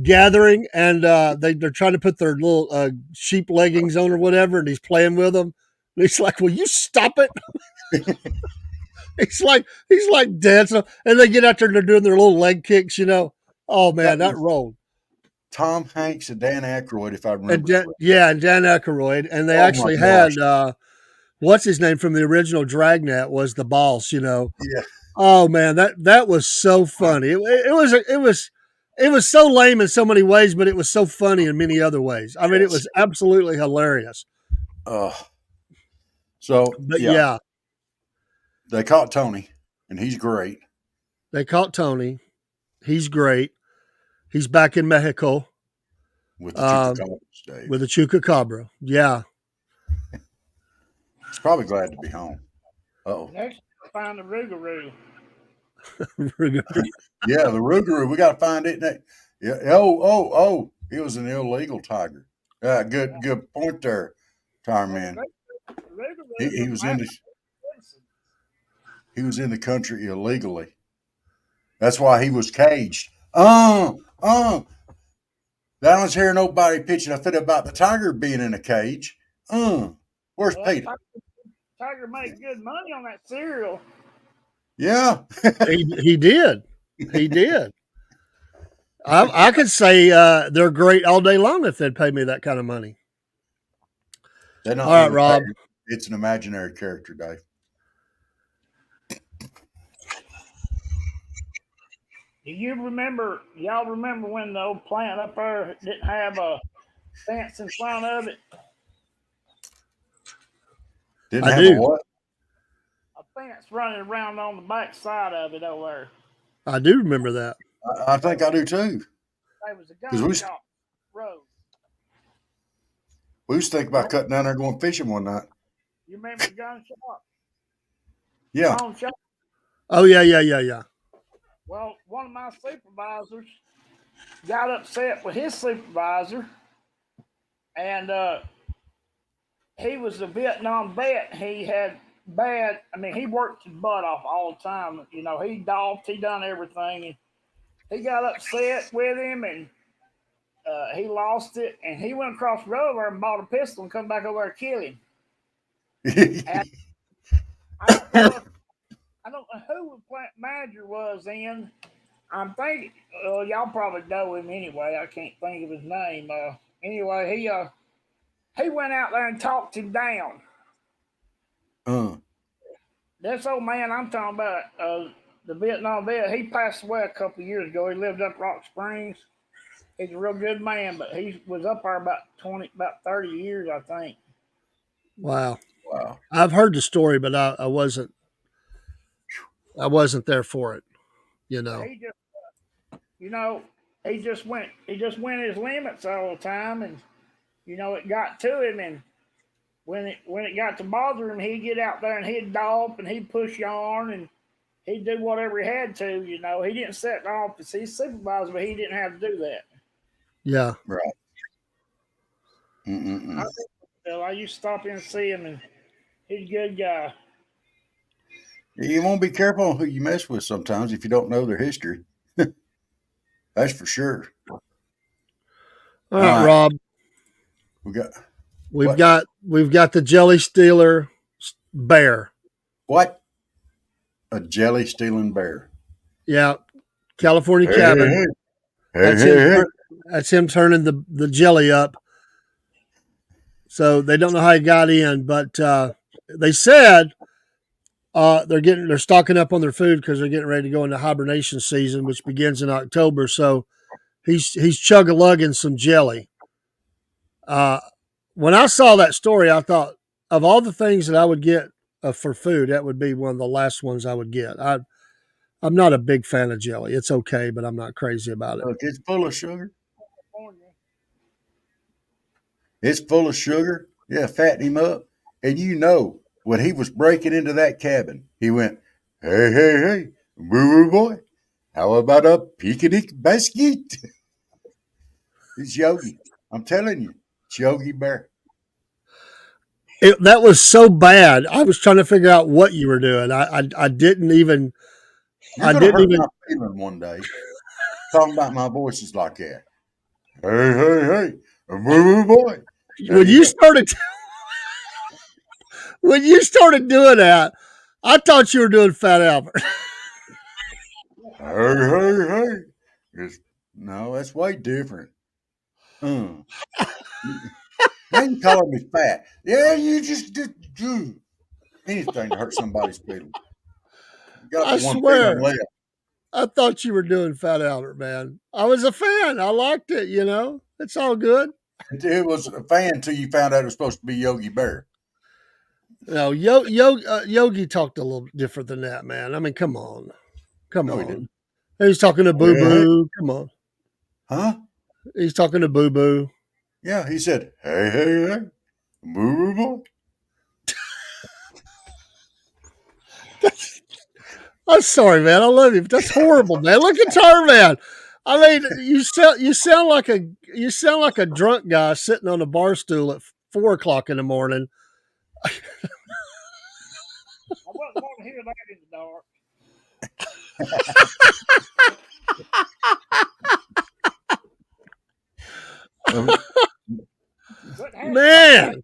gathering and they're trying to put their little sheep leggings on or whatever, and he's playing with them. And he's like, "Will you stop it?" he's like dancing, and they get out there and they're doing their little leg kicks. Oh man, that rolled. Tom Hanks and Dan Aykroyd, if I remember. And Dan Aykroyd, and they actually had what's his name from the original Dragnet was the boss. Yeah. Oh man, that was so funny. It was so lame in so many ways, but it was so funny in many other ways. I mean, it was absolutely hilarious. Yeah. They caught Tony, and he's great. They caught Tony. He's great. He's back in Mexico. With the Chupacabra, Dave. With the Chupacabra. Yeah. He's probably glad to be home. Uh-oh. Next, find the Rougarou. Yeah, the Rougarou. We got to find it next. Yeah. Oh. He was an illegal tiger. Good point there, Tire Man. He was in the country illegally. That's why he was caged. I don't hear nobody pitching a fit about the tiger being in a cage. Where's Peter? Tiger made good money on that cereal. Yeah. he did. He did. I could say they're great all day long if they'd pay me that kind of money. All right, Rob. It's an imaginary character, Dave. Y'all remember when the old plant up there didn't have a fence in front of it? Didn't have a what? A fence ants running around on the back side of it over there. I do remember that. I think I do too. There was a Because gun shop road. we was thinking about cutting down there going fishing one night. You remember the gun shop? Yeah. Pawn shop? Oh yeah. Well, one of my supervisors got upset with his supervisor, and he was a Vietnam vet. He had bad. I mean, he worked his butt off all the time. You know, he doffed, he done everything. And he got upset with him, and he lost it. And he went across the road over and bought a pistol and come back over and kill him. And I don't know. I don't know who the plant manager was then. I'm thinking, y'all probably know him anyway. I can't think of his name. Anyway, he went out there and talked him down. This old man I'm talking about, the Vietnam vet, he passed away a couple of years ago. He lived up Rock Springs. He's a real good man, but he was up there about 30 years, I think. Wow. Wow. I've heard the story, but I wasn't there for it. You know. He just, you know, he just went his limits all the time, and you know it got to him, and when it got to bother him, he'd get out there and he'd dope and he'd push yarn and he'd do whatever he had to. You know, he didn't sit in the office. He's supervisor, but he didn't have to do that. Yeah. Right. Mm-mm-mm. I used to stop in and see him, and he's a good guy. You want to be careful on who you mess with sometimes if you don't know their history. That's for sure. All right, Rob. We've got the jelly stealer bear. What? A jelly stealing bear. Yeah. California cabin. That's him turning the jelly up. So they don't know how he got in, but they said they're stocking up on their food because they're getting ready to go into hibernation season, which begins in October. So he's chug-a-lugging some jelly. When I saw that story, I thought of all the things that I would get for food, that would be one of the last ones I would get. I'm not a big fan of jelly. It's okay, but I'm not crazy about it. Look, it's full of sugar. It's full of sugar. Yeah, fatten him up. And you know, when he was breaking into that cabin, he went, hey, boo boy, how about a picnic basket? It's Yogi. I'm telling you, it's Yogi Bear. That was so bad. I was trying to figure out what you were doing. I didn't even. You're going to hurt my feeling one day. Talking about my voice is like that. Hey, boo boy. When you started doing that, I thought you were doing Fat Albert. Hey. No, that's way different. Now you calling me fat. Yeah, you just did anything to hurt somebody's feelings. I swear. I thought you were doing Fat Albert, man. I was a fan. I liked it, you know. It's all good. It was a fan until you found out it was supposed to be Yogi Bear. No, Yogi talked a little different than that, man. I mean, come on. He didn't. He's talking to Boo Boo. Come on. Huh? He's talking to Boo Boo. Yeah, he said, hey, Boo Boo boy. I'm sorry, man. I love you, but that's horrible, man. Look at Tar Man. I mean, you sound like a drunk guy sitting on a bar stool at 4:00 in the morning. I wasn't going to hear that in the dark. Man,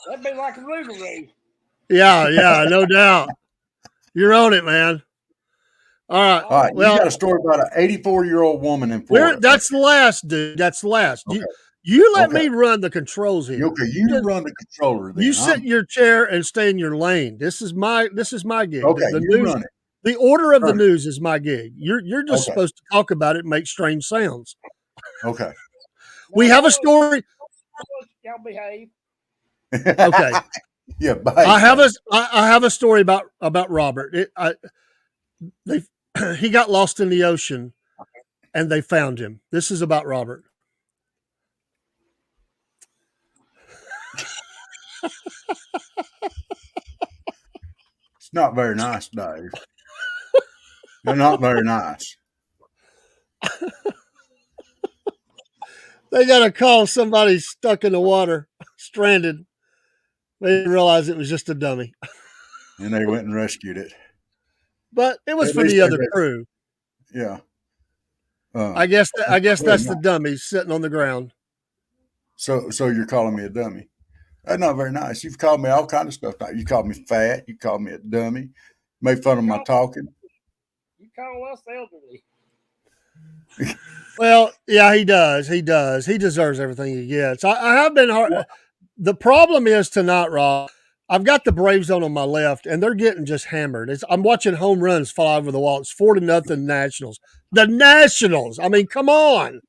that'd be like a Rugeroo. Yeah, no doubt. You're on it, man. All right. Well, you got a story about an 84-year-old woman in Florida. That's last, dude. That's last. Okay. You let me run the controls here. Okay, you run the controller. Then. You sit in your chair and stay in your lane. This is my gig. Okay, the you news, run it. The order of the news is my gig. You're just supposed to talk about it and make strange sounds. Okay. We have a story. Y'all behave. Okay. Yeah, I bite. have I have a story about Robert. They he got lost in the ocean and they found him. This is about Robert. It's not very nice, Dave. They're not very nice. They got a call somebody stuck in the water, stranded. They didn't realize it was just a dummy. And they went and rescued it. But it was At for least the they other rescued. crew. Yeah. I guess Very that's the nice. dummy sitting on the ground. So you're calling me a dummy? That's not very nice. You've called me all kind of stuff. Now. You called me fat. You called me a dummy. Made fun of my talking. You call us elderly. Well, yeah, he does. He does. He deserves everything he gets. I have been hard. The problem is tonight, Rob. I've got the Braves on my left, and they're getting just hammered. I'm watching home runs fly over the wall. It's 4-0 Nationals. The Nationals. I mean, come on.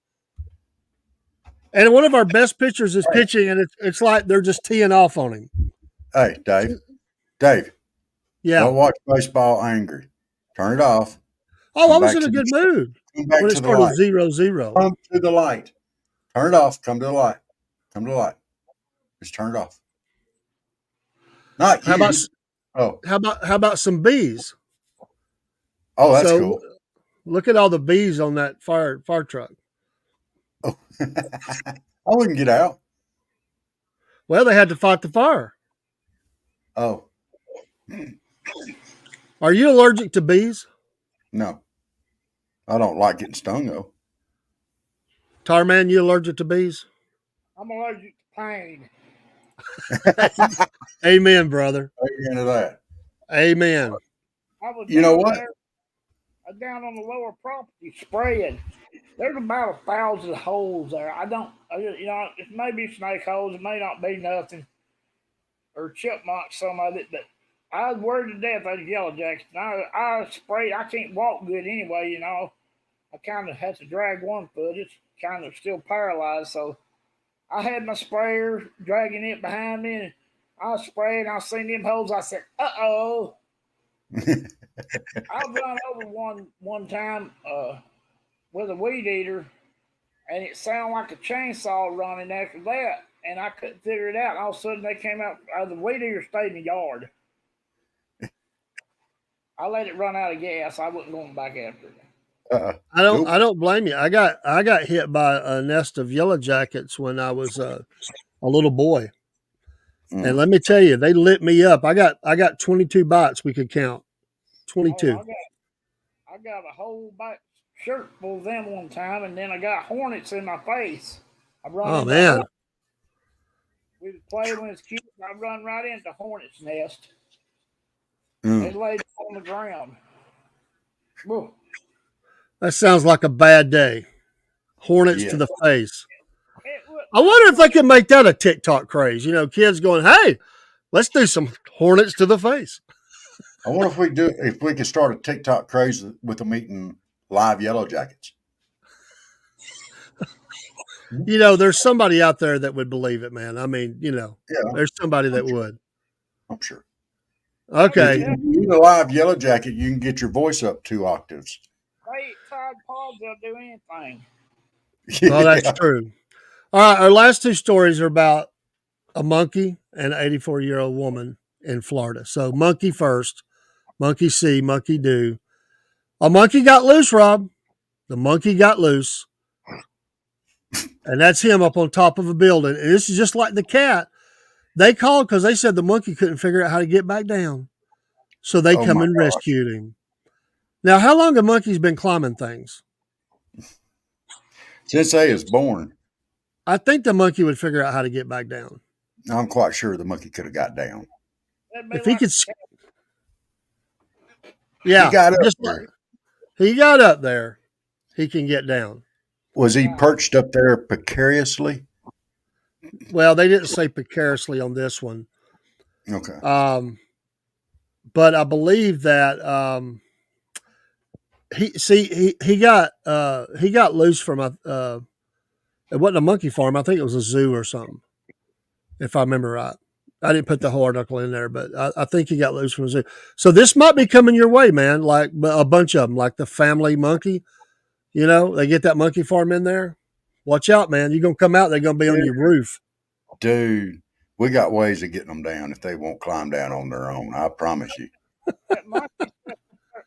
And one of our best pitchers is pitching, and it's like they're just teeing off on him. Hey, Dave. Dave, Yeah. don't watch baseball angry. Turn it off. Oh, I Come was back in to a good the mood come back when it to the started light. 0-0. Come to the light. Turn it off. Come to the light. Come to the light. Just turn it off. Not How about you. Oh, how about some bees? oh, that's So cool. look at all the bees on that fire truck. Oh. I wouldn't get out. Well, they had to fight the fire. Oh, Are you allergic to bees? no. I don't like getting stung, though. Tarman, you allergic to bees? I'm allergic to pain. Amen, brother. Into that. Amen. I was You know down what? there, down on the lower property spraying. There's about 1,000 holes there. It may be snake holes, it may not be nothing, or chipmunks, some of it, but I was worried to death those yellow jackets. I sprayed. I can't walk good anyway, I kind of had to drag one foot. It's kind of still paralyzed, so I had my sprayer dragging it behind me, and I sprayed. I seen them holes. I said, "Uh-oh." I run over one time with a weed eater, and it sounded like a chainsaw running after that, and I couldn't figure it out. And all of a sudden, they came out. The weed eater stayed in the yard. I let it run out of gas. I wasn't going back after it. I Nope. don't blame you. I got hit by a nest of yellow jackets when I was a little boy. And let me tell you, they lit me up. I got 22 bites we could count. 22. I got a whole shirt full of them one time, and then I got hornets in my face. I run Oh into man. we was playing when it's cute. I run right into hornet's nest. Mm. They laid on the ground. Whoa. That sounds like a bad day. Hornets to Yeah. the face. I wonder if they can make that a TikTok craze. Kids going, "Hey, let's do some hornets to the face." I wonder if we could start a TikTok craze with them eating live yellow jackets. There's somebody out there that would believe it, man. I mean, Yeah, there's somebody that I'm sure. would. I'm sure. Okay. If you eat a live yellow jacket, you can get your voice up 2 octaves. They eat Tide Pods, they'll do anything. Well, that's true. All right, our last two stories are about a monkey and an 84-year-old woman in Florida. So, monkey first, monkey see, monkey do. A monkey got loose, Rob. The monkey got loose. And that's him up on top of a building. And this is just like the cat. They called because they said the monkey couldn't figure out how to get back down. So they Oh come my and gosh. rescued him. Now, how long have monkeys been climbing things? Since they was born, I think the monkey would figure out how to get back down. I'm quite sure the monkey could have got down. That'd be If he like could, He yeah, got up just there. he got up there, he can get down. Was he perched up there precariously? Well, they didn't say precariously on this one, Okay. but I believe that he got loose from it wasn't a monkey farm. I think it was a zoo or something, if I remember right. I didn't put the whole article in there, but I think he got loose from the zoo. So this might be coming your way, man. Like a bunch of them, like the family monkey. You know, they get that monkey farm in there. Watch out, man. You're gonna come out. They're gonna be on your roof. Dude, we got ways of getting them down if they won't climb down on their own. I promise you. That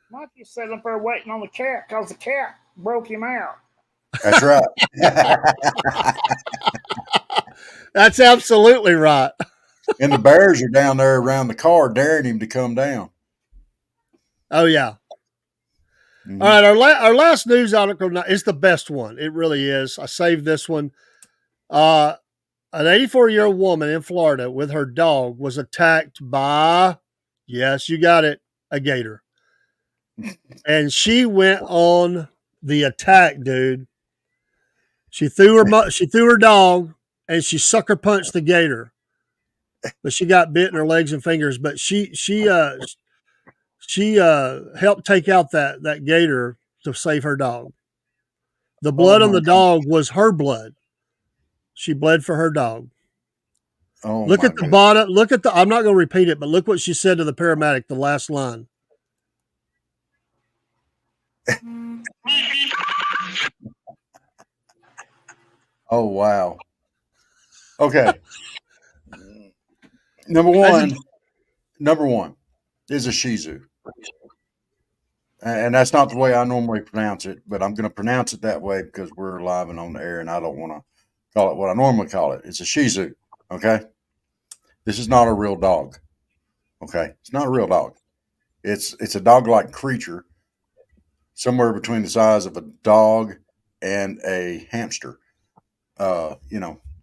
monkey sat up there waiting on the cat because the cat broke him out. That's right. That's absolutely right. And the bears are down there around the car daring him to come down. Oh yeah. Mhm. All right, our last news article is the best one. It really is. I saved this one. An 84-year-old woman in Florida with her dog was attacked by, yes, you got it, a gator. And she went on the attack, dude. She threw her dog and she sucker punched the gator. But she got bit in her legs and fingers. But she helped take out that gator to save her dog. The blood on the dog was her blood. She bled for her dog. Oh, Look my at the goodness. bottom. Look at the. I'm not going to repeat it, but look what she said to the paramedic. The last line. Oh, wow. Okay. Number one is a Shih Tzu. And that's not the way I normally pronounce it, but I'm going to pronounce it that way because we're live and on the air, and I don't want to call it what I normally call it. It's a Shih Tzu. Okay. This is not a real dog. Okay. It's not a real dog. It's a dog-like creature, somewhere between the size of a dog and a hamster.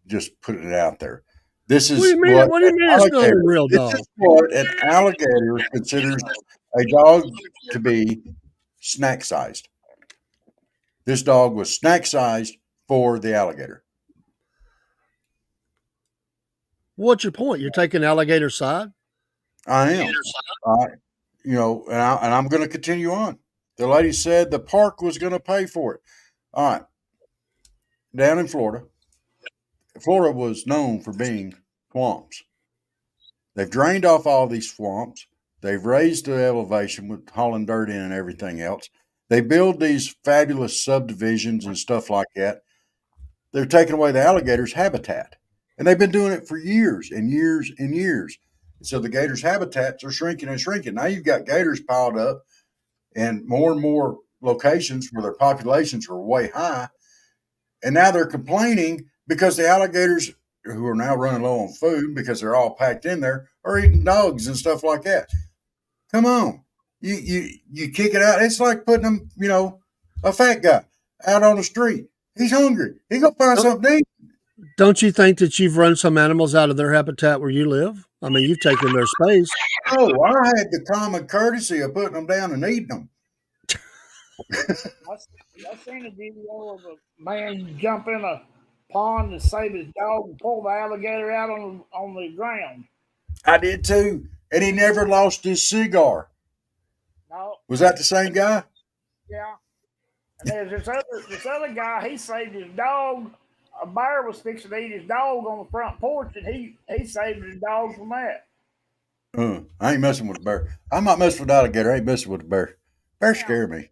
Just putting it out there. This What do is you mean? what What do you an mean it's not a alligator. real This dog? is what an alligator considers a dog to be snack sized. This dog was snack sized for the alligator. What's your point? You're taking alligator side? I am. I, and I'm going to continue on. The lady said the park was going to pay for it. All right. Down in Florida, Florida was known for being swamps. They've drained off all these swamps. They've raised the elevation with hauling dirt in and everything else. They build these fabulous subdivisions and stuff like that. They're taking away the alligators' habitat. And they've been doing it for years and years and years. So the gators' habitats are shrinking and shrinking. Now you've got gators piled up in more and more locations where their populations are way high. And now they're complaining because the alligators, who are now running low on food because they're all packed in there, are eating dogs and stuff like that. Come on. You kick it out. It's like putting them, a fat guy out on the street. He's hungry. He gonna find something to eat. Don't you think that you've run some animals out of their habitat where you live? I mean, you've taken their space. Oh, I had the common courtesy of putting them down and eating them. I seen a video of a man jump in a pond to save his dog and pull the alligator out on the ground. I did too. And he never lost his cigar. No, Was that the same guy? yeah. And there's this other guy. He saved his dog. A bear was fixing to eat his dog on the front porch, and he saved his dog from that. I ain't messing with the bear. I'm not messing with the alligator. I ain't messing with the bear. Bears Now, scare me.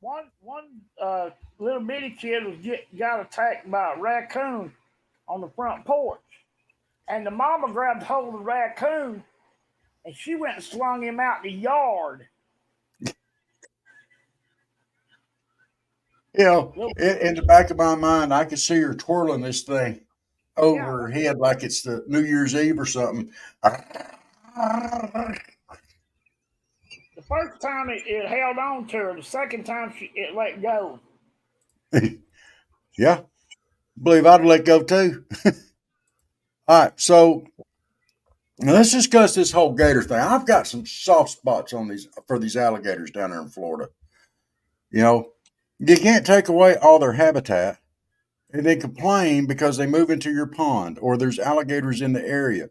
one little bitty kid got attacked by a raccoon on the front porch, and the mama grabbed hold of the raccoon, and she went and slung him out in the yard. In the back of my mind, I could see her twirling this thing over Yeah, her head like it's the New Year's Eve or something. the first time it held on to her. The second time it let go. Yeah, believe I'd let go too. All right, so now let's discuss this whole gator thing. I've got some soft spots on these alligators down there in Florida. You can't take away all their habitat and then complain because they move into your pond or there's alligators in the area.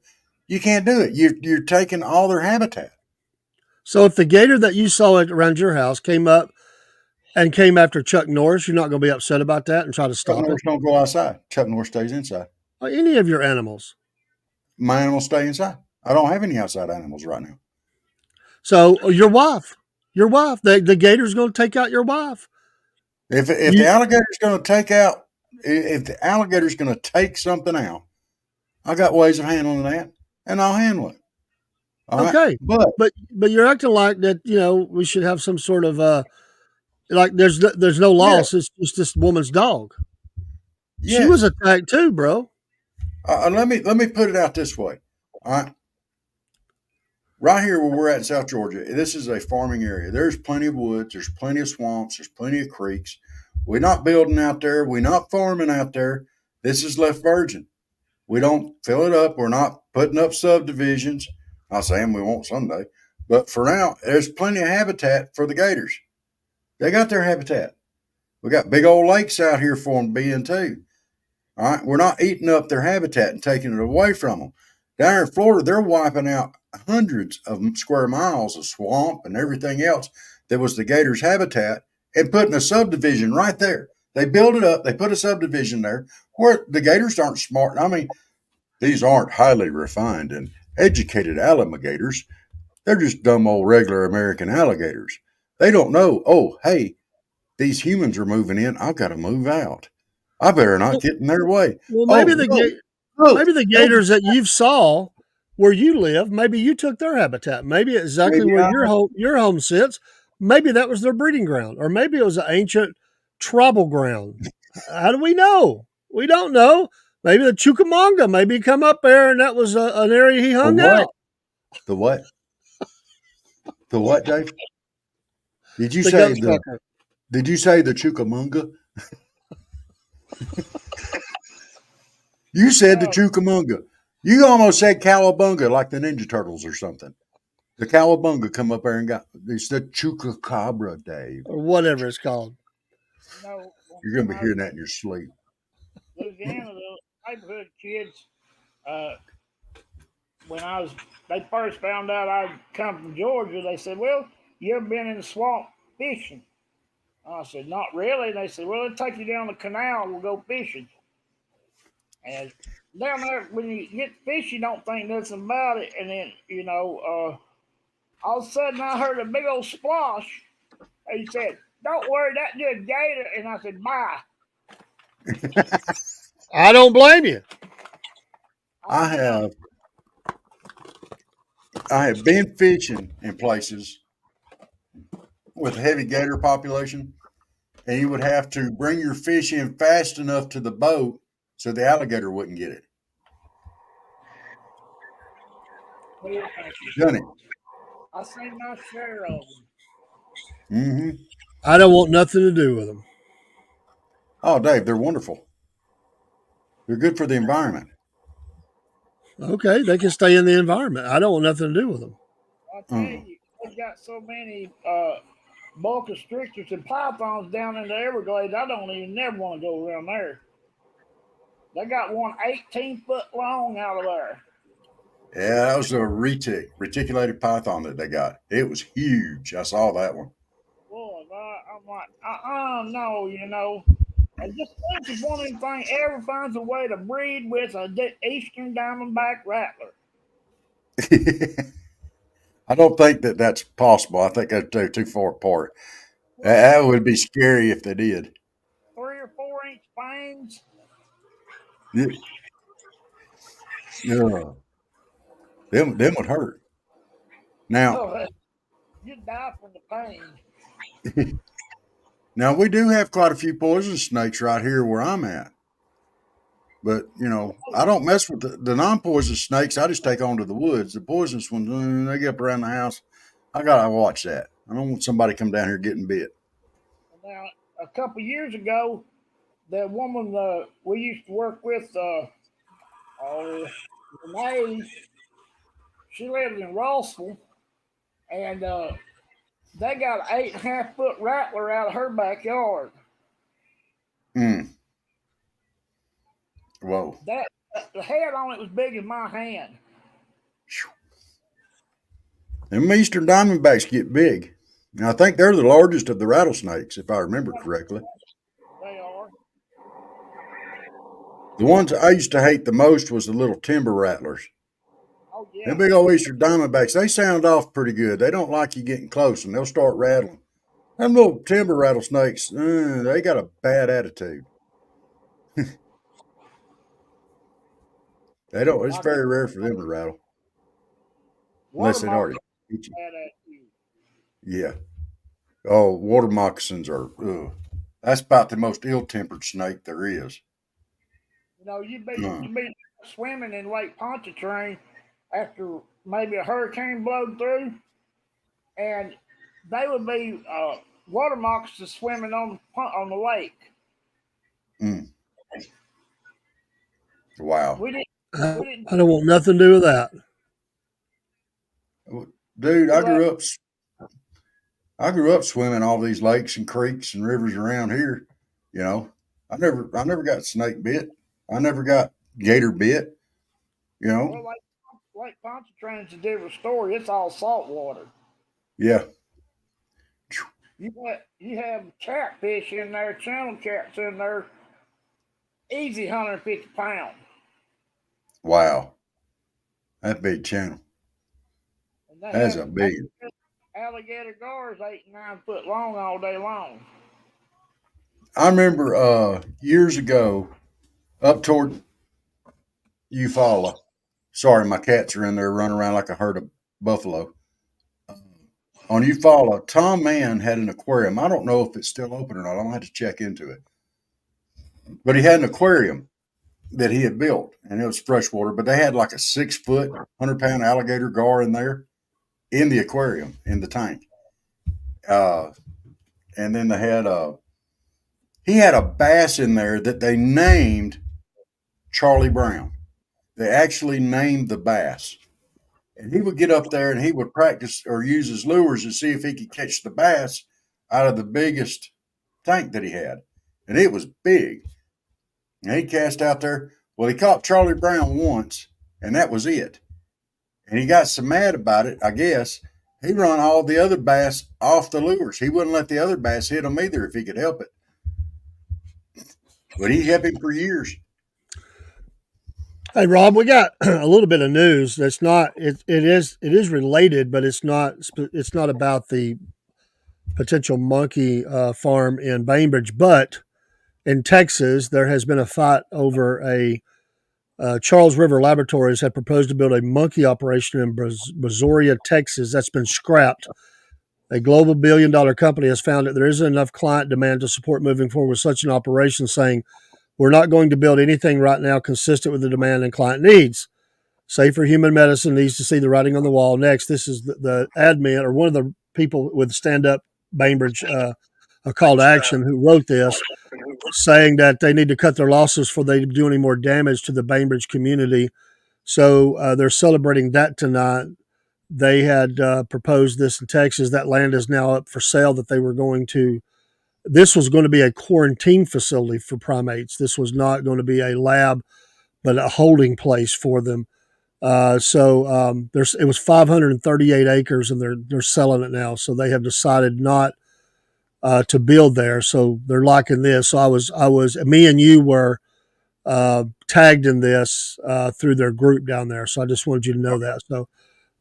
You can't do it. You're taking all their habitat. So if the gator that you saw around your house came up and came after Chuck Norris, you're not going to be upset about that and try to Chuck stop it? Norris don't go outside. Chuck Norris stays inside. Or any of your animals. my animals stay inside. I don't have any outside animals right now. So your wife, the gator's going to take out your wife. If You the alligator's going to take out, if the alligator's going to take something out, I got ways of handling that, and I'll handle it. All right, okay? but But you're acting like that. We should have some sort of like there's no yeah, loss. It's just this woman's dog. She was yes. attacked too, bro. Let me put it out this way. All right, right here where we're at in South Georgia, this is a farming area. There's plenty of woods. There's plenty of swamps. There's plenty of creeks. We're not building out there. We're not farming out there. This is left virgin. We don't fill it up. We're not putting up subdivisions. I'm saying we won't someday, but for now, there's plenty of habitat for the gators. They got their habitat. We got big old lakes out here for them to be in too. All right, we're not eating up their habitat and taking it away from them. Down here in Florida, they're wiping out hundreds of square miles of swamp and everything else that was the gators' habitat and putting a subdivision right there. They build it up, they put a subdivision there where the gators aren't smart. I mean, these aren't highly refined and educated alligators. They're just dumb old regular American alligators. They don't know, oh, hey, these humans are moving in. I've got to move out. I better not Well, get in their way. well, Oh, look, look, maybe the look. gators that you saw where you live, maybe you took their habitat. Maybe exactly Maybe where I, your home sits. Maybe that was their breeding ground, or maybe it was an ancient tribal ground. How do we know? We don't know. Maybe the Chucamonga maybe come up there, and that was an area he the hung what? out. The what? The what, Dave? Did you The say gut the sucker. did you say the Chucamonga? You said the No, Chucamonga. You almost said Cowabunga like the Ninja Turtles or something. The Cowabunga come up there and got it's the Chupacabra, Dave. Or whatever it's called. You're when gonna be I was hearing that in your sleep. in Louisiana, the neighborhood kids, uh, when they first found out I'd come from Georgia, they said, "Well, you ever been in the swamp fishing?" I said, "Not really." They said, "Well, let's take you down the canal. We'll go fishing." And down there, when you get fish, you don't think nothing about it. And then, all of a sudden, I heard a big old splosh. And he said, "Don't worry, that's just gator." And I said, "Bye." I don't blame you. I I went out. have I have been fishing in places with a heavy gator population, and you would have to bring your fish in fast enough to the boat so the alligator wouldn't get it. Done it. I seen my share of them. Mm-hmm. I don't want nothing to do with them. Oh, Dave, they're wonderful. They're good for the environment. Okay, they can stay in the environment. I don't want nothing to do with them. I tell Uh, you, they got so many boa constrictors and pythons down in the Everglades. I don't even never want to go around there. They got one 18-foot long out of there. yeah, that was a reticulated python that they got. It was huge. I saw that one. Boy, I'm like, no, And just think if one of them things ever finds a way to breed with a eastern diamondback rattler. I don't think that that's possible. I think they're too far apart. Well, That would be scary if they did. 3 or 4 inch fangs. Yeah, yeah. Them would hurt. Now, Oh, you die from the pain. now we do have quite a few poisonous snakes right here where I'm at. But I don't mess with the non-poisonous snakes. I just take on to the woods. The poisonous ones, they get up around the house. I gotta watch that. I don't want somebody come down here getting bit. Now, a couple years ago, the woman we used to work with, Renee, she lived in Rossville, and they got an 8.5 foot rattler out of her backyard. Mm. Whoa. That the head on it was big as my hand. Them eastern diamondbacks get big. And I think they're the largest of the rattlesnakes, if I remember correctly. They are. The ones I used to hate the most was the little timber rattlers. Oh Them yeah. big old Eastern Diamondbacks, they sound off pretty good. They don't like you getting close, and they'll start rattling. Them little timber rattlesnakes, they got a bad attitude. They don't. It's Like I very rare said, for them to rattle water unless they'd moccasins already hit you. had at you. Yeah. Oh, water moccasins are. Ugh. That's about the most ill-tempered snake there is. You know, Uh, you'd be swimming in Lake Pontchartrain after maybe a hurricane blowed through, and they would be water moccasins swimming on the lake. mm, wow, We didn't I, we didn't I don't want nothing to do with that. dude, do that. I grew up swimming all these lakes and creeks and rivers around here. You know, I never got snake bit. I never got gator bit. You know, Well, Lake Pontchartrain's a different story. It's all salt water. yeah, You have catfish in there, channel cats in there, easy 150 pounds, wow, that big channel. and they That's have a big. alligator gars 8 and 9 foot long all day long. I remember years ago up toward Eufaula. Sorry, my cats are in there running around like a herd of buffalo. On Eufaula, Tom Mann had an aquarium. I don't know if it's still open or not. I'm gonna have to check into it. But he had an aquarium that he had built, and it was freshwater. But they had like a 6 foot, 100 pound alligator gar in there in the aquarium in the tank. Uh, and then they had he had a bass in there that they named Charlie Brown. They actually named the bass. And he would get up there and he would practice or use his lures to see if he could catch the bass out of the biggest tank that he had. And it was big. And he cast out there. Well, he caught Charlie Brown once, and that was it. And he got so mad about it, I guess, he run all the other bass off the lures. He wouldn't let the other bass hit him either if he could help it. But he kept him for years. Hey Rob, we got a little bit of news that's not it is related, but it's not about the potential monkey farm in Bainbridge. But in Texas, there has been a fight over a Charles River Laboratories had proposed to build a monkey operation in Brazoria, Texas. That's been scrapped. A global billion-dollar company has found that there isn't enough client demand to support moving forward with such an operation, saying, "We're not going to build anything right now consistent with the demand and client needs. Safer Human Medicine needs to see the writing on the wall." Next, this is the admin or one of the people with Stand Up Bainbridge, a call to action, who wrote this, saying that they need to cut their losses before they do any more damage to the Bainbridge community. So they're celebrating that tonight. They had proposed this in Texas. That land is now up for sale. That they were going to. This was going to be a quarantine facility for primates. This was not going to be a lab, but a holding place for them. It was 538 acres, and they're selling it now. So they have decided not to build there. So they're liking this. So me and you were tagged in this through their group down there. So I just wanted you to know that. So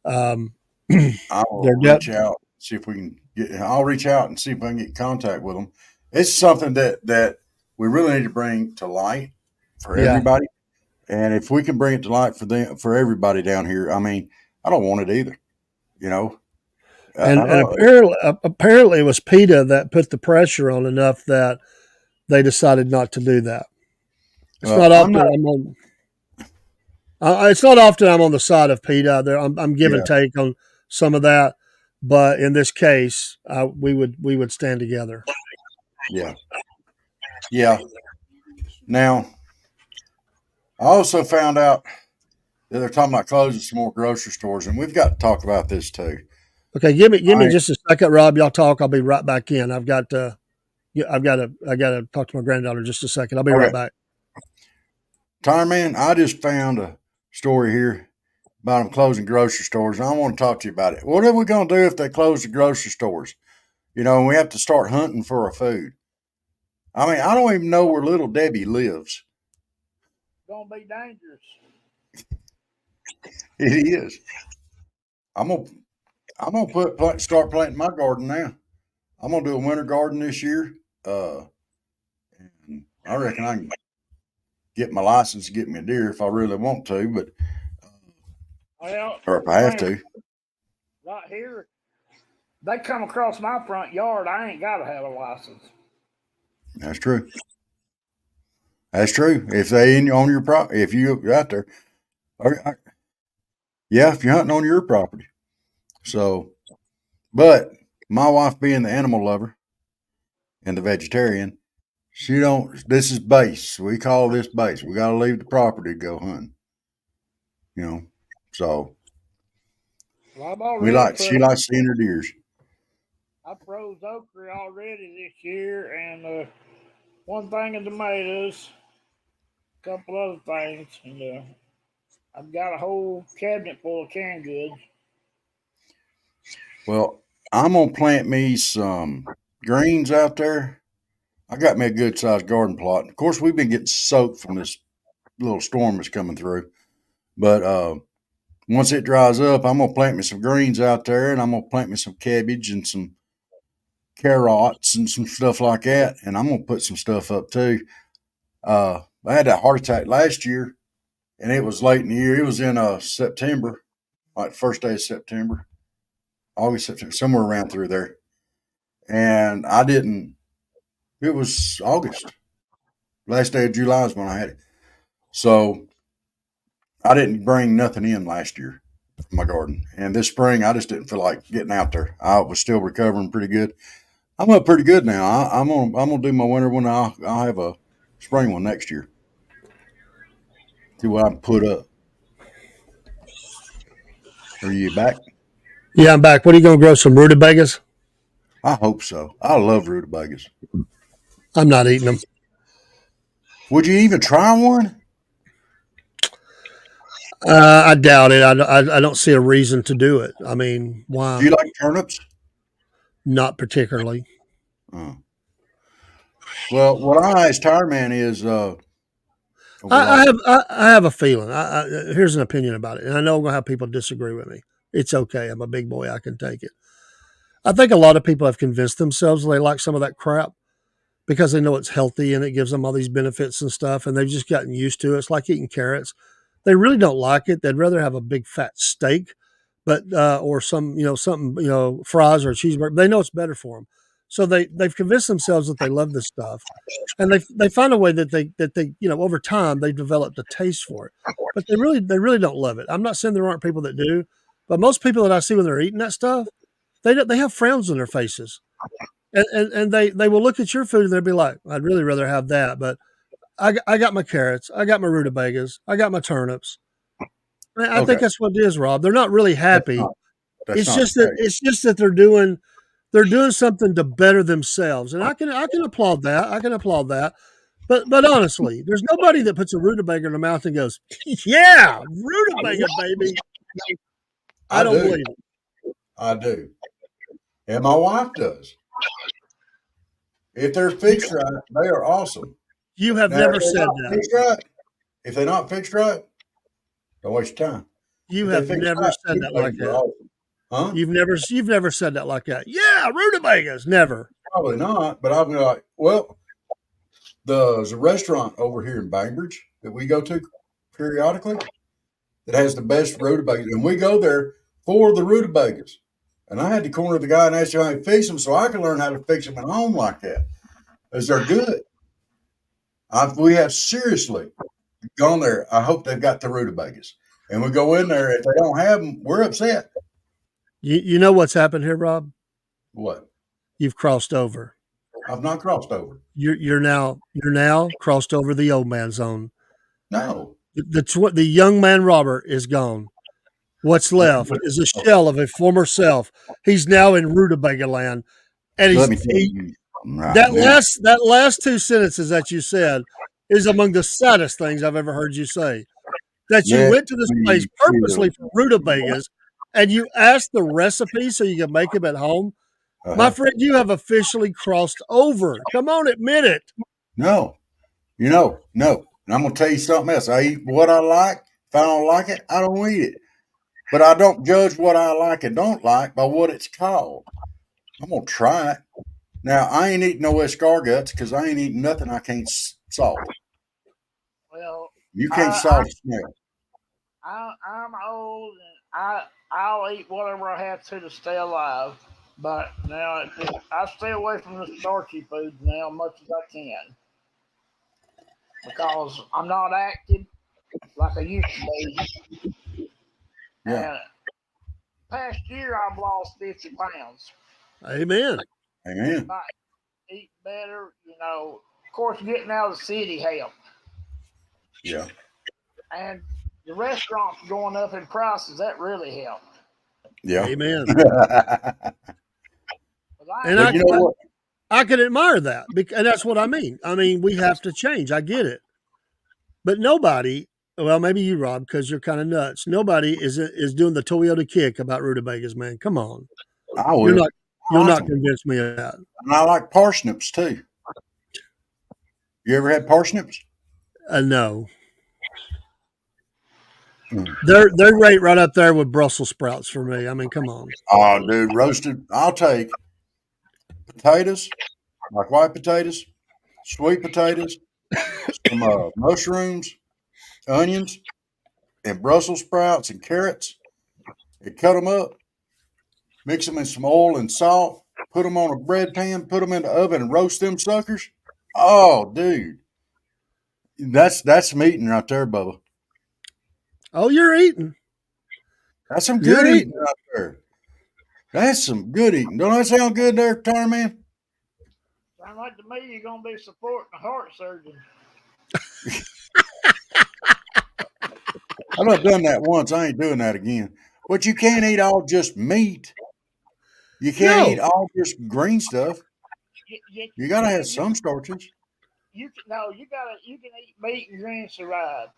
um, I'll they're de- reach out, see if we can get. I'll reach out and see if I can get in contact with them. It's something that we really need to bring to light for yeah. everybody. And if we can bring it to light for everybody down here, I mean, I don't want it either. You know, And I and don't. apparently it was PETA that put the pressure on enough that they decided not to do that. It's not I'm not. often I'm on. It's not often I'm on the side of PETA. I'm give and Yeah, take on some of that, but in this case, we would stand together. yeah, yeah. Now, I also found out that they're talking about closing some more grocery stores, and we've got to talk about this too. Okay, give me I just a second, Rob. Y'all talk. I'll be right back in. I got to talk to my granddaughter just a second. I'll be right okay, back. Tire Man. I just found a story here about them closing grocery stores, and I want to talk to you about it. What are we going to do if they close the grocery stores? You know, and we have to start hunting for our food. I mean, I don't even know where Little Debbie lives. Gonna be dangerous. It is. I'm gonna start planting my garden now. I'm gonna do a winter garden this year. And I reckon I can get my license to get me a deer if I really want to, but Well, or if I have man, to. right here, they come across my front yard. I ain't got to have a license. That's true. That's true. If they in on your property, if you out there, yeah, if you're hunting on your property. So, but my wife being the animal lover and the vegetarian, she don't. This is base. We call this base. We got to leave the property to go hunting. You know, so Well, I've we already like. put. She likes seeing her deers. I froze okra already this year, and one thing of tomatoes, a couple other things, and I've got a whole cabinet full of canned goods. Well, I'm gonna plant me some greens out there. I got me a good sized garden plot. Of course, we've been getting soaked from this little storm that's coming through. But once it dries up, I'm gonna plant me some greens out there, and I'm gonna plant me some cabbage and some carrots and some stuff like that. And I'm gonna put some stuff up too. I had that heart attack last year, and it was late in the year. It was in September, like first day of September, August, September, somewhere around through there. And I didn't. It was August, last day of July is when I had it. So I didn't bring nothing in last year from my garden. And this spring, I just didn't feel like getting out there. I was still recovering pretty good. I'm up pretty good now. I'm gonna do my winter one. I'll have a spring one next year. See what I can put up. Are you back? Yeah, I'm back. What are you going to grow? Some rutabagas? I hope so. I love rutabagas. I'm not eating them. Would you even try one? I doubt it. I don't see a reason to do it. I mean, Do why? you like turnips? Not particularly. Uh, well, what I asked Tire Man is, I like, have I have a feeling. Here's an opinion about it, and I know I'm gonna have people disagree with me. It's okay. I'm a big boy. I can take it. I think a lot of people have convinced themselves they like some of that crap because they know it's healthy and it gives them all these benefits and stuff, and they've just gotten used to it. It's like eating carrots. They really don't like it. They'd rather have a big fat steak, but or some something fries or a cheeseburger. They know it's better for them, so they've convinced themselves that they love this stuff, and they find a way that they over time they developed a taste for it, but they really don't love it. I'm not saying there aren't people that do, but most people that I see when they're eating that stuff, they have frowns on their faces, and they will look at your food and they'll be like, I'd really rather have that, but I got my carrots, I got my rutabagas, I got my turnips. I think okay, that's what it is, Rob. They're not really that's happy. not that's It's not just the that case. they're doing something to better themselves, and I can applaud that. I can applaud that. But honestly, there's nobody that puts a rutabaga in their mouth and goes, "Yeah, rutabaga, baby." I I don't do. believe it. I do. And my wife does. If they're fixed right, they are awesome. You have Now, if never they're said not that. fixed right, if they're not fixed right, don't waste your time. You If they have fix never right, said that like rutabagas are that. awesome. Huh? You've never said that like that. Yeah, rutabagas. Never. Probably not, but I'll be like, well, there's a restaurant over here in Bainbridge that we go to periodically that has the best rutabagas, and we go there for the rutabagas. And I had to corner the guy and ask him how to fix them so I can learn how to fix them at home like that, as they're good. We have seriously gone there. I hope they've got the rutabagas. And we go in there. If they don't have them, we're upset. You know what's happened here, Rob? What? You've crossed over. I've not crossed over. You're now crossed over the old man zone. No. The young man Robert is gone. What's left is a shell of a former self. He's now in rutabaga land, and Let he's me tell he, you something right that now. last two sentences that you said is among the saddest things I've ever heard you say. That you Let went to this place me tell purposely for you. rutabagas, and you asked the recipe so you can make them at home. My Uh-huh. friend, you have officially crossed over. Come on, admit it. No. No. And I'm going to tell you something else. I eat what I like. If I don't like it, I don't eat it. But I don't judge what I like and don't like by what it's called. I'm gonna try it. Now I ain't eating no escargots because I ain't eating nothing I can't salt. Well, You can't I, I salt a smell. I'm old and I'll eat whatever I have to stay alive. But now I stay away from the starchy foods now as much as I can because I'm not active like I used to be. Yeah. And past year I've lost 50 pounds. Amen. Amen. I eat better, you know. Of course, getting out of the city helped, Yeah. and the restaurants going up in prices that really helped. Yeah. Amen. But I And But ain't you know what? I can admire that, and that's what I mean. I mean, we have to change. I get it, but nobody. Well, maybe you, Rob, because you're kind of nuts. Nobody is doing the Toyota kick about rutabagas, man. Come on, I you're will. not. I You'll like not them. convince me of that. And I like parsnips too. You ever had parsnips? No, Mm. they're right up there with Brussels sprouts for me. I mean, come on. Oh, dude, roasted. I'll take potatoes, like white potatoes, sweet potatoes, some mushrooms, onions, and Brussels sprouts and carrots, and cut them up, mix them in some oil and salt, put them on a bread pan, put them in the oven, and roast them suckers. Oh, dude, that's some eating right there, Bubba. Oh, you're eating. That's some good You're eating eating. right there. That's some good eating. Don't that sound good there, Tar Man? sound like to me you're gonna be supporting a heart surgeon. I have done that once. I ain't doing that again. But you can't eat all just meat. You can't eat No, all just green stuff. You got to have can. some starches. You can no. You can eat meat and greens to ride.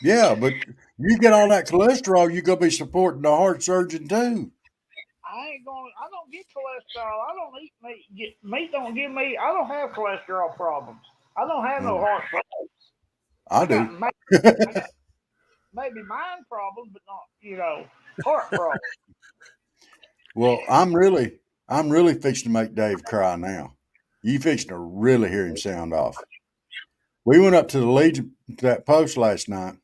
Yeah, but you get all that cholesterol, you gonna be supporting the heart surgeon too. I ain't going. I don't get cholesterol. I don't eat meat. Meat don't give me. I don't have cholesterol problems. I don't have no Oh, heart problems. I I got do. I got maybe mind problems, but not heart problems. Well, I'm really fixing to make Dave cry now. You fixing to really hear him sound off. We went up to the Legion to that post last night,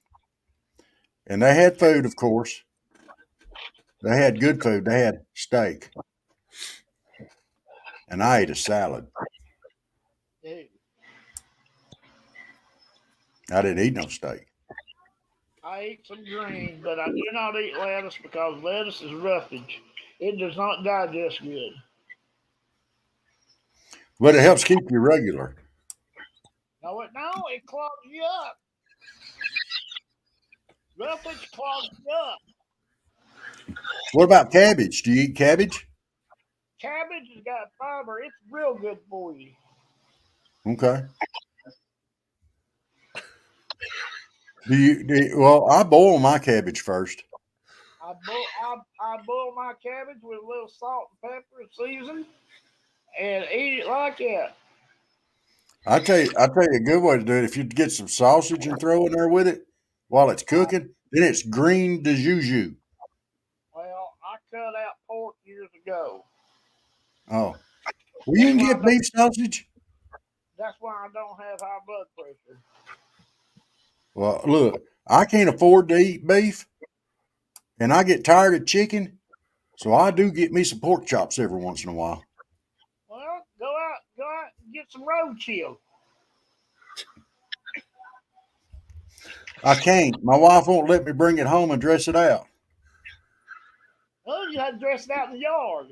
and they had food, of course. They had good food. They had steak, and I ate a salad. Dude, I didn't eat no steak. I eat some greens, but I do not eat lettuce because lettuce is roughage. It does not digest good. But it helps keep you regular. No, it clogs you up. Roughage clogs you up. What about cabbage? Do you eat cabbage? Cabbage has got fiber. It's real good for you. Okay. Well, I boil my cabbage first. I boil my cabbage with a little salt and pepper and season and eat it like that. I tell you a good way to do it. If you get some sausage and throw in there with it while it's I, cooking, then it's green de juju. well, I cut out pork years ago. Oh, well, you That's can why I get don't. beef sausage. That's why I don't have high blood pressure. Well, look, I can't afford to eat beef, and I get tired of chicken, so I do get me some pork chops every once in a while. Well, go out and get some road chill. I can't. My wife won't let me bring it home and dress it out. Oh, you had to dress it out in the yard.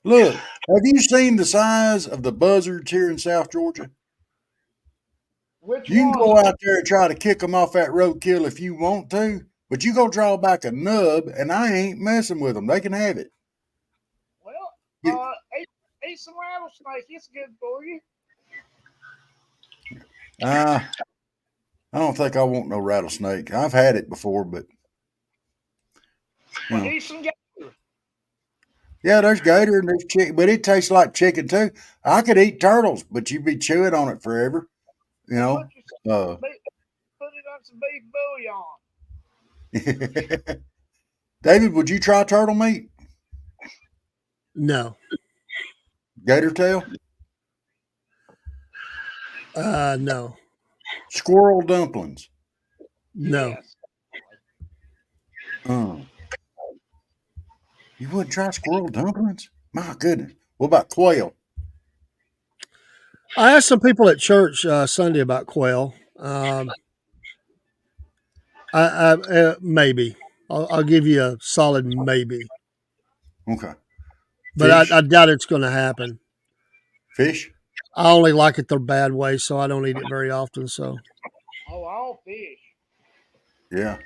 Look, have you seen the size of the buzzards here in South Georgia? Which You can ones? go out there and try to kick them off that roadkill if you want to, but you go draw back a nub, and I ain't messing with them. They can have it. Well, You- eat some rattlesnake. It's good for you. Uh, I don't think I want no rattlesnake. I've had it before, but you Well, know, eat some gator. yeah, there's gator and there's chicken, but it tastes like chicken too. I could eat turtles, but you'd be chewing on it forever. You Well, know, uh, put it on some beef bouillon. David, would you try turtle meat? No. Gator tail? No. Squirrel dumplings? No. Yes. Um, you wouldn't try squirrel dumplings? My goodness. What about quail? I asked some people at church Sunday about quail. Maybe. I'll give you a solid maybe, Okay. but Fish? I doubt it's going to happen. Fish? I only like it the bad way, so I don't eat it very often. So Oh, all fish. Yeah.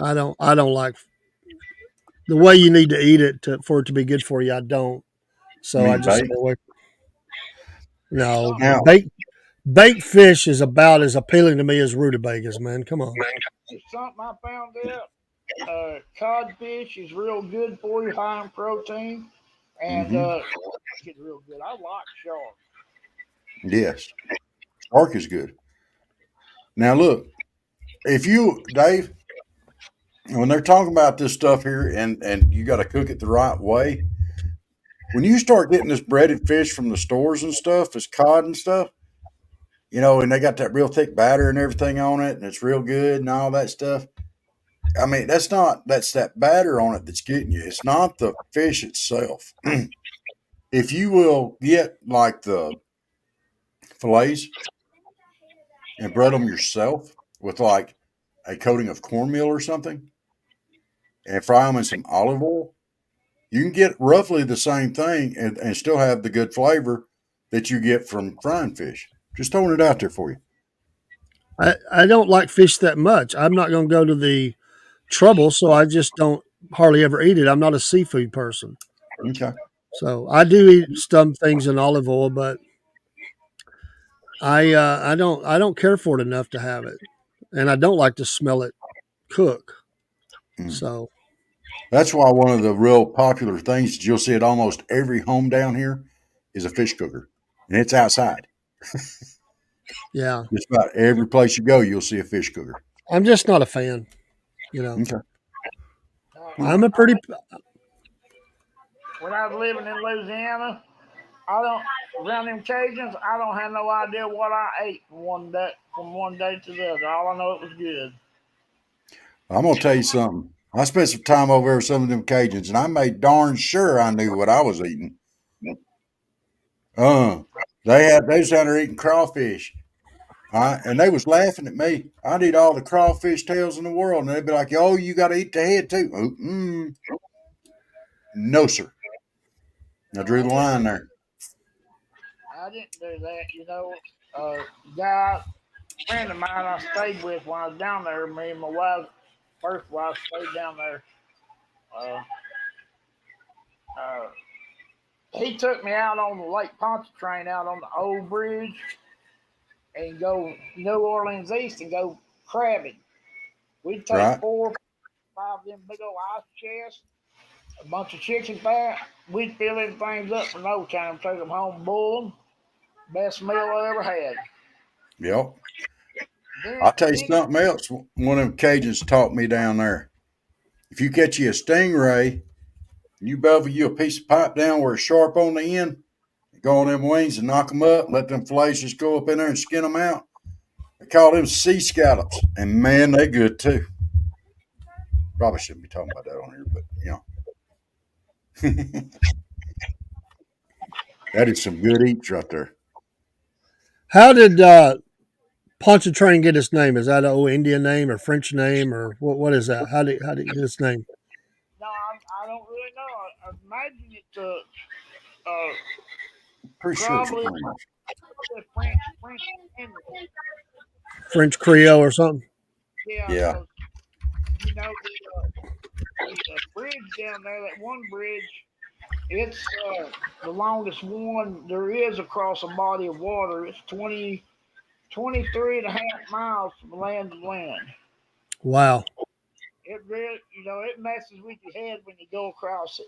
I don't like the way you need to eat it for it to be good for you. I don't. You So I mean just stay bait? away. No, Now, baked fish is about as appealing to me as rutabagas. Man, come on. There's something I found out. Codfish is real good for you, high in protein, and hmm it's real good. I like shark. yes. Shark is good. Now, look, if you, Dave, when they're talking about this stuff here and you got to cook it the right way, when you start getting this breaded fish from the stores and stuff, it's cod and stuff, and they got that real thick batter and everything on it, and it's real good and all that stuff. I mean, that's that batter on it that's getting you. It's not the fish itself. If you will get like the fillets and bread them yourself with like a coating of cornmeal or something and fry them in some olive oil, you can get roughly the same thing and still have the good flavor that you get from frying fish. Just throwing it out there for you. I don't like fish that much. I'm not going to go to the trouble, so I just don't hardly ever eat it. I'm not a seafood person. Okay. So I do eat some things in olive oil, but I don't care for it enough to have it, and I don't like to smell it cook. Mm. So That's why one of the real popular things that you'll see at almost every home down here is a fish cooker, and it's outside. yeah, Just about every place you go, you'll see a fish cooker. I'm just not a fan. You know, Okay. I'm a pretty When I was living in Louisiana, I don't around them Cajuns. I don't have no idea what I ate from one day to the other. All I know it was good. I'm gonna tell you something. I spent some time over there with some of them Cajuns, and I made darn sure I knew what I was eating. Uh, they was down there eating crawfish. And they was laughing at me. I'd eat all the crawfish tails in the world, and they'd be like, "Oh, you got to eat the head too." No, sir. I drew I the didn't. line there. I didn't do that. Guy friend of mine I stayed with when I was down there. Me and my wife, first wife, stayed down there. Uh, uh, he took me out on the Lake Pontchartrain, out on the old bridge, and go New Orleans East and go crabbing. We'd take Right? 4, 5 of them big old ice chests, a bunch of chicken fat. We'd fill them things up for no time, take them home, boil them. Best meal I ever had. Yep. Then, I'll tell you then something else. One of them Cajuns taught me down there. If you catch you a stingray, you bevel you a piece of pipe down where it's sharp on the end, go on them wings and knock them up, let them fillets just go up in there and skin them out. They call them sea scallops, and man, they good too. Probably shouldn't be talking about that on here, but that is some good eats right there. How did Pontchartrain get its name? Is that an old Indian name or French name or what is that? How did it get its name? no, I don't really know. I imagine it's Pretty sure it's probably French. French Indian. French Creole or something? Yeah, Yeah, because there's a bridge down there. That one bridge, it's the longest one there is across a body of water. It's 23.5 miles from land to land. Wow, It really, it messes with your head when you go across it.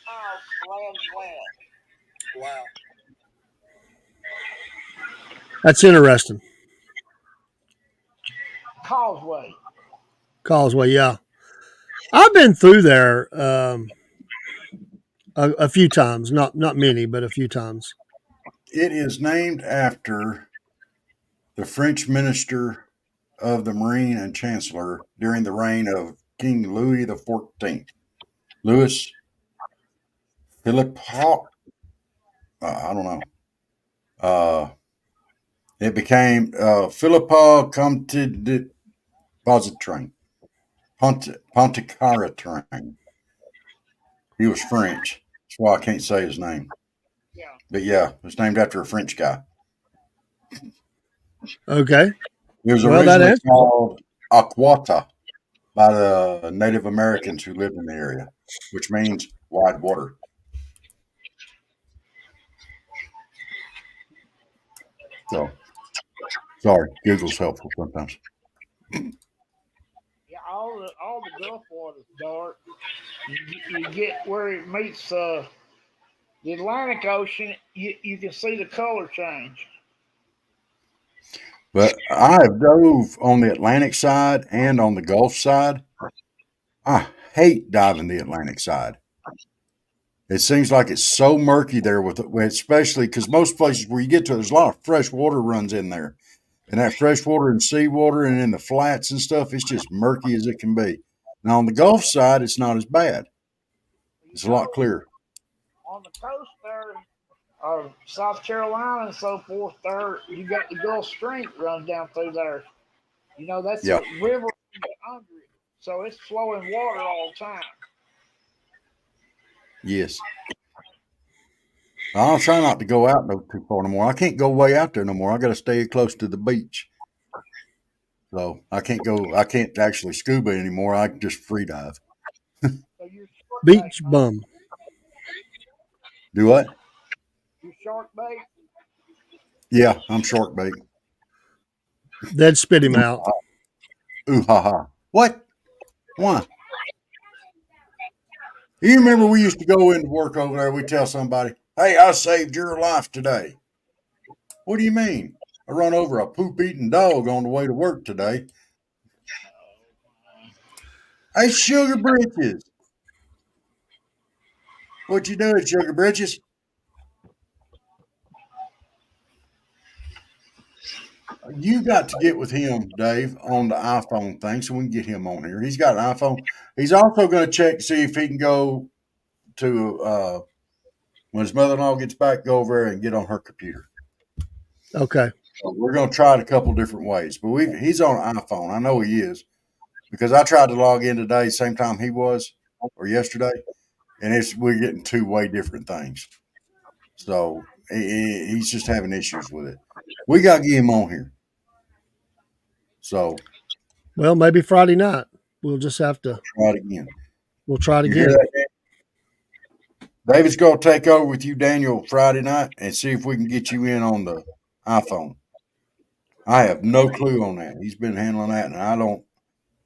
Miles from land to land. that's interesting. Causeway. Causeway, yeah. I've been through there a few times, not many, but a few times. It is named after the French minister of the Marine and Chancellor during the reign of King Louis XIV. Louis Philippe, I don't know. Uh, it became Philippa Comte de Positran, Ponticaratran. He was French. That's why I can't say his name. Yeah. But yeah, it was named after a French guy. Okay. It was Well, that originally answers it. called Aquata by the Native Americans who lived in the area, which means wide water. So, sorry, Google's helpful sometimes. Yeah, all the Gulf water's dark. You get where it meets the Atlantic Ocean, you can see the color change. But I have dove on the Atlantic side and on the Gulf side. I hate diving the Atlantic side. It seems like it's so murky there especially because most places where you get to, there's a lot of fresh water runs in there. And that fresh water and seawater and in the flats and stuff, it's just murky as it can be. Now on the Gulf side, it's not as bad. You It's a lot know, clearer. on the coast there, South Carolina and so forth, there you got the Gulf Stream runs down through there. You know, that's a Yeah. river under it, so it's flowing water all the time. Yes. I'll try not to go out no too far no more. I can't go way out there no more. I got to stay close to the beach. So I can't actually scuba anymore. I can just free dive. So you're shark bait, Beach huh? bum. Do what? You shark bait. Yeah, I'm shark bait. They'd spit him out. Ooh ha ha. What? Why? You remember we used to go into work over there, we tell somebody, hey, I saved your life today. What do you mean? I run over a poop eating dog on the way to work today. Hey, Sugar Britches. What you doing, Sugar Britches? You got to get with him, Dave, on the iPhone thing so we can get him on here. He's got an iPhone. He's also going to check to see if he can go to, when his mother in law gets back, go over there and get on her computer. Okay. So we're going to try it a couple different ways, but he's on an iPhone. I know he is because I tried to log in today, same time he was, or yesterday, and we're getting two way different things. So he's just having issues with it. We got to get him on here. So Well, maybe Friday night. We'll just have to. try it again. We'll try it You hear again. that? David's going to take over with you, Daniel, Friday night and see if we can get you in on the iPhone. I have no clue on that. He's been handling that, and I don't.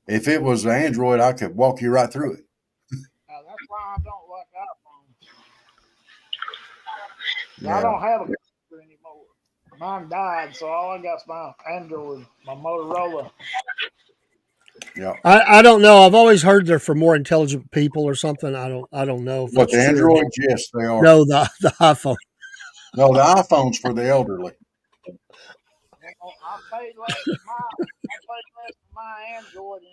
If it was Android, I could walk you right through it. That's why I don't like iPhones. I Yeah, don't have a computer anymore. Mine died, so all I got's my Android, my Motorola. yeah. I don't know. I've always heard they're for more intelligent people or something. I don't know if What that's the true or not. Androids? Yes, they are. No, the iPhone. No, the iPhone's for the elderly. You know, I paid less for my Android, and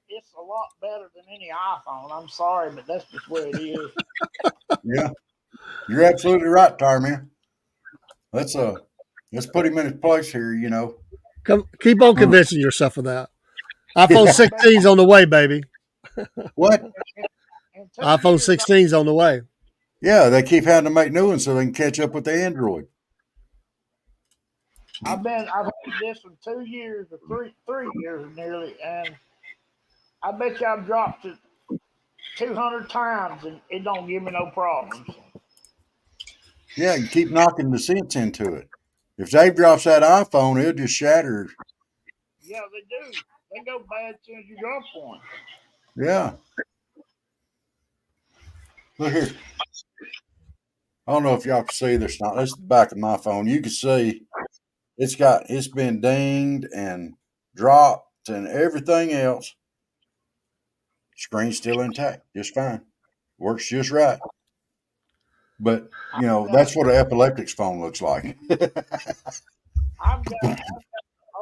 it's a lot better than any iPhone. I'm sorry, but that's just where it is. Yeah, you're absolutely right, Tar Man. Let's let's put him in his place here. You know. Come, keep on Hmm. convincing yourself of that. iPhone Yeah. 16's on the way, baby. What? In 2 iPhone years, 16's on the way. Yeah, they keep having to make new ones so they can catch up with the Android. I've had this for 2 years or three years nearly, and I bet you I've dropped it 200 times, and it don't give me no problems. Yeah, you keep knocking the sense into it. If Dave drops that iPhone, it'll just shatter. Yeah, they do. They go bad as soon as you drop one. Yeah. Look here. I don't know if y'all can see this or not. This is the back of my phone. You can see it's been dinged and dropped and everything else. Screen's still intact, just fine. Works just right. But got, that's what an epileptic's phone looks like. I've got an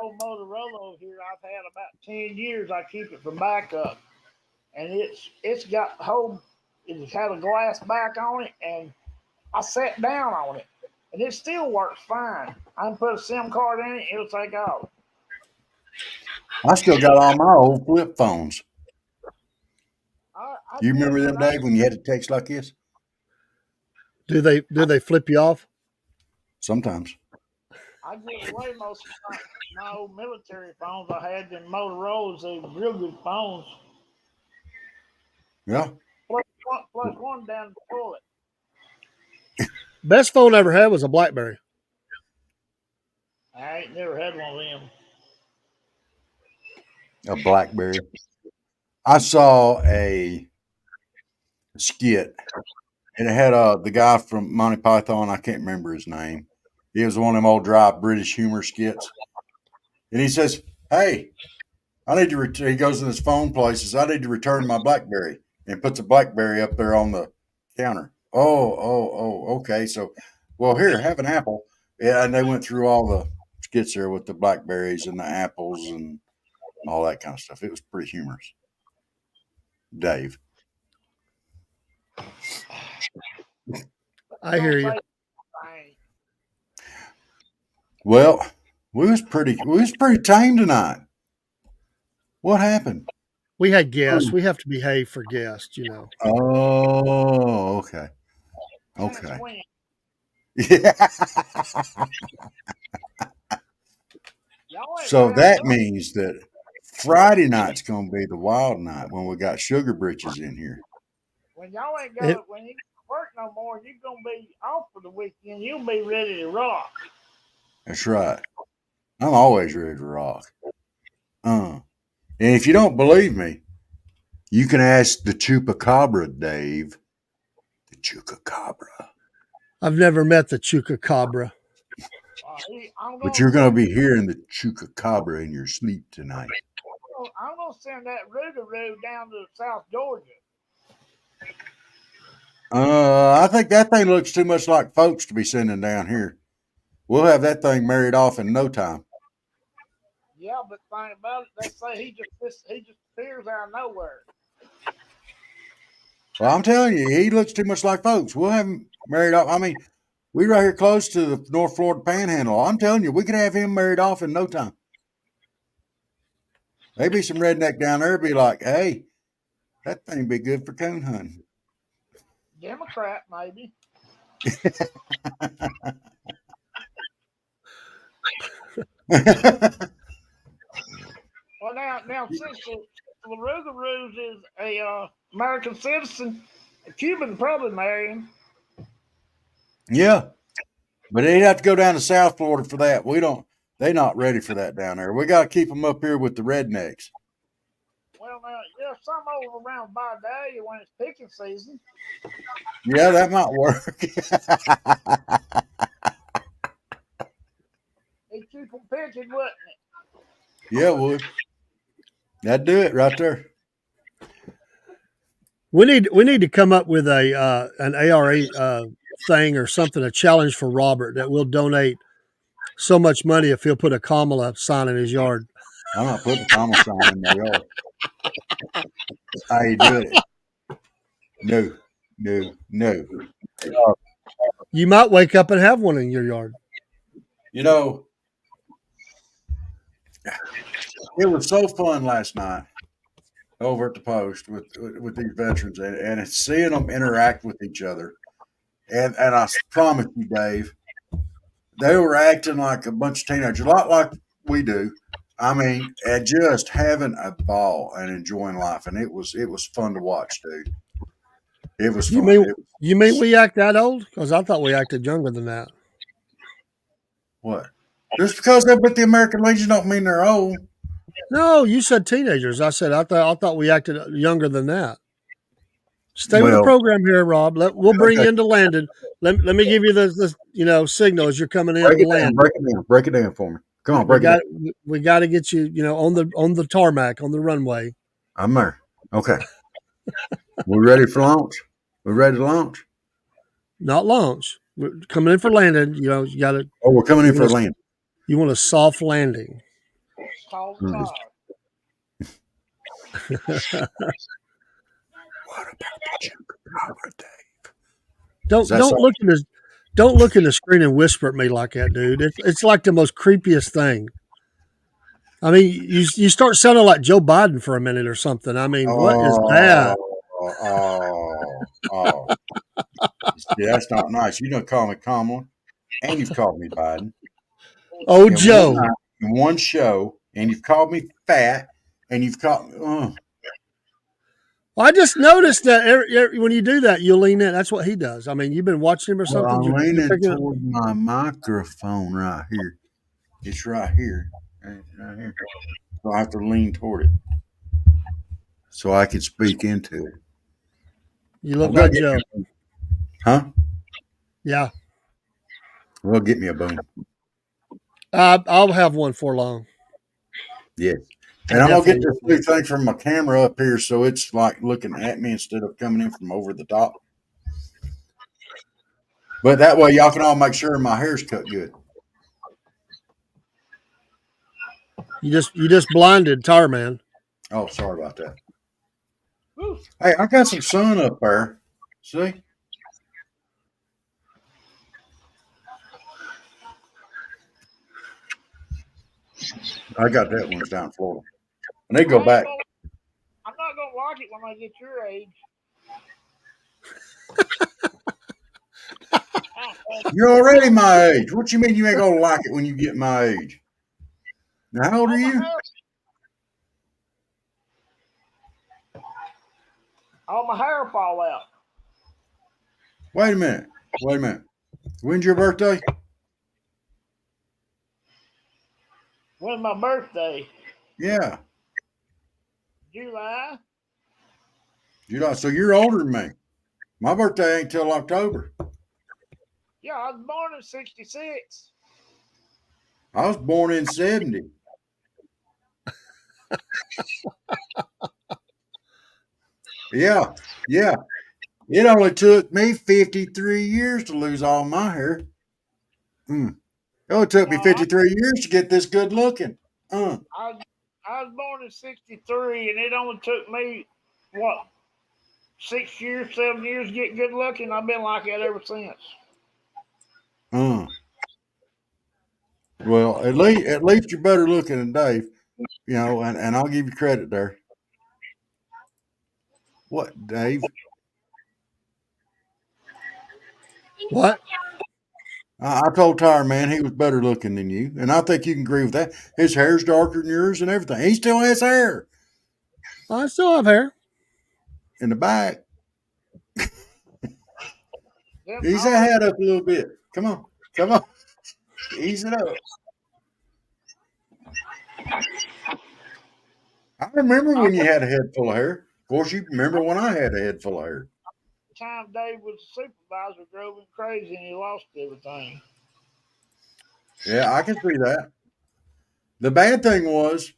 old Motorola here I've had about 10 years. I keep it for backup. And it's got whole, it's had a glass back on it, and I sat down on it, and it still works fine. I can put a SIM card in it, it'll take off. I still got all my old flip phones. I You did remember them, when I Dave, when you had to text like this? Do they flip you off? Sometimes. I gave away most of my old military phones. I had them Motorola's, they were real good phones. Yeah. Plus one down the toilet. Best phone I ever had was a BlackBerry. I ain't never had one of them. A BlackBerry. I saw a skit, and it had the guy from Monty Python. I can't remember his name. He was one of them old dry British humor skits. And he says, "Hey, I need to." He goes in his phone places. I need to return my BlackBerry, and puts a BlackBerry up there on the counter. Okay. So, well, here, have an apple. Yeah, and they went through all the skits there with the blackberries and the apples and all that kind of stuff. It was pretty humorous. Dave. I hear you. Well, we was pretty tame tonight. What happened? We had guests. We have to behave for guests, Oh, okay. Okay. Yeah. So that means that Friday night's gonna be the wild night when we got Sugar Britches in here. When y'all ain't got when you work no more, you're gonna be off for the weekend. You'll be ready to rock. That's right. I'm always ready to rock. And if you don't believe me, you can ask the Chupacabra, Dave. The Chupacabra. I've never met the Chupacabra. But you're going to be hearing the Chupacabra in your sleep tonight. I'm going to send that Rougarou down to South Georgia. I think that thing looks too much like folks to be sending down here. We'll have that thing married off in no time. Yeah, but think about it. They say he just appears out of nowhere. Well, I'm telling you, he looks too much like folks. We'll have him married off. I mean, we right here close to the North Florida Panhandle. I'm telling you, we could have him married off in no time. Maybe some redneck down there be like, "Hey, that thing be good for coon hunting." Democrat, maybe. Well, now since the Rougarous is a American citizen, a Cuban probably marry him. Yeah, but they'd have to go down to South Florida for that. We don't. They're not ready for that down there. We got to keep them up here with the rednecks. Well, now there's some over around Vidalia when it's picking season. Yeah, that might work. They keep them picking, wouldn't it? Yeah, it would. That'd do it right there. We need to come up with an ARA thing or something, a challenge for Robert that we'll donate so much money if he'll put a Kamala sign in his yard. I'm not putting a Kamala sign in my yard. How you doing it? No. You might wake up and have one in your yard. You know, it was so fun last night over at the post with these veterans and it's seeing them interact with each other. And I promise you, Dave, they were acting like a bunch of teenagers, a lot like we do. I mean, and just having a ball and enjoying life, and it was fun to watch, dude. It was fun. You mean we act that old? Because I thought we acted younger than that. What? Just because they're with the American Legion don't mean they're old. No, you said teenagers. I thought we acted younger than that. Stay with the program here, Rob. We'll bring you into Landon. Let me give you the signal as you're coming in to land. Break it down for me. Come on, break it down. We got to get you on the tarmac on the runway. I'm there. Okay. We're ready for launch. We're ready to launch. Not launch. We're coming in for landing. You know, you got to. Oh, we're coming in for a land. You want a soft landing. Call the Mhm. car. What about the chupacabra, Dave? Don't that don't soft? look in the don't look in the screen and whisper at me like that, dude. It's like the most creepiest thing. I mean, you start sounding like Joe Biden for a minute or something. I mean, what is that? Oh. See, that's not nice. You don't call me Kamala, and you've called me Biden Oh, in one Joe. night, in one show, and you've called me fat, and you've called me. Well, I just noticed that when you do that, you lean in. That's what he does. I mean, you've been watching him or Well, something. I'm You're leaning picking up. toward my microphone right here. It's right here. It's right here. So I have to lean toward it so I can speak into it. You look I'm gonna like get Joe. me a boom. Huh? Yeah. Well, get me a boom. I'll have one for long. Yes. I And I'm gonna get definitely this will. new thing from my camera up here so it's like looking at me instead of coming in from over the top. But that way y'all can all make sure my hair's cut good. You just blinded Tar Man. Oh, sorry about that. Woo. Hey, I got some sun up there. See? I got that one's down in Florida. And they go back. I'm not gonna like it when I get your age. You're already my age. What you mean you ain't gonna like it when you get my age? Now, how old are you? All my hair fall out. Wait a minute. Wait a minute. When's your birthday? When's my birthday? Yeah. July. July. So you're older than me. My birthday ain't till October. Yeah, I was born in '66. I was born in 70. Yeah. Yeah. It only took me 53 years to lose all my hair. It only took me No, 53 years to get this good looking. I was born in '63, and it only took me what 6 years, 7 years to get good looking. I've been like that ever since. Uh. Well, at least you're better looking than Dave, and I'll give you credit there. What, Dave? What? I told Tyre Man he was better looking than you, and I think you can agree with that. His hair's darker than yours and everything. He still has hair I still have hair. in the back. Them, Ease that head up a little bit. Come on. Come on. Ease it up. I remember when you had a head full of hair. Of course, you remember when I had a head full of hair. the time Dave was a supervisor drove him crazy, and he lost everything. Yeah, I can see that. The bad thing was,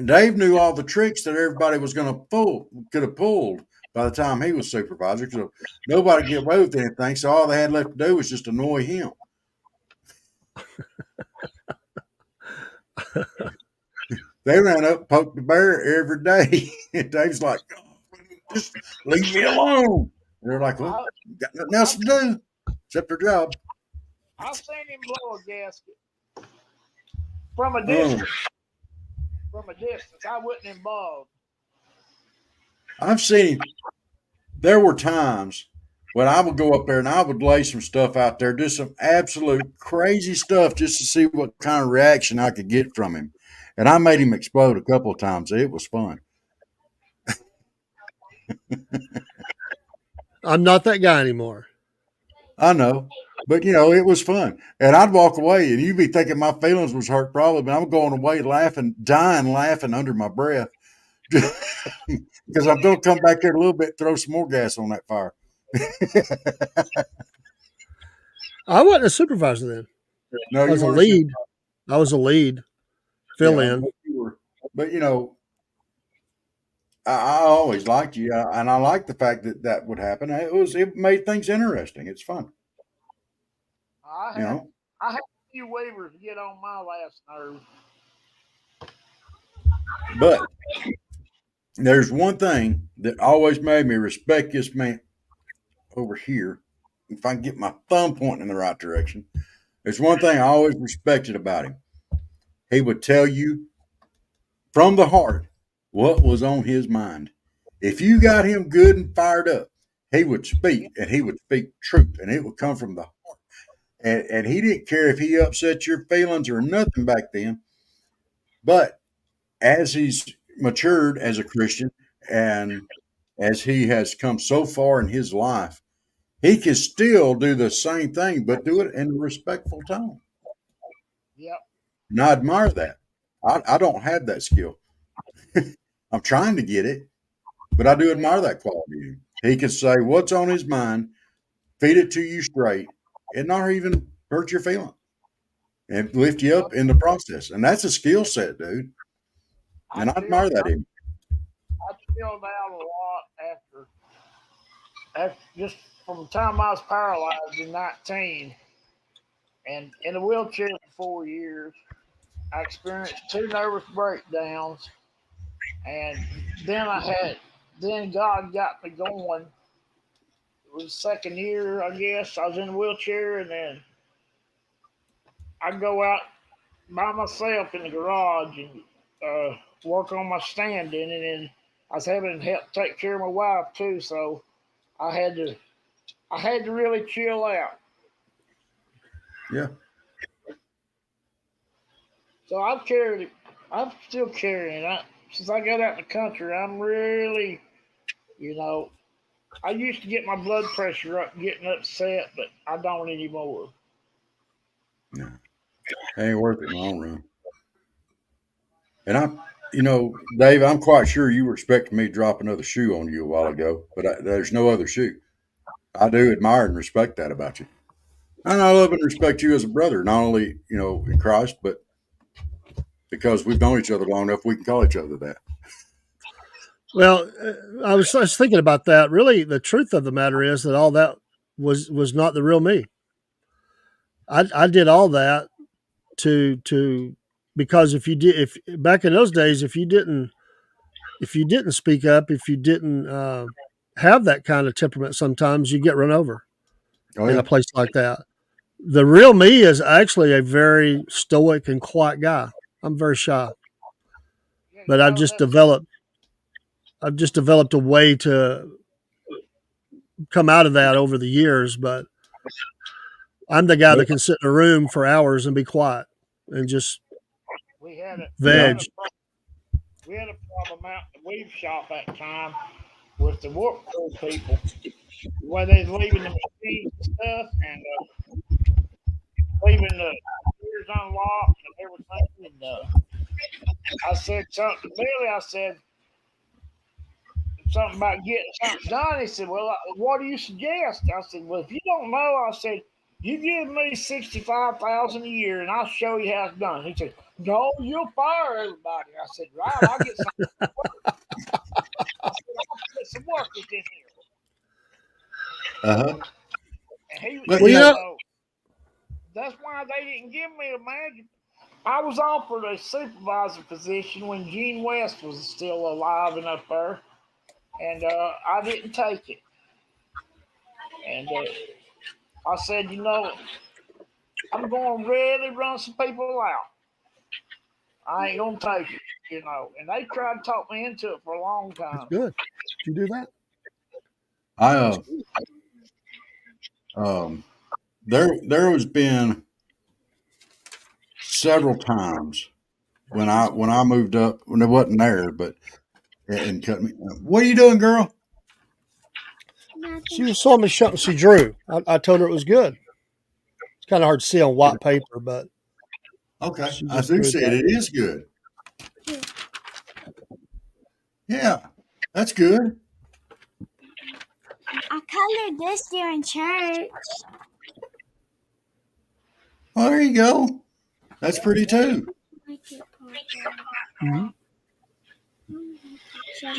Dave knew all the tricks that everybody was going to could have pulled by the time he was supervisor. So nobody could get away with anything. So all they had left to do was just annoy him. They ran up, poked the bear every day. And Dave's like, "Oh, just leave me alone." And they're like, "Well, got nothing else to do except their job." I've seen him blow a gasket from a distance. From a distance, I wasn't involved. I've seen him. There were times when I would go up there and I would lay some stuff out there, do some absolute crazy stuff just to see what kind of reaction I could get from him. And I made him explode a couple of times. It was fun. I'm not that guy anymore. I know. But it was fun. And I'd walk away and you'd be thinking my feelings was hurt probably, but I'm going away laughing, dying laughing under my breath. Because I'm going to come back there a little bit, throw some more gas on that fire. I wasn't a supervisor then. No, I was you a weren't. lead. I was a lead. Fill Yeah, in. but you were. But I always liked you, and I like the fact that that would happen. It made things interesting. It's fun, I you had know. I had a few Weavers get on my last nerve. But there's one thing that always made me respect this man over here. If I can get my thumb pointing in the right direction, there's one thing I always respected about him. He would tell you from the heart what was on his mind. If you got him good and fired up, he would Yeah, speak, and he would speak truth, and it would come from the heart. And he didn't care if he upset your feelings or nothing back then. But as he's matured as a Christian and as he has come so far in his life, he can still do the same thing, but do it in a respectful tone. yep, And I admire that. I don't have that skill. I'm trying to get it, but I do admire well, that quality. He can say what's on his mind, feed it to you straight, and not even hurt your feelings and lift you yep. up in the process. And that's a skill set, dude. I And I admire chilled that in I chilled out a lot after just from the time I was paralyzed in 19 and in a wheelchair for 4 years. I experienced two nervous breakdowns, and then I had then God got me going. It was the second year, I guess. I was in a wheelchair, and then I go out by myself in the garage and work on my standing, and then I was having to help take care of my wife too. So I had to I had to really chill out. you. Yeah. So I've carried it. I'm still carrying it. Since I got out in the country, I'm really, you know, I used to get my blood pressure up, getting upset, but I don't anymore. No. It ain't worth it in the long run. And Dave, I'm quite sure you were expecting me to drop another shoe on you a while ago, but there's no other shoe. I do admire and respect that about you. And I love and respect you as a brother, not only, in Christ, but because we've known each other long enough, we can call each other that. Well, I was thinking about that. Really, the truth of the matter is that all that was not the real me. I did all that to because if back in those days, if you didn't speak up, if you didn't have that kind of temperament, sometimes you get run over Oh, in yeah. a place like that. The real me is actually a very stoic and quiet guy. I'm very shy, Yeah, but I've just developed a way to come out of that over the years. But I'm the guy that can sit in a room for hours and be quiet and just we had a we Yeah. had veg. a we had a problem out in the weave shop that time with the work crew people where they was leaving the machines and stuff and leaving the doors unlocked and everything. And I said something to Billy. I said something about getting something done. He said, "Well, what do you suggest?" I said, "Well, if you don't know," I said, "you give me 65,000 a year, and I'll show you how it's done." He said, "No, you'll fire everybody." I said, "Right, I'll get some." I said, "I'll put some workers in here," Uh-huh. and he, But, Well, you you know, know, that's why they didn't give me a manager. I was offered a supervisor position when Gene West was still alive and up there, and I didn't take it. And I said, I'm going to really run some people out. I ain't going to take it. And they tried to talk me into it for a long that's time. good. Did you do that? I That's good. um, there has been several times when I moved up when it wasn't there, but and cut me. What are you doing, girl? She was showing me something she drew. I told her it was good. It's kind of hard to see on white paper, but Okay, she I just do drew it see it. that It way. is good. Yeah, that's good. I colored this during church. Well, there you go. That's pretty too. Mhm. You want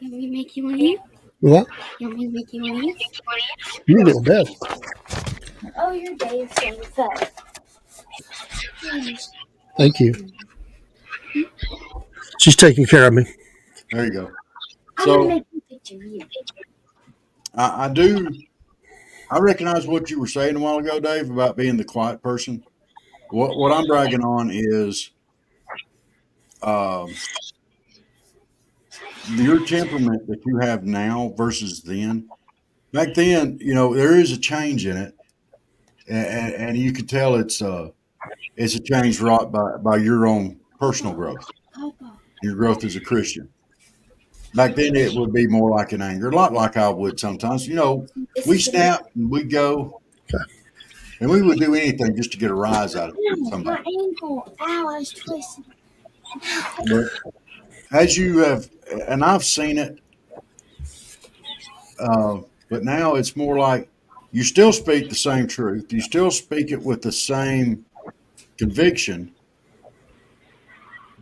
me to make you one of you? What? You want me to make you one of you? You can get in bed. Oh, your day is so fast. Thank you. She's taking care of me. There you go. I'm gonna So make you a picture of you. I do. I recognize what you were saying a while ago, Dave, about being the quiet person. What I'm bragging on is um, your temperament that you have now versus then. Back then, there is a change in it, and you can tell it's a change wrought by your own personal growth, Papa. your growth as a Christian. Back then, it would be more like an anger, a lot like I would sometimes. This We is the snap and we go, and we would do anything just to get a rise out of my somebody. ankle. Ow, I was twisted. But as you have, and I've seen it, but now it's more like you still speak the same truth. You still speak it with the same conviction,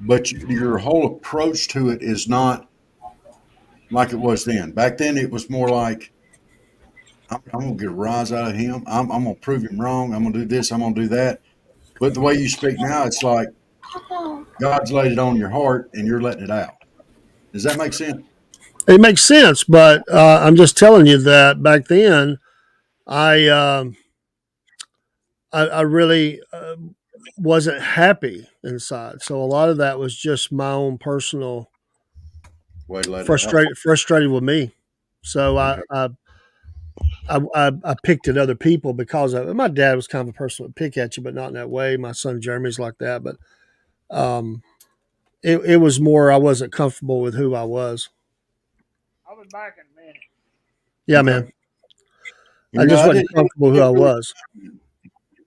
but your whole approach to it is not like it was then. Back then, it was more like, I'm going to get a rise out of him. I'm going to prove him wrong. I'm going to do this. I'm going to do that. But the way you speak now, it's like Papa. God's laid it on your heart and you're letting it out. Does that make sense? It makes sense, but I'm just telling you that back then, I I really wasn't happy inside. So a lot of that was just my own personal Way to let it out. frustrated with me. So Okay. I picked at other people because of it. My dad was kind of a person that would pick at you, but not in that way. My son Jeremy's like that, but um, it was more I wasn't comfortable with who I was. I'll be back in a minute. Yeah, Okay. man. I just I wasn't didn't. comfortable who I was.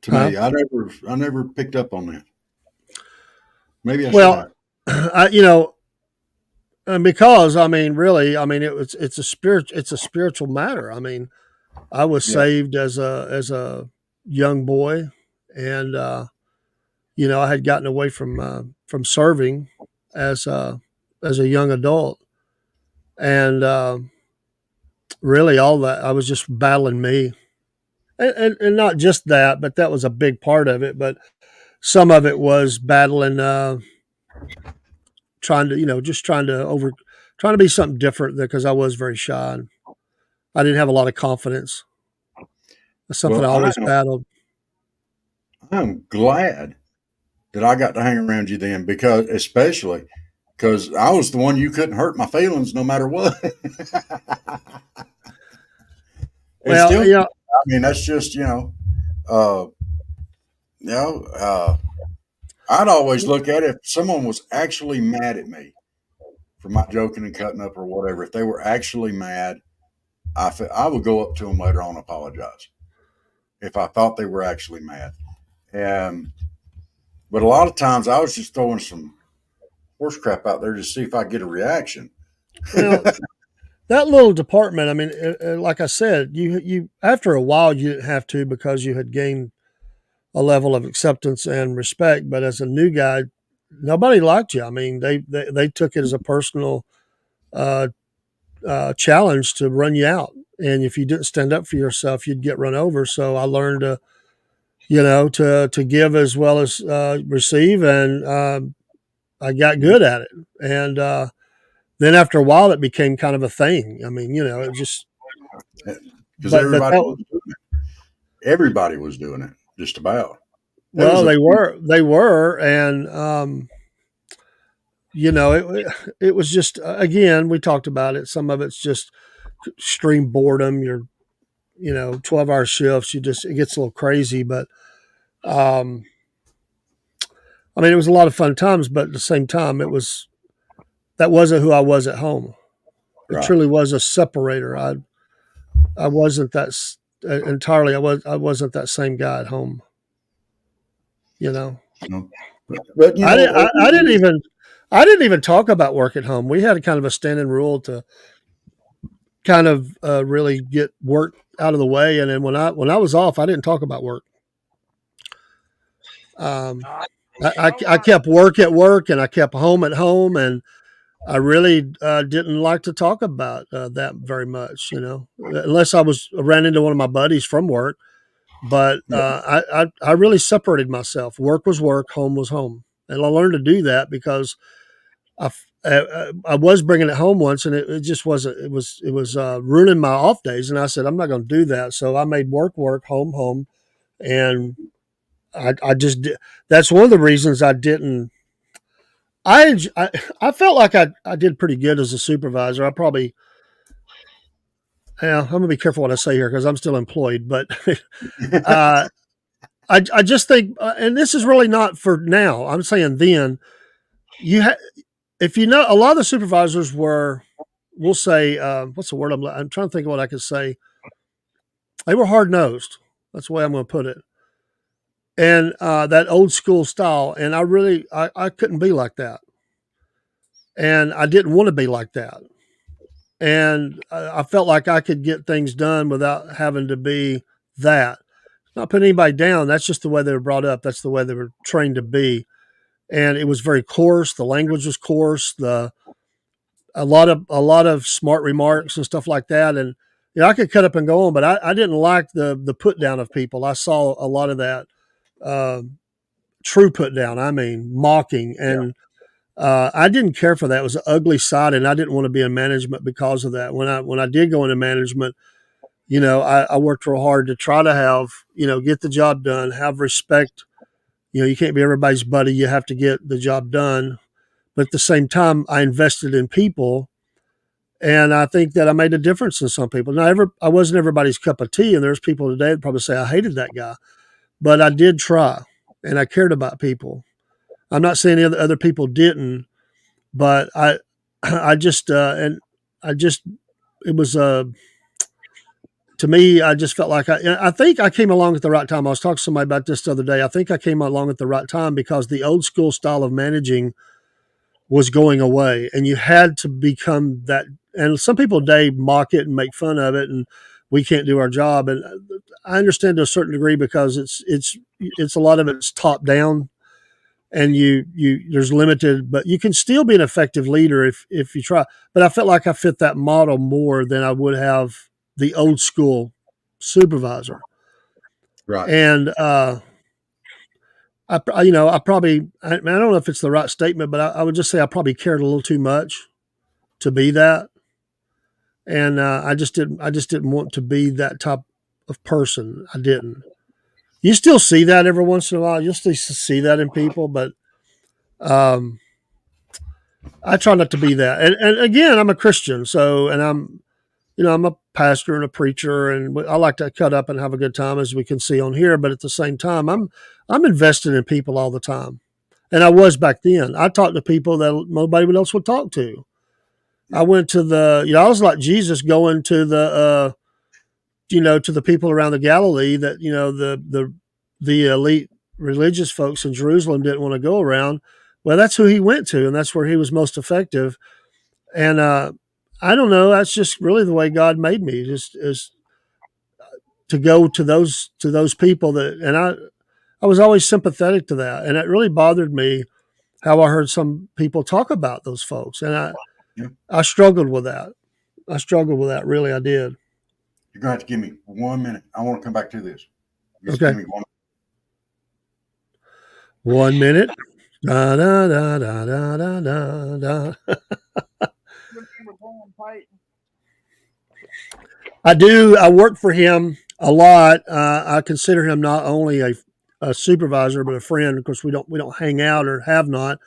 To Huh? me, I never picked up on that. Maybe I should Well, have. and because I mean, really, I mean, it's a spiritual matter. I mean, I was Yeah. saved as a young boy, and I had gotten away from serving as as a young adult, and really all that I was just battling me, and not just that, but that was a big part of it. But some of it was battling, trying to just trying to be something different because I was very shy. And I didn't have a lot of confidence. That's something I Well, always battled. I'm glad that I got to hang around you then, especially because I was the one you couldn't hurt my feelings no matter what. And Well, still, I mean, that's just uh, you know, uh, I'd always look at it if someone was actually mad at me for my joking and cutting up or whatever. If they were actually mad, I would go up to them later on and apologize if I thought they were actually mad. Um, but a lot of times I was just throwing some horse crap out there to see if I get a reaction. well, that little department. I mean, like I said, you after a while you didn't have to because you had gained a level of acceptance and respect. But as a new guy, nobody liked you. I mean, they took it as a personal uh, challenge to run you out, and if you didn't stand up for yourself, you'd get run over. So I learned to to give as well as receive, and I got good at it. And then after a while, it became kind of a thing. I mean, it just Because but everybody was doing it, just about. That was well, a they were, and it was just again we talked about it. Some of it's just extreme boredom. You're 12-hour shifts. It gets a little crazy, but um, I mean, it was a lot of fun times. But at the same time, that wasn't who I was at home. It right. truly was a separator. I wasn't that entirely. I wasn't that same guy at home. You know, But I didn't even talk about work at home. We had a kind of a standing rule to kind of really get work out of the way, and then when I was off, I didn't talk about work. Um, Uh, I kept work at work, and I kept home at home, and I really didn't like to talk about that very much, unless I ran into one of my buddies from work. But I really separated myself. Work was work, home was home, and I learned to do that because I was bringing it home once, and it just wasn't. It was ruining my off days, and I said I'm not going to do that. So I made work work, home home, and I just did. That's one of the reasons I didn't. I felt like I did pretty good as a supervisor. I probably, I'm gonna be careful what I say here because I'm still employed, but uh, I just think, and this is really not for now. I'm saying then if a lot of the supervisors were, we'll say, what's the word I'm trying to think of what I could say. They were hard nosed. That's the way I'm going to put it. And that old school style, and I couldn't be like that, and I didn't want to be like that. And I felt like I could get things done without having to be that. Not putting anybody down. That's just the way they were brought up. That's the way they were trained to be. And it was very coarse. The language was coarse. A lot of smart remarks and stuff like that. And I could cut up and go on, but I didn't like the put down of people. I saw a lot of that true put down. I mean, mocking, and I didn't care for that. It was an ugly side, and I didn't want to be in management because of that. When I did go into management, I worked real hard to try to have get the job done, have respect. You can't be everybody's buddy. You have to get the job done. But at the same time, I invested in people, and I think that I made a difference in some people. Now, I wasn't everybody's cup of tea, and there's people today that probably say I hated that guy, but I did try, and I cared about people. I'm not saying other people didn't, but I just, and I just, it was to me, I just felt like I think I came along at the right time. I was talking to somebody about this the other day. I think I came along at the right time because the old school style of managing was going away, and you had to become that. And some people today mock it and make fun of it, and we can't do our job. And I understand to a certain degree because it's a lot of it's top down, and there's limited, but you can still be an effective leader if you try. But I felt like I fit that model more than I would have the old school supervisor. Right. And I probably, I don't know if it's the right statement, but I would just say I probably cared a little too much to be that, and I just didn't want to be that type of person. I didn't. You still see that every once in a while. You'll still see that in people, but um, I try not to be that. And again, I'm a Christian, so and I'm a pastor and a preacher, and I like to cut up and have a good time, as we can see on here. But at the same time, I'm invested in people all the time, and I was back then. I talked to people that nobody else would talk to. I went to I was like Jesus going to to the people around the Galilee that the elite religious folks in Jerusalem didn't want to go around. Well, that's who he went to, and that's where he was most effective. And I don't know. That's just really the way God made me. Just is to go to those people and I was always sympathetic to that, and it really bothered me how I heard some people talk about those folks, and I struggled with that. I struggled with that. Really, I did. You're going to have to give me 1 minute. I want to come back to this. Just Okay. give me 1 minute. Da, da, da, da, da, da, da, da. I do. I work for him a lot. I consider him not only a supervisor but a friend. Of course, we don't hang out or have not.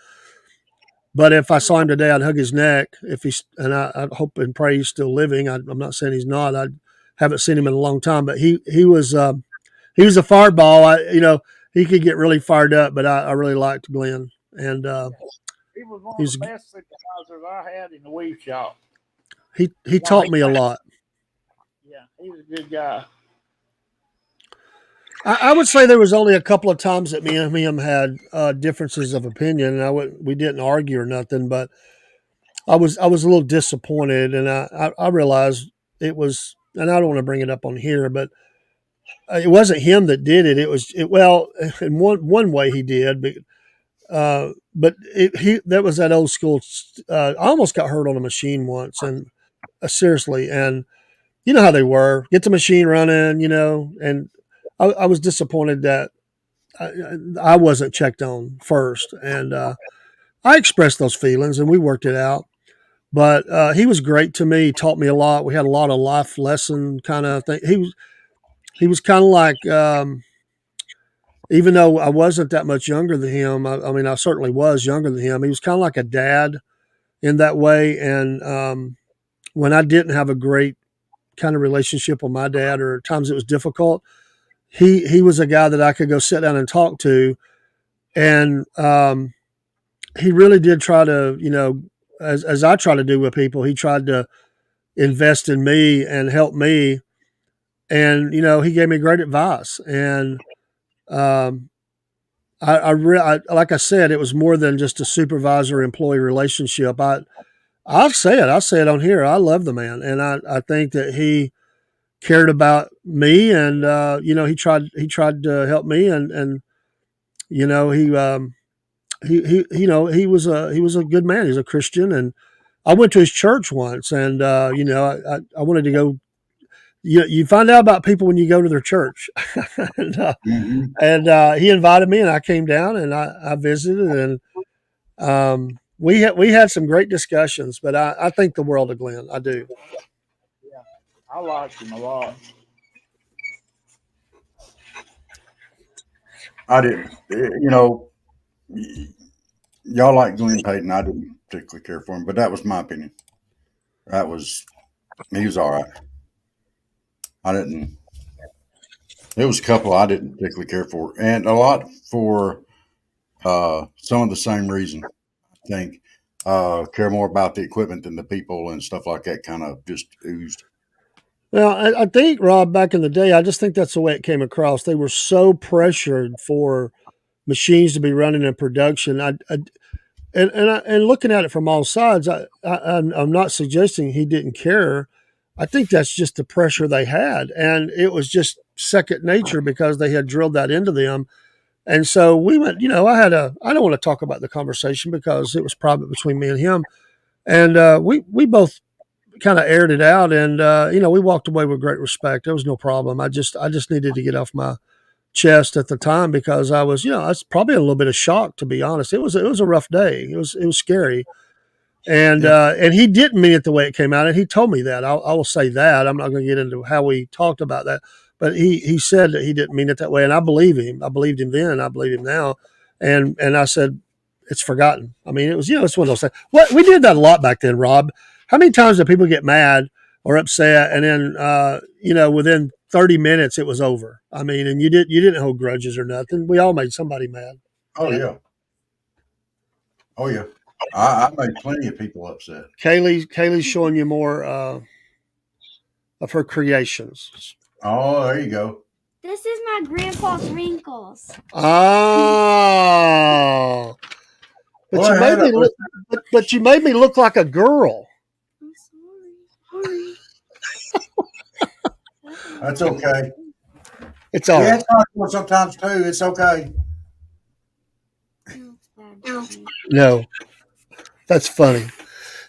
But if I saw him today, I'd hug his neck. I hope and pray he's still living. I'm not saying he's not. I haven't seen him in a long time, but he was a fireball. He could get really fired up, but I really liked Glenn, and he was one of the best supervisors I had in the weave shop. He taught me a lot. Yeah, he was a good guy. I would say there was only a couple of times that me and him had differences of opinion, and we didn't argue or nothing. But I was a little disappointed, and I realized it was, and I don't want to bring it up on here, but it wasn't him that did it. Well, in one way he did, but But that was that old school. I almost got hurt on a machine once, and seriously, and you know how they were. Get the machine running, and I was disappointed that I wasn't checked on first, and I expressed those feelings, and we worked it out. But he was great to me. He taught me a lot. We had a lot of life lesson kind of thing. He was kind of like, even though I wasn't that much younger than him. I mean, I certainly was younger than him. He was kind of like a dad in that way. And when I didn't have a great kind of relationship with my dad, or at times it was difficult, he was a guy that I could go sit down and talk to, and he really did try to, as I try to do with people, he tried to invest in me and help me. And, he gave me great advice. And um, like I said, it was more than just a supervisor employee relationship. I'll say it. I'll say it on here. I love the man. And I think that he cared about me, and, he tried to help me. And, he was a good man. He's a Christian. And I went to his church once, and, I wanted to go. You find out about people when you go to their church. and Mm-hmm. he invited me, and I came down, and I visited, and we had some great discussions. But I think the world of Glenn. I do. Yeah, I liked him a lot. I didn't. Y'all like Glenn Payton. I didn't particularly care for him, but that was my opinion. He was all right. I didn't. There was a couple I didn't particularly care for, and a lot for some of the same reason. I think care more about the equipment than the people and stuff like that. Kind of just oozed. Well, I think, Rob, back in the day, I just think that's the way it came across. They were so pressured for machines to be running in production. And looking at it from all sides, I'm not suggesting he didn't care. I think that's just the pressure they had, and it was just second nature because they had drilled that into them. And so we went. I don't want to talk about the conversation because it was private between me and him, and we both kind of aired it out, and we walked away with great respect. There was no problem. I just needed to get off my chest at the time because I was, it's probably a little bit of shock, to be honest. It was a rough day. It was scary. And Yeah. and he didn't mean it the way it came out, and he told me that. I will say that. I'm not going to get into how we talked about that, but he said that he didn't mean it that way, and I believe him. I believed him then. I believe him now, and I said it's forgotten. I mean, it was, it's one of those things. What we did that a lot back then, Rob. How many times did people get mad or upset, and then within 30 minutes it was over? I mean, and you didn't hold grudges or nothing. We all made somebody mad. Oh yeah. Oh yeah. I made plenty of people upset. Kaylee's showing you more of her creations. Oh, there you go. This is my grandpa's wrinkles. Oh, but Well, you made me look. But you made me look like a girl. I'm sorry. That's okay. It's all Yeah, right. it's hard sometimes too. It's okay. No, that's funny.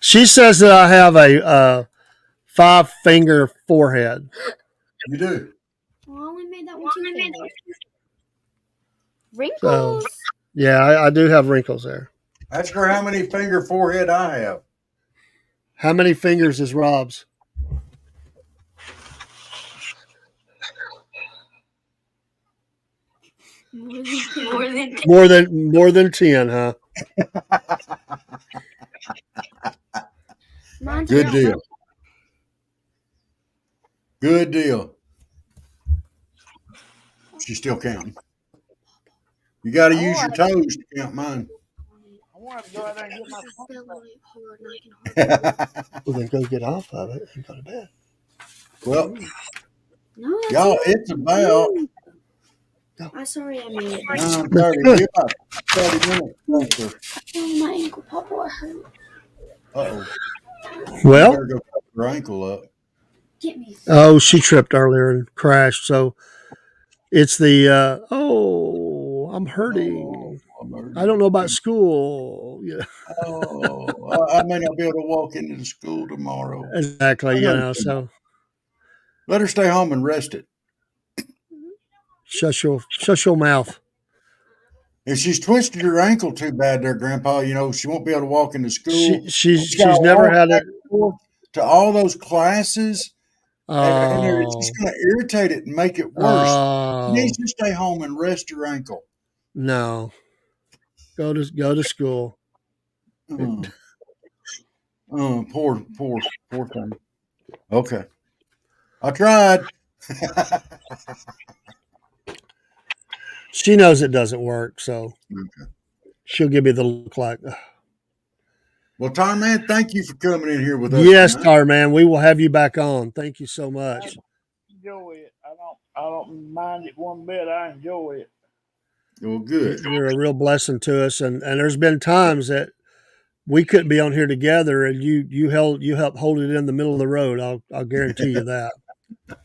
She says that I have a 5-finger forehead. You do. Well, I only made that one 2 fingers. So, Wrinkles. yeah, I do have wrinkles there. Ask her how many finger forehead I have. How many fingers is Rob's? More than 10, huh? Mine's Good around deal. Good deal. She's still counting. You got to use your toes to count mine. I wanted to go out there and get my phone. Well, then go get off of it and go to bed. Well, No, that's y'all, it. it's about I'm sorry I made it. 9:30. Give about 30 minutes. Oh, my ankle, Papa, hurt. Uh-oh. Well, You better go cut your ankle up. Get me. oh, she tripped earlier and crashed. So it's the I'm hurting. Oh, I don't know about school. Yeah, Oh, I may not be able to walk into the school tomorrow. exactly. You know, so Let her stay home and rest it. shut your mouth. If she's twisted her ankle too bad there, Grandpa, she won't be able to walk into school. She's got to She's never walk had back it. and forth to all those classes, and it's just Oh, going to irritate it and make it worse. She oh needs to stay home and rest her ankle. no. Go to school. Oh, poor thing. Okay, I tried. She knows it doesn't work, so Okay. she'll give me the look like, "Ugh." Well, Tom, man, thank you for coming in here with us Yes, tonight. Star Man. We will have you back on. Thank you so much. Enjoy it. I don't mind it one bit. I enjoy it. Well, good. You're a real blessing to us, and there's been times that we couldn't be on here together, and you helped hold it in the middle of the road. I'll guarantee you that. Well,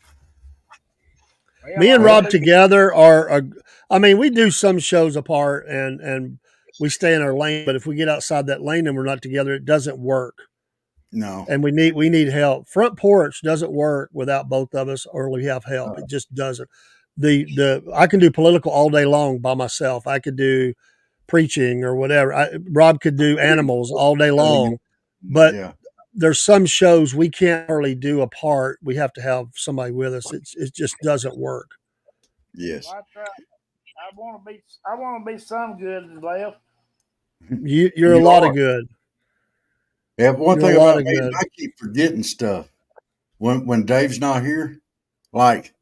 Me and I'll Rob be together are I mean, we do some shows apart, and we stay in our lane. But if we get outside that lane and we're not together, it doesn't work. No. And we need help. Front porch doesn't work without both of us, or we have help. Uh, It just doesn't. The I can do political all day long by myself. I could do preaching or whatever. Rob could do animals all day long, but yeah. there's some shows we can't really do apart. We have to have somebody with us. It just doesn't work. Yes. I try. I want to be some good left. You're a You lot of are. good. Yeah. But one You're a thing lot about of Dave, good. I keep forgetting stuff when Dave's not here. Like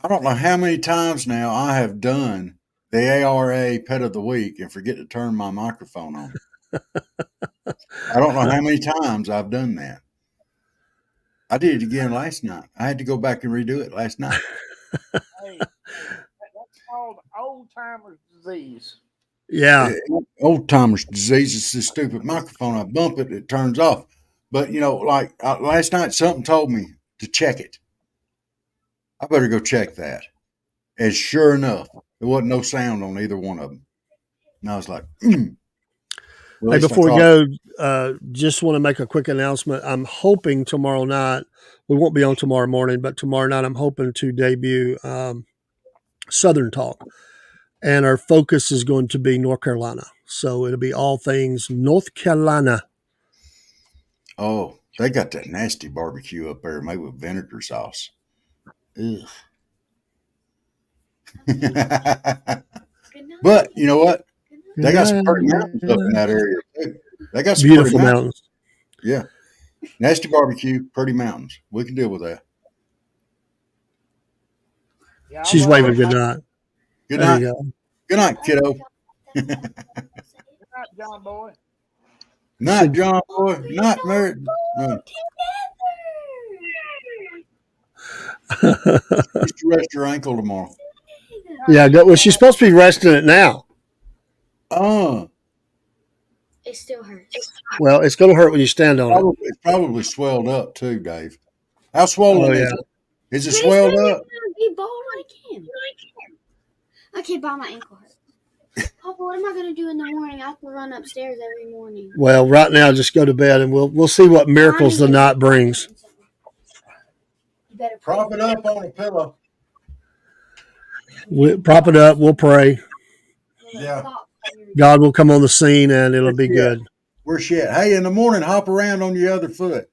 I don't know how many times now I have done the ARA Pet of the Week and forget to turn my microphone on. I don't know how many times I've done that. I did it again last night. I had to go back and redo it last night. Hey, that's called old timer's disease. Yeah. Old timers disease is this stupid microphone. I bump it, it turns off. But like last night, something told me to check it. I better go check that. And sure enough, there wasn't no sound on either one of them. And I was like, Well, Hey, at least I before we caught go, just want to make a quick announcement. I'm hoping tomorrow night, we won't be on tomorrow morning, but tomorrow night I'm hoping to debut Southern Talk. And our focus is going to be North Carolina. So it'll be all things North Carolina. Oh, they got that nasty barbecue up there made with vinegar sauce. Ugh. But you know what? They got some pretty mountains up in that area too. They got some pretty Beautiful mountains. mountains. Yeah. Nasty barbecue, pretty mountains. We can deal with that. Yeah, She's waving good night. Good There night. you go. Good night, kiddo. Good night, John Boy. Night, John boy. Night, Mary. Just to rest your ankle tomorrow. Yeah, well, she's supposed to be resting it now. Oh, It still hurts. Well, it's going to hurt when you stand on it. it's probably swelled up too, Dave. How Oh, swollen is yeah. it? Is it But swelled it's up? gonna be bald like him. Okay, but my ankle hurts. Papa, what am I gonna do in the morning? I have to run upstairs every morning. Well, right now, just go to bed and we'll see what miracles the night brings. You better Prop it up on a pillow. Prop it up. We'll pray. Yeah. God will come on the scene and it'll be good. Where's she at? Hey, in the morning, hop around on your other foot.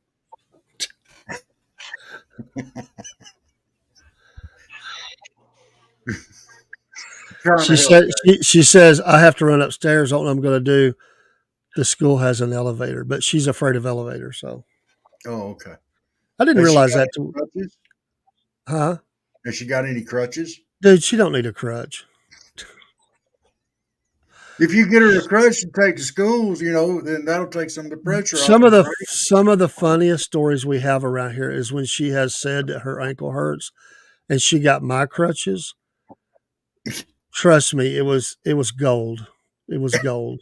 She says, I have to run upstairs. I don't know what I'm going to do. The school has an elevator, but she's afraid of elevators. So Oh, okay. I didn't Has she realize got that. any crutches? Huh? Has she got any crutches? Dude, she don't need a crutch. If you get her a crutch to take to schools, then that'll take some of the pressure off. Some of the funniest stories we have around here is when she has said that her ankle hurts and she got my crutches. Trust me, it was gold. It was gold.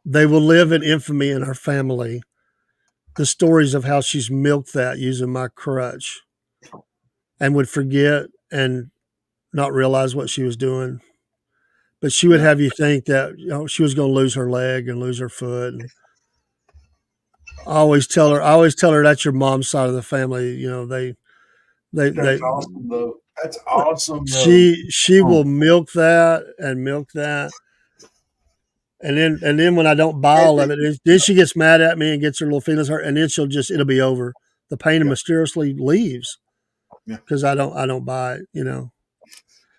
They will live in infamy in our family. The stories of how she's milked that using my crutch and would forget and not realize what she was doing. But she would Yeah. have you think that she was going to lose her leg and lose her foot. And I always tell her that's your mom's side of the family. They That's awesome though. That's awesome though. she will milk that and milk that. And then when I don't buy all of it, then she gets mad at me and gets her little feelings hurt, and then it'll be over. The pain Yeah. mysteriously leaves Yeah. because I don't buy it.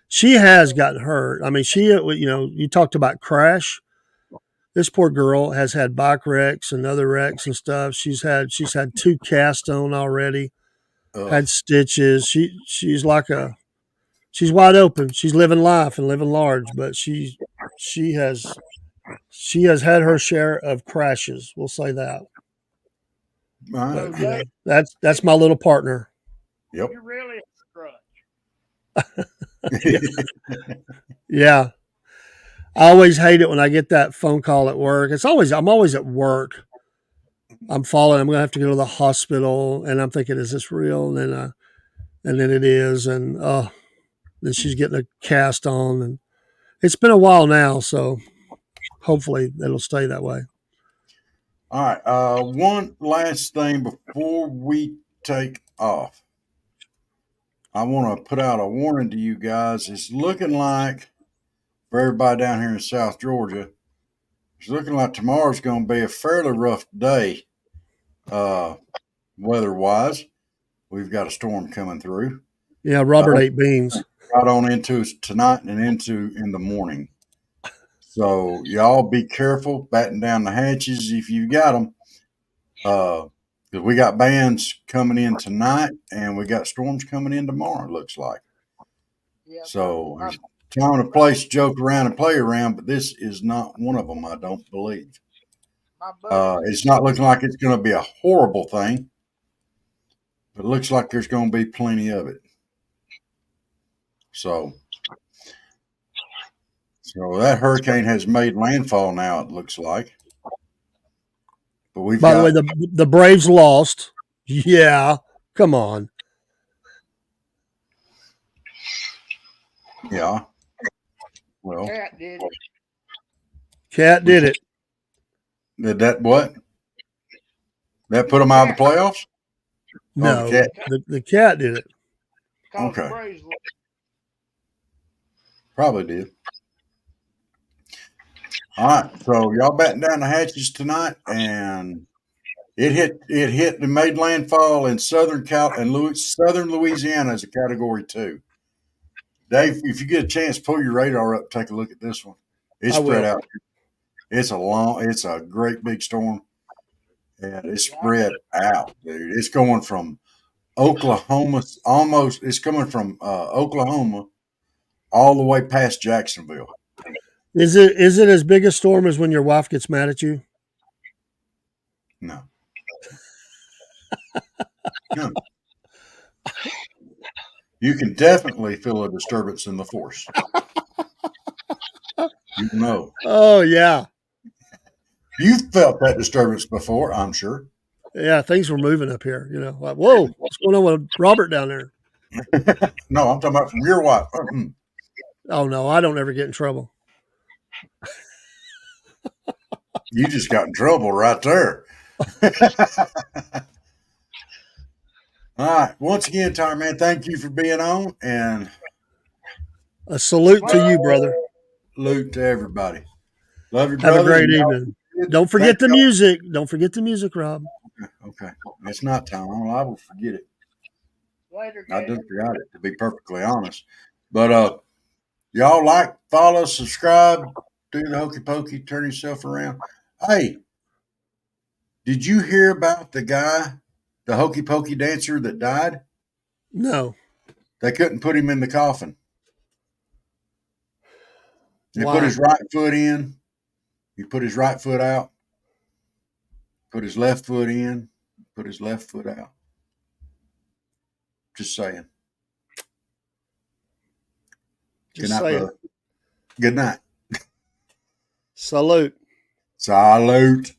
She has gotten hurt. I mean, you talked about crash. This poor girl has had bike wrecks and other wrecks and stuff. She's had 2 cast on already. Ugh. Had stitches. She's wide open. She's living life and living large, but she has had her share of crashes. We'll say that. All right. But Dave, that's my little partner. Yep. you're really a scrunch. Yeah. I always hate it when I get that phone call at work. I'm always at work. I'm gonna have to go to the hospital, and I'm thinking, is this real? And then it is, and then she's getting a cast on, and it's been a while now, so hopefully it'll stay that way. All right. One last thing before we take off. I want to put out a warning to you guys. It's looking like, for everybody down here in South Georgia, it's looking like tomorrow's going to be a fairly rough day, weather-wise. We've got a storm coming through. Yeah, Robert ate beans. Right on into tonight and in the morning. So y'all be careful, batten down the hatches if you got them. Because we got bands coming in tonight and we got storms coming in tomorrow, it looks like. Yeah, So there's time and a place to joke around and play around, but this is not one of them, I don't believe. It's not looking like it's going to be a horrible thing, but it looks like there's going to be plenty of it. So that hurricane has made landfall now, it looks like. But By the way, the Braves lost. Yeah, come on. Yeah. Well, Cat did it. Cat did it. Did that what? That put them out of the playoffs? No, the cat. The cat did it. Okay. Probably did. All right, so y'all batten down the hatches tonight, and it hit and made landfall in southern Louisiana as a Category 2. Dave, if you get a chance, pull your radar up, take a look at this one. It's spread out. It's a great big storm, and it's spread out, dude. It's going from Oklahoma, it's coming from Oklahoma all the way past Jacksonville. Is it as big a storm as when your wife gets mad at you? No. No. You can definitely feel a disturbance in the force. You know. Oh, yeah. You've felt that disturbance before, I'm sure. Yeah, things were moving up here. Like, whoa, what's going on with Robert down there? No, I'm talking about from your wife. Oh, no, I don't ever get in trouble. You just got in trouble right there. All right. Once again, Tyler, man, thank you for being on. And a salute to you, brother. Salute to everybody. Love you, brother. Have a great evening. Don't forget the music. Don't forget the music, Rob. Okay. It's not time. I'm liable to forget it. Later, I just forgot it, to be perfectly honest. But y'all like, follow, subscribe, do the hokey pokey, turn yourself around. Hey, did you hear about the guy, the hokey pokey dancer that died? No. They couldn't put him in the coffin. They put his right foot in. He put his right foot out. Put his left foot in. Put his left foot out. Just saying. Good night, brother. Good night. Salute. Salute.